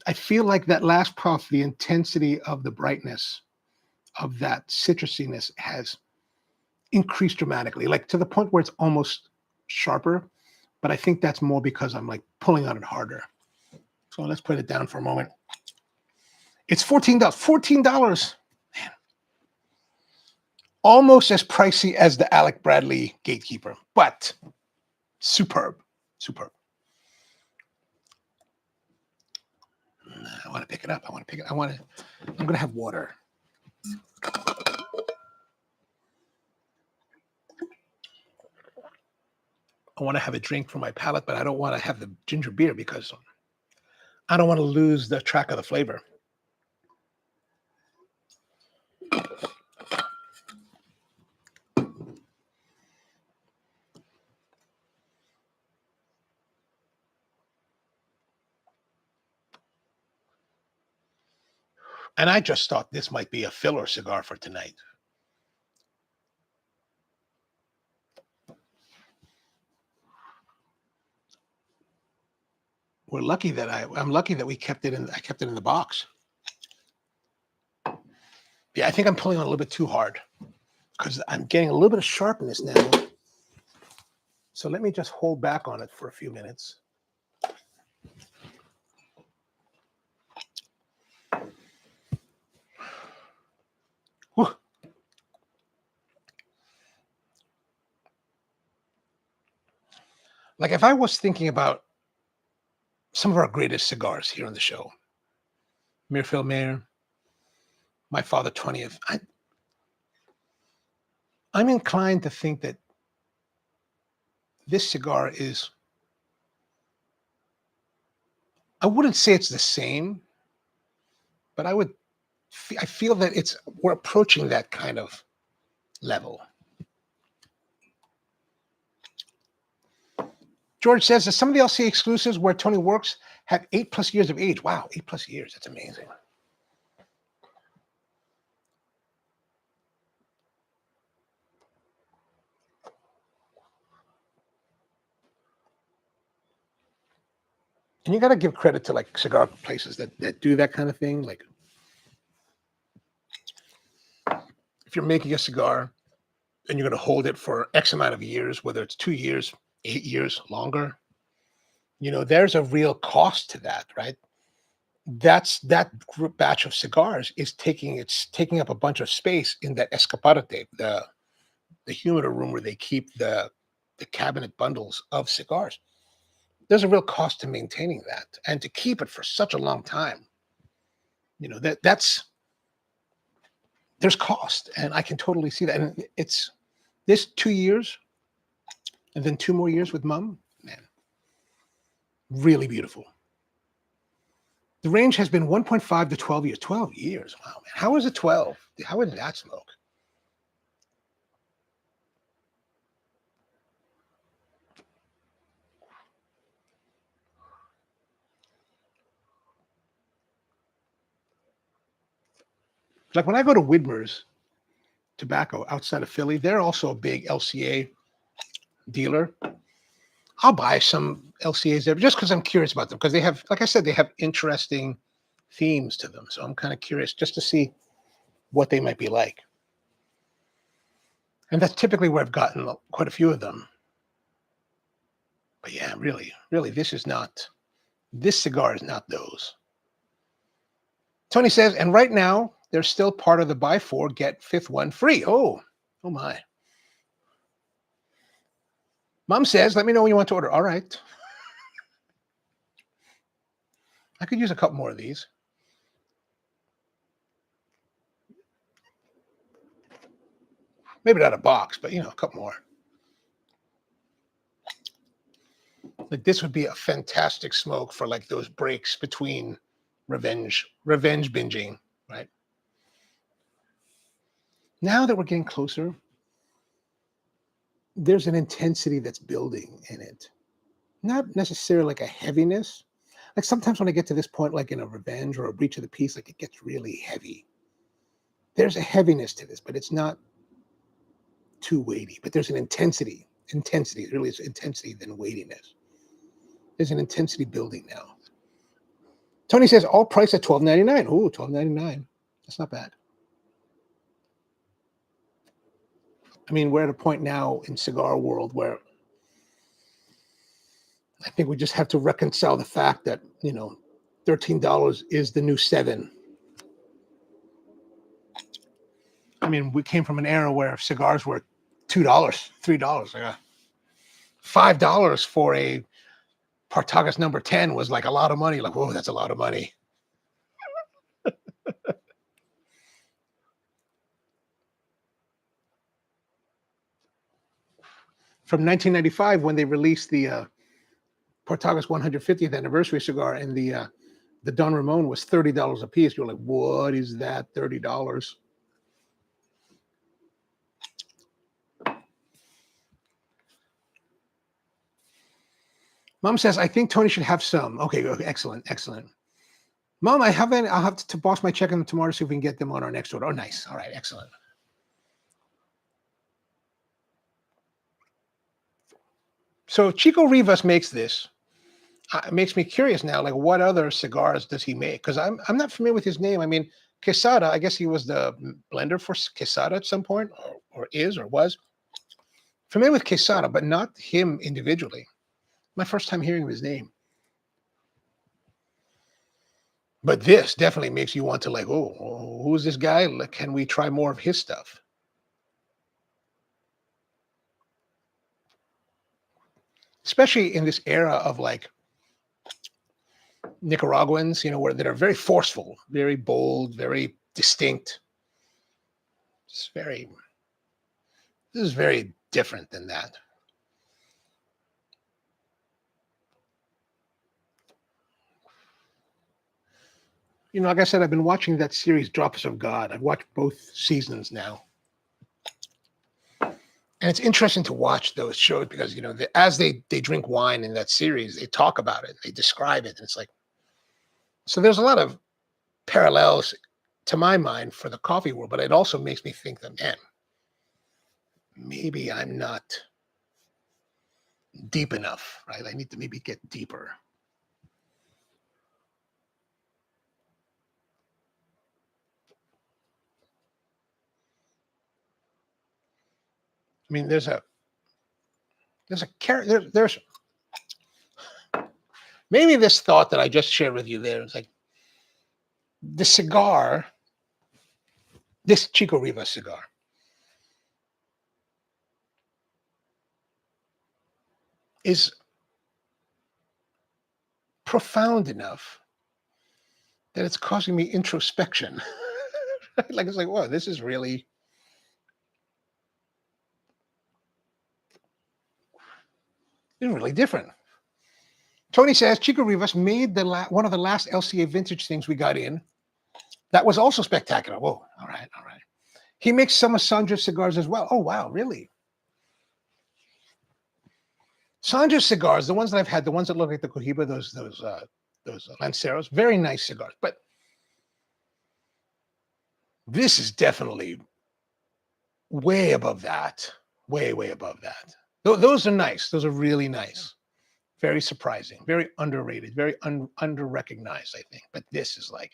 [SPEAKER 1] I feel like that last puff, the intensity of the brightness of that citrusiness has increased dramatically, like to the point where it's almost sharper. But I think that's more because I'm like pulling on it harder. So let's put it down for a moment. It's $14. $14. Man. Almost as pricey as the Alec Bradley Gatekeeper, but superb. Superb. I want to pick it up. I'm going to have water. I want to have a drink for my palate, but I don't want to have the ginger beer because I don't want to lose the track of the flavor. And I just thought this might be a filler cigar for tonight. I'm lucky that we kept it in. I kept it in the box. Yeah, I think I'm pulling on a little bit too hard because I'm getting a little bit of sharpness now. So let me just hold back on it for a few minutes. Whew. Like, if I was thinking about some of our greatest cigars here on the show, Mirfil Mayer, My Father 20th, I'm inclined to think that this cigar is, I wouldn't say it's the same, but I feel that we're approaching that kind of level. George says that some of the LCA exclusives where Tony works have 8+ years of age. Wow, 8+ years. That's amazing. And you got to give credit to like cigar places that do that kind of thing. Like if you're making a cigar and you're going to hold it for X amount of years, whether it's 2 years, 8 years, longer, there's a real cost to that, right? That group batch of cigars is taking up a bunch of space in that escaparate, the humidor room where they keep the cabinet bundles of cigars. There's a real cost to maintaining that and to keep it for such a long time. There's cost, and I can totally see that. And it's this 2 years and then 2 more years with Mum, man, really beautiful. The range has been 1.5 to 12 years. 12 years, wow, man. How is it 12? How would that smoke? Like when I go to Widmer's Tobacco outside of Philly, they're also a big LCA dealer. I'll buy some LCAs there just because I'm curious about them, because they have, like I said, they have interesting themes to them. So I'm kind of curious just to see what they might be like. And that's typically where I've gotten quite a few of them. But yeah, really, this cigar is not those. Tony says, and right now, they're still part of the buy 4, get 5th one free. Oh my. Mom says, let me know when you want to order. All right. I could use a couple more of these. Maybe not a box, but a couple more. Like this would be a fantastic smoke for like those breaks between revenge binging, right? Now that we're getting closer, there's an intensity that's building in it. Not necessarily like a heaviness. Like sometimes when I get to this point, like in a revenge or a breach of the peace, like it gets really heavy. There's a heaviness to this, but it's not too weighty. But there's an intensity. Intensity. It really is intensity than weightiness. There's an intensity building now. Tony says all price at $12.99. Oh, $12.99. That's not bad. I mean, we're at a point now in cigar world where I think we just have to reconcile the fact that, $13 is the new $7. I mean, we came from an era where cigars were $2, $3. Like $5 for a Partagas number 10 was like a lot of money. Like, whoa, that's a lot of money. From 1995, when they released the Partagas 150th anniversary cigar, and the Don Ramon was $30 a piece. You're like, what is that? $30. Mom says, I think Tony should have some. Okay, excellent. Mom, I'll have to boss my check on them tomorrow to see if we can get them on our next order. Oh, nice. All right, excellent. So Chico Rivas makes this. It makes me curious now, like what other cigars does he make? Because I'm not familiar with his name. I mean, Quesada, I guess he was the blender for Quesada at some point, or is, or was. Familiar with Quesada, but not him individually. My first time hearing of his name. But this definitely makes you want to like, oh, who's this guy? Like, can we try more of his stuff? Especially in this era of like Nicaraguans, where that are very forceful, very bold, very distinct. This is very different than that. Like I said, I've been watching that series Drops of God. I've watched both seasons now. And it's interesting to watch those shows because, you know, as they drink wine in that series, they talk about it, they describe it. And it's like, so there's a lot of parallels to my mind for the coffee world, but it also makes me think that, man, maybe I'm not deep enough, right? I need to maybe get deeper. I mean, there's a there's maybe this thought that I just shared with you there is like the cigar, this Chico Rivas cigar is profound enough that it's causing me introspection. Like it's like, whoa, this is really different. Tony says Chico Rivas made one of the last LCA vintage things we got in. That was also spectacular. Whoa, all right, all right. He makes some of Sandra's cigars as well. Oh wow, really? Sandra's cigars, the ones that I've had, the ones that look like the Cohiba, those Lanceros, very nice cigars. But this is definitely way above that. Way above that. Those are nice. Those are really nice. Very surprising. Very underrated. Very under recognized, I think. But this is like,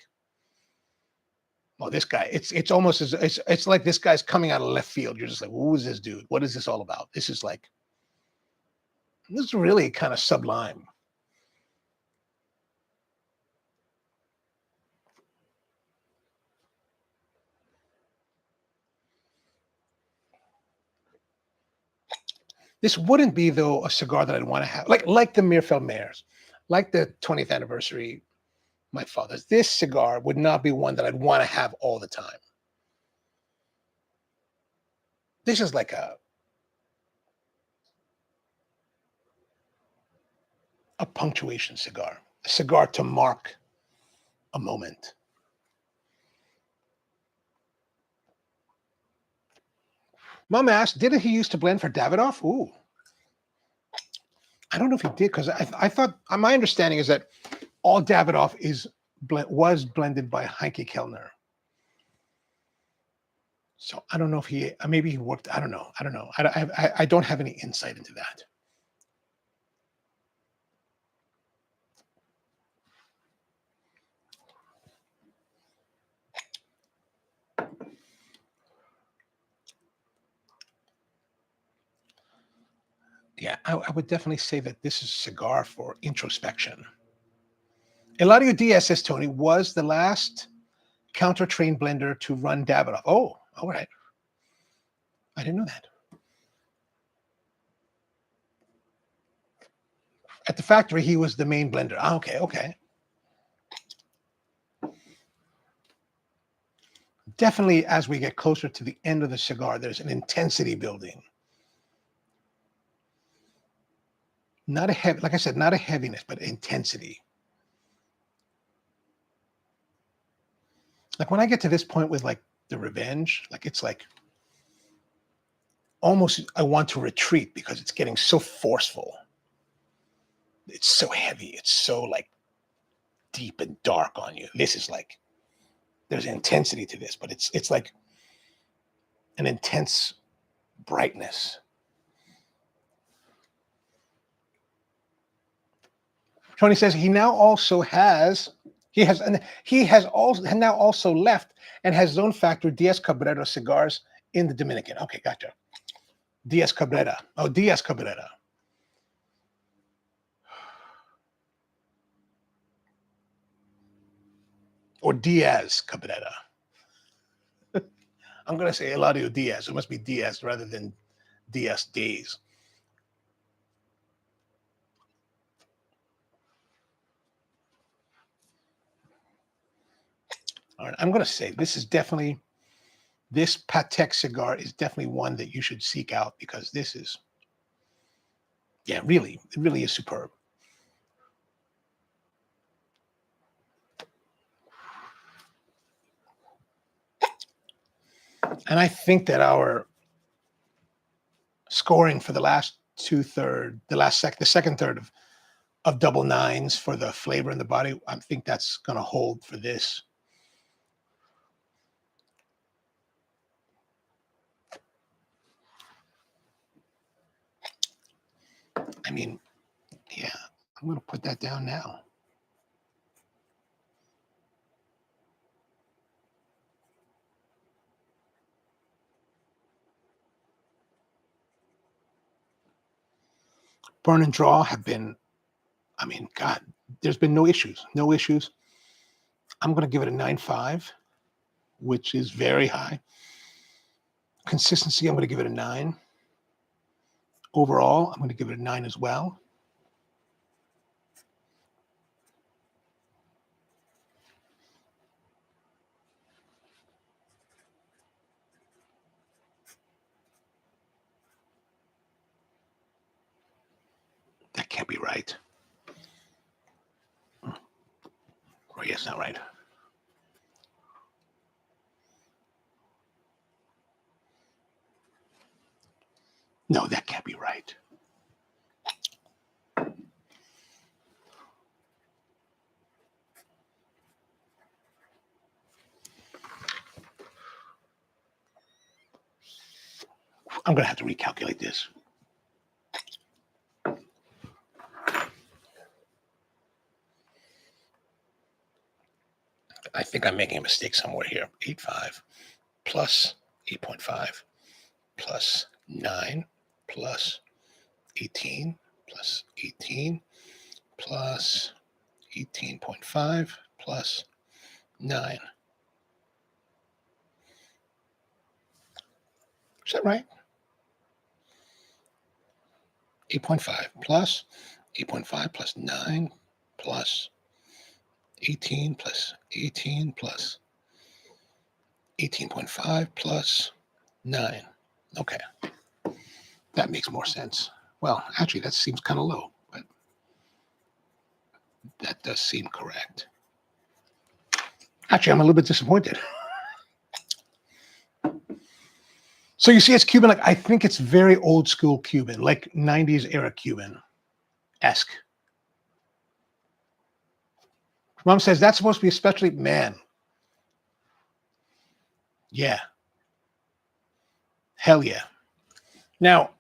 [SPEAKER 1] well, this guy. It's almost as it's like this guy's coming out of left field. You're just like, who is this dude? What is this all about? This is really kind of sublime. This wouldn't be, though, a cigar that I'd want to have, like the Mirfeld Mares, like the 20th anniversary, my father's. This cigar would not be one that I'd want to have all the time. This is like a punctuation cigar, a cigar to mark a moment. Mom asked, didn't he used to blend for Davidoff? Ooh, I don't know if he did because I thought my understanding is that all Davidoff was blended by Heinke Kellner. So I don't know if he maybe he worked. I don't know. I don't have any insight into that. Yeah, I would definitely say that this is a cigar for introspection. Eladio Diaz, says Tony, was the last counter-trained blender to run Davidoff. Oh, all right. I didn't know that. At the factory, he was the main blender. Ah, okay, okay. Definitely, as we get closer to the end of the cigar, there's an intensity building. Not a heavy, like I said, not a heaviness, but intensity. Like when I get to this point with like the Revenge, like it's like almost I want to retreat because it's getting so forceful. It's so heavy. It's so like deep and dark on you. This is like there's intensity to this, but it's like an intense brightness. Tony says he now also has he has also now also left and has his own factory, Diaz Cabrera Cigars, in the Dominican. Okay, gotcha. Diaz Cabrera. Oh, Diaz Cabrera. Or Diaz Cabrera. I'm going to say Eladio Diaz. It must be Diaz rather than Diaz Days. All right, I'm going to say this Patek cigar is definitely one that you should seek out because this is, yeah, really, it really is superb. And I think that our scoring for the last the second third of double nines for the flavor in the body. I think that's going to hold for this. I mean, yeah, I'm going to put that down now. Burn and draw have been, I mean, God, there's been no issues. I'm going to give it a 9.5, which is very high. Consistency, I'm going to give it a 9. Overall, I'm going to give it a 9 as well. That can't be right. Oh, yes, not right. No, that can't be right. I'm going to have to recalculate this. I think I'm making a mistake somewhere here. 8.5 plus 8.5 plus 9 plus 18 plus 18 plus 18.5 plus 9. Is that right? 8.5 plus 8.5 plus 9 plus 18 plus 18 plus 18.5 plus 9. Okay. That makes more sense. Well, actually, that seems kind of low, but that does seem correct. Actually, I'm a little bit disappointed. So you see, it's Cuban. Like I think it's very old school Cuban, like 90s era Cuban-esque. Mom says that's supposed to be especially man. Yeah. Hell yeah. Now,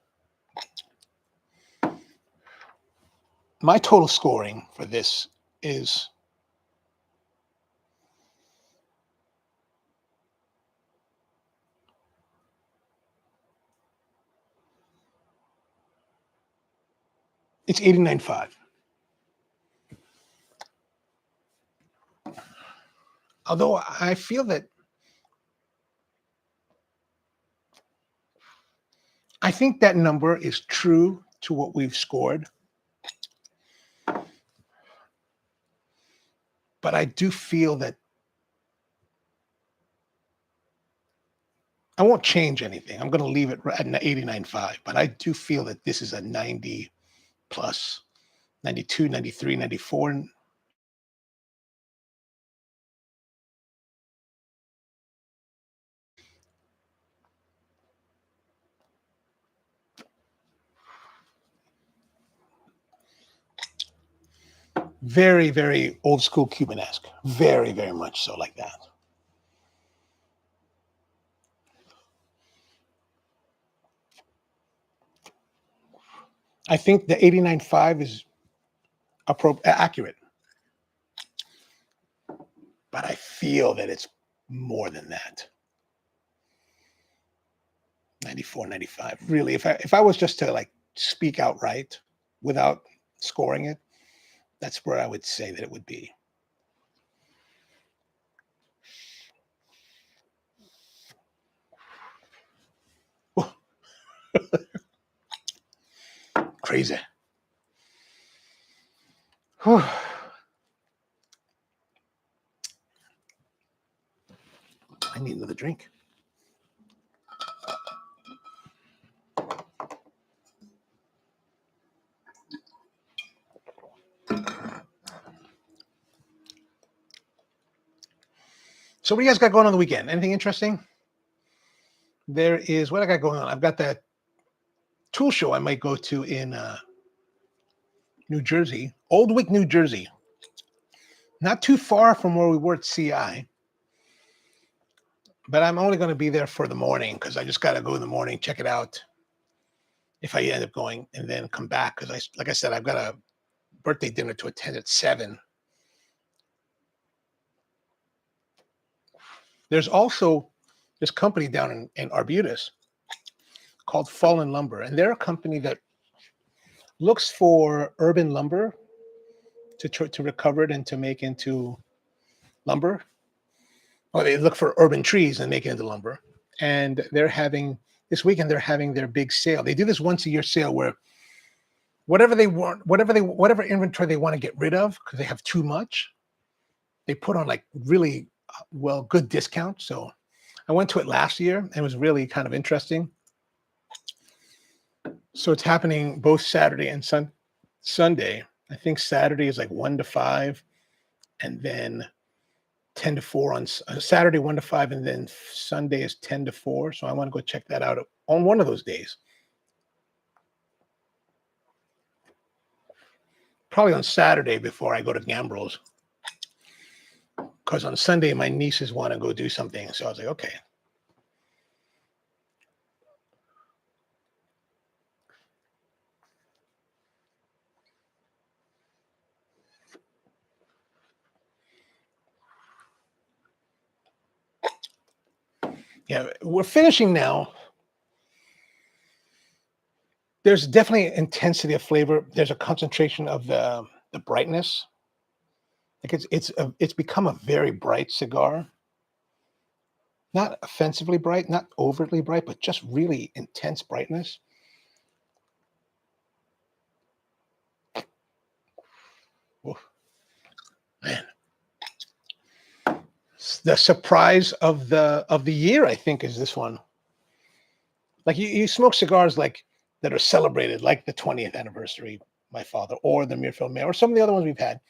[SPEAKER 1] my total scoring for this is it's 89.5. Although I feel that I think that number is true to what we've scored. But I do feel that I won't change anything. I'm going to leave it at an 89.5, but I do feel that this is a 90 plus, 92, 93, 94. Very, very old school Cuban-esque. Very, very much so like that. I think the 89.5 is accurate. But I feel that it's more than that. 94, 95. Really, if I was just to like speak outright without scoring it, that's where I would say that it would be. Crazy. Whew. I need another drink. So what do you guys got going on the weekend? Anything interesting? There is, what I got going on? I've got that tool show I might go to in New Jersey, Old Wick, New Jersey. Not too far from where we were at CI. But I'm only going to be there for the morning because I just got to go in the morning, check it out if I end up going, and then come back. Because like I said, I've got a birthday dinner to attend at 7. There's also this company down in Arbutus called Fallen Lumber. And they're a company that looks for urban lumber to recover it and to make into lumber. Well, they look for urban trees and make it into lumber. And this weekend they're having their big sale. They do this once a year sale where whatever inventory they want to get rid of because they have too much, they put on like really good discount. So I went to it last year and it was really kind of interesting. So it's happening both Saturday and Sunday. I think Saturday is like 1 to 5, and then 10 to 4 on Saturday, 1 to 5, and then Sunday is 10 to 4. So I want to go check that out on one of those days. Probably on Saturday before I go to Gambro's. Because on Sunday, my nieces want to go do something. So I was like, okay. Yeah, we're finishing now. There's definitely intensity of flavor. There's a concentration of the brightness. Like it's become a very bright cigar. Not offensively bright, not overtly bright, but just really intense brightness. Oof. Man. The surprise of the year, I think, is this one. Like you smoke cigars like that are celebrated, like the 20th anniversary, my father, or the Mirfil May, or some of the other ones we've had,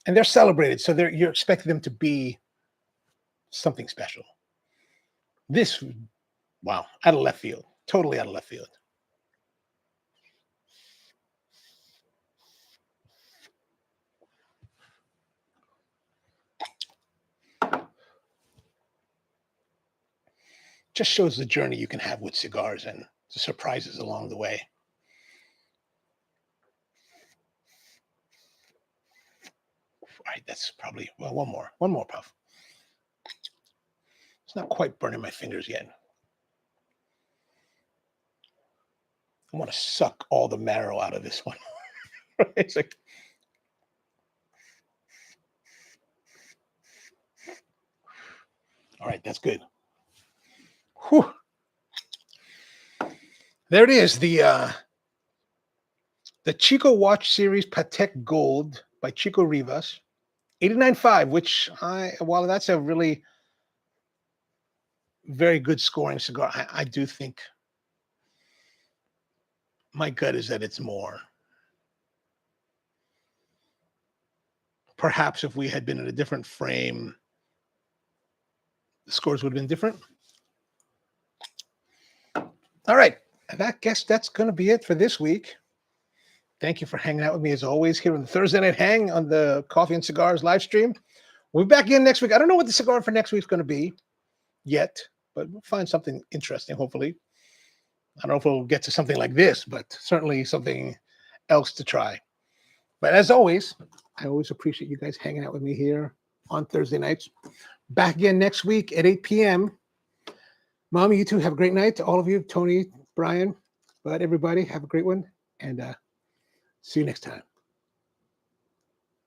[SPEAKER 1] and they're celebrated, so you're expecting them to be something special. This, wow, out of left field, totally out of left field. Just shows the journey you can have with cigars and the surprises along the way. All right, that's probably, well, one more puff. It's not quite burning my fingers yet. I want to suck all the marrow out of this one. It's like, all right, that's good. Whew. There it is, the Chico Watch Series Patek Gold by Chico Rivas, 89.5, which while that's a really very good scoring cigar, I do think my gut is that it's more. Perhaps if we had been in a different frame, the scores would have been different. All right, I guess that's going to be it for this week. Thank you for hanging out with me as always here on the Thursday Night Hang on the Coffee and Cigars live stream. We'll be back again next week. I don't know what the cigar for next week is going to be yet, but we'll find something interesting, hopefully. I don't know if we'll get to something like this, but certainly something else to try. But as always, I always appreciate you guys hanging out with me here on Thursday nights. Back again next week at 8 p.m. Mommy, you two have a great night. To all of you, Tony, Brian, but everybody, have a great one. And see you next time.